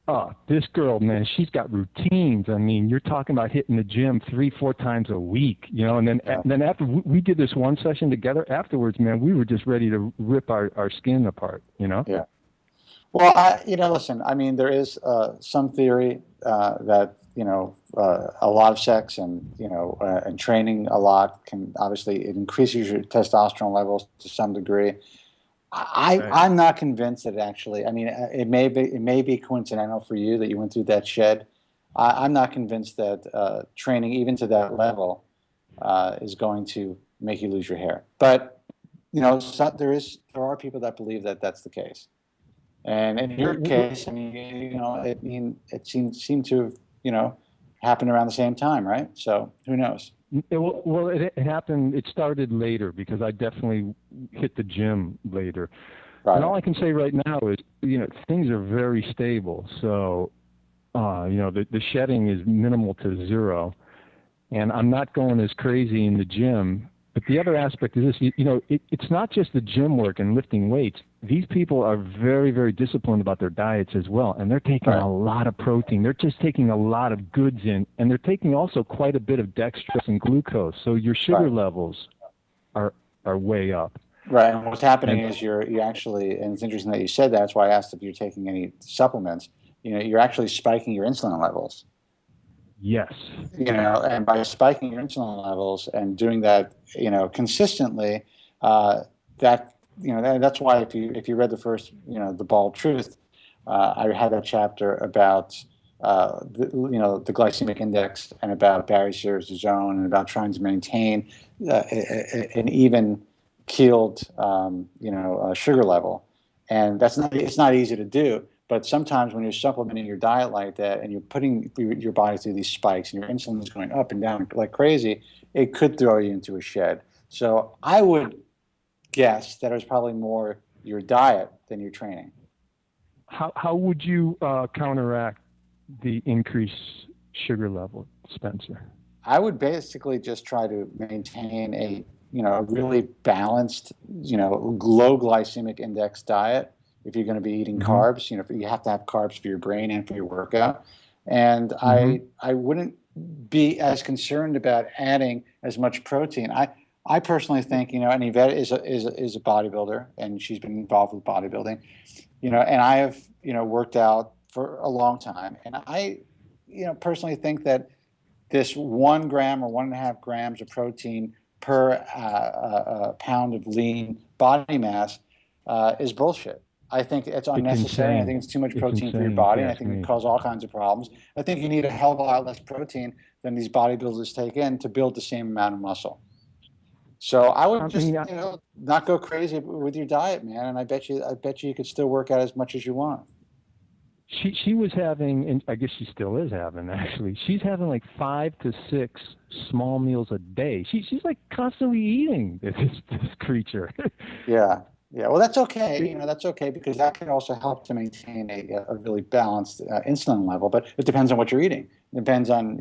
Oh, this girl, man, she's got routines. I mean, you're talking about hitting the gym 3-4 times a week, and then after we did this one session together, afterwards, man, we were just ready to rip our skin apart, Yeah. Well, listen, I mean, there is some theory that, a lot of sex and, and training a lot can obviously, it increases your testosterone levels to some degree. I'm not convinced that actually. I mean, it may be coincidental for you that you went through that shed. I'm not convinced that training even to that level is going to make you lose your hair. But there are people that believe that that's the case. And in your case, I mean, it seemed to have happened around the same time, right? So who knows? It happened. It started later because I definitely hit the gym later. Right. And all I can say right now is, things are very stable. So, the shedding is minimal to zero, and I'm not going as crazy in the gym. But the other aspect is this, it's not just the gym work and lifting weights. These people are very, very disciplined about their diets as well, and they're taking a lot of protein. They're just taking a lot of goods in, and they're taking also quite a bit of dextrose and glucose. So your sugar levels are way up. Right, and what's happening is you actually, and it's interesting that you said that. That's why I asked if you're taking any supplements. You're actually spiking your insulin levels. Yes. And by spiking your insulin levels and doing that, consistently, that's why if you read the first, The Bald Truth, I had that chapter about the glycemic index and about Barry Sears' zone and about trying to maintain an even keeled sugar level. And it's not easy to do. But sometimes when you're supplementing your diet like that and you're putting your body through these spikes and your insulin is going up and down like crazy, it could throw you into a shed. So I would guess that it was probably more your diet than your training. How would you counteract the increased sugar level, Spencer? I would basically just try to maintain a really balanced, low glycemic index diet. If you're going to be eating carbs, you have to have carbs for your brain and for your workout. And I wouldn't be as concerned about adding as much protein. I personally think, and Yvette is a bodybuilder, and she's been involved with bodybuilding, and I have, worked out for a long time. And I, personally think that this 1 gram or 1.5 grams of protein per pound of lean body mass is bullshit. I think it's unnecessary. I think it's too much protein for your body. And I think it can cause all kinds of problems. I think you need a hell of a lot less protein than these bodybuilders take in to build the same amount of muscle. So I would just, not go crazy with your diet, man. And I bet you could still work out as much as you want. She was having, and I guess she still is having, actually. She's having like 5 to 6 small meals a day. She's like constantly eating, this creature. Yeah. Well, that's okay. That's okay because that can also help to maintain a really balanced insulin level. But it depends on what you're eating. It depends on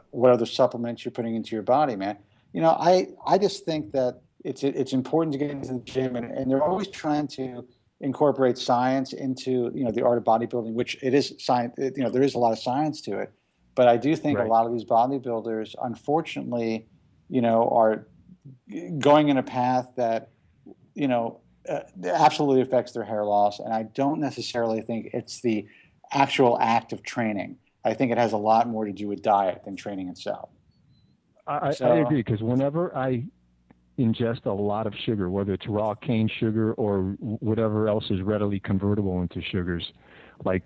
what other supplements you're putting into your body, man. I just think that it's important to get into the gym, and they're always trying to incorporate science into the art of bodybuilding, which it is science. There is a lot of science to it, but I do think a lot of these bodybuilders, unfortunately, are going in a path that absolutely affects their hair loss. And I don't necessarily think it's the actual act of training. I think it has a lot more to do with diet than training itself. I agree, because whenever I ingest a lot of sugar, whether it's raw cane sugar or whatever else is readily convertible into sugars, like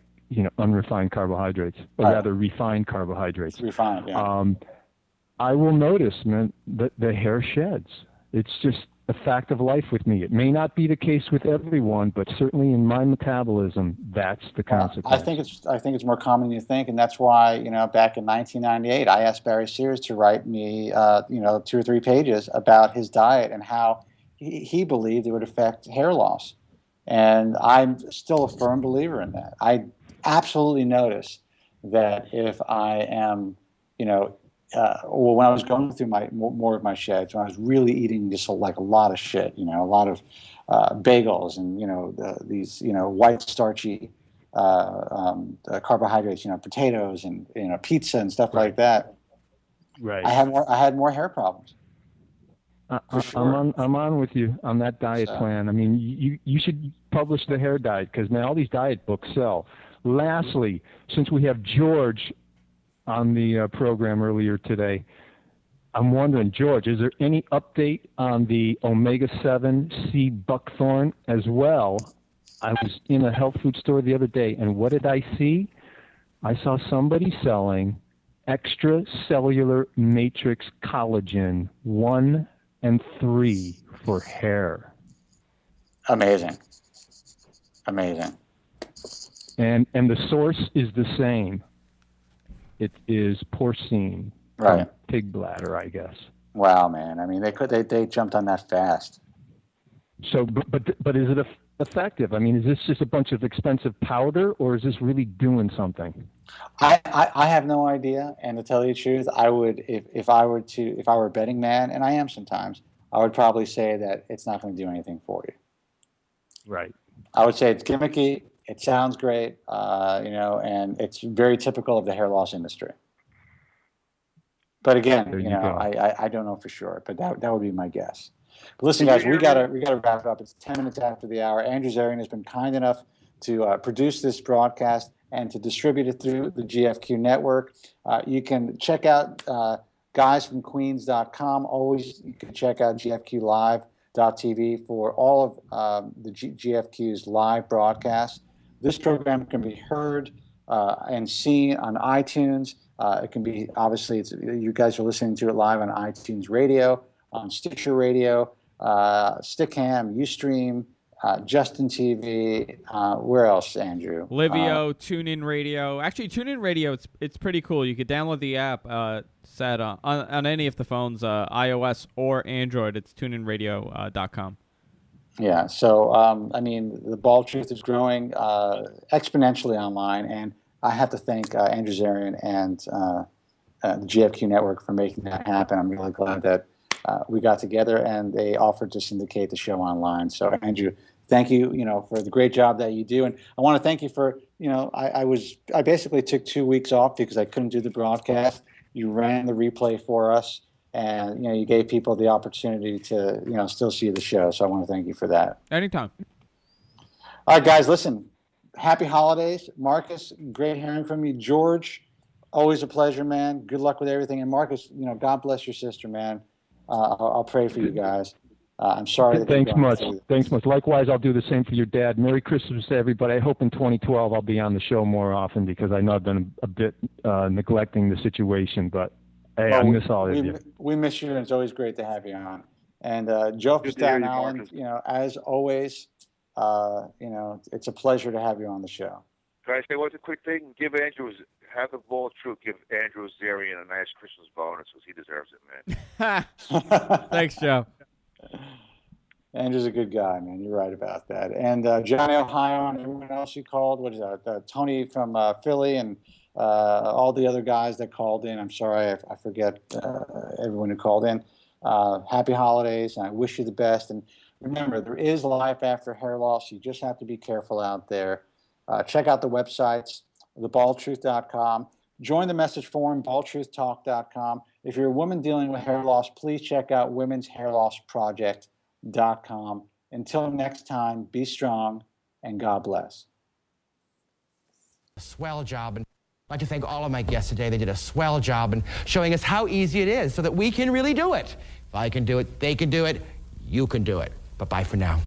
unrefined carbohydrates, or rather refined carbohydrates. Refined, yeah. I will notice, man, that the hair sheds. It's just a fact of life with me. It may not be the case with everyone, but certainly in my metabolism, that's the consequence. I think it's more common than you think, and that's why back in 1998, I asked Barry Sears to write me 2 or 3 pages about his diet and how he believed it would affect hair loss, and I'm still a firm believer in that. I absolutely notice that if I am, when I was going through more of my sheds, when I was really eating just like a lot of shit, a lot of bagels and these white starchy carbohydrates, potatoes and pizza and stuff like that. Right. I had more hair problems. For sure. I'm on with you on that diet plan. I mean, you should publish the hair diet because now all these diet books sell. Lastly, since we have George on the program earlier today, I'm wondering, George, is there any update on the omega-7 sea buckthorn as well? I was in a health food store the other day, and what did I see? I saw somebody selling extracellular matrix collagen 1 and 3 for hair. Amazing. And the source is the same. It is porcine, right? Pig bladder, I guess. Wow, man! I mean, they jumped on that fast. So, but is it effective? I mean, is this just a bunch of expensive powder, or is this really doing something? I have no idea, and to tell you the truth, I would if I were a betting man, and I am sometimes, I would probably say that it's not going to do anything for you. Right. I would say it's gimmicky. It sounds great, and it's very typical of the hair loss industry. But again, I don't know for sure, but that would be my guess. But listen, guys, we gotta wrap it up. It's 10 minutes after the hour. Andrew Zarian has been kind enough to produce this broadcast and to distribute it through the GFQ network. You can check out guysfromqueens.com. Always, you can check out GFQ Live twitch.tv for all of the GFQ's live broadcasts. This program can be heard and seen on iTunes. It can be, obviously, you guys are listening to it live on iTunes Radio, on Stitcher Radio, Stickam, Ustream, Justin TV. Where else, Andrew? Livio, TuneIn Radio. Actually, TuneIn Radio, it's pretty cool. You could download the app set on any of the phones, iOS or Android. It's tuninradio.com. Yeah, so, I mean, the Bald Truth is growing exponentially online, and I have to thank Andrew Zarian and the GFQ Network for making that happen. I'm really glad that we got together and they offered to syndicate the show online. So, Andrew, thank you, for the great job that you do. And I want to thank you for, I basically took 2 weeks off because I couldn't do the broadcast. You ran the replay for us, and, you gave people the opportunity to, still see the show. So I want to thank you for that. Anytime. All right, guys, listen. Happy holidays. Marcus, great hearing from you. George, always a pleasure, man. Good luck with everything. And Marcus, God bless your sister, man. I'll pray for you guys. I'm sorry. Thanks much. Thanks much. Likewise, I'll do the same for your dad. Merry Christmas to everybody. I hope in 2012 I'll be on the show more often because I know I've been a bit neglecting the situation. But, hey, I miss all of you. We miss you, and it's always great to have you on. And Joe from Staten Island, as always, it's a pleasure to have you on the show. Can I say one quick thing? Have the Bald Truth give Andrew Zarian a nice Christmas bonus because he deserves it, man. Thanks, Joe. Andrew's a good guy, man. You're right about that. And Johny, Ohio, and everyone else you called. What is that? Tony from Philly and all the other guys that called in. I'm sorry, I forget everyone who called in. Happy holidays, and I wish you the best. And remember, there is life after hair loss. You just have to be careful out there. Check out the websites, thebaldtruth.com. Join the message forum, baldtruthtalk.com. If you're a woman dealing with hair loss, please check out womenshairlossproject.com. Until next time, be strong and God bless. Swell job. And I'd like to thank all of my guests today. They did a swell job in showing us how easy it is so that we can really do it. If I can do it, they can do it, you can do it. Bye-bye for now.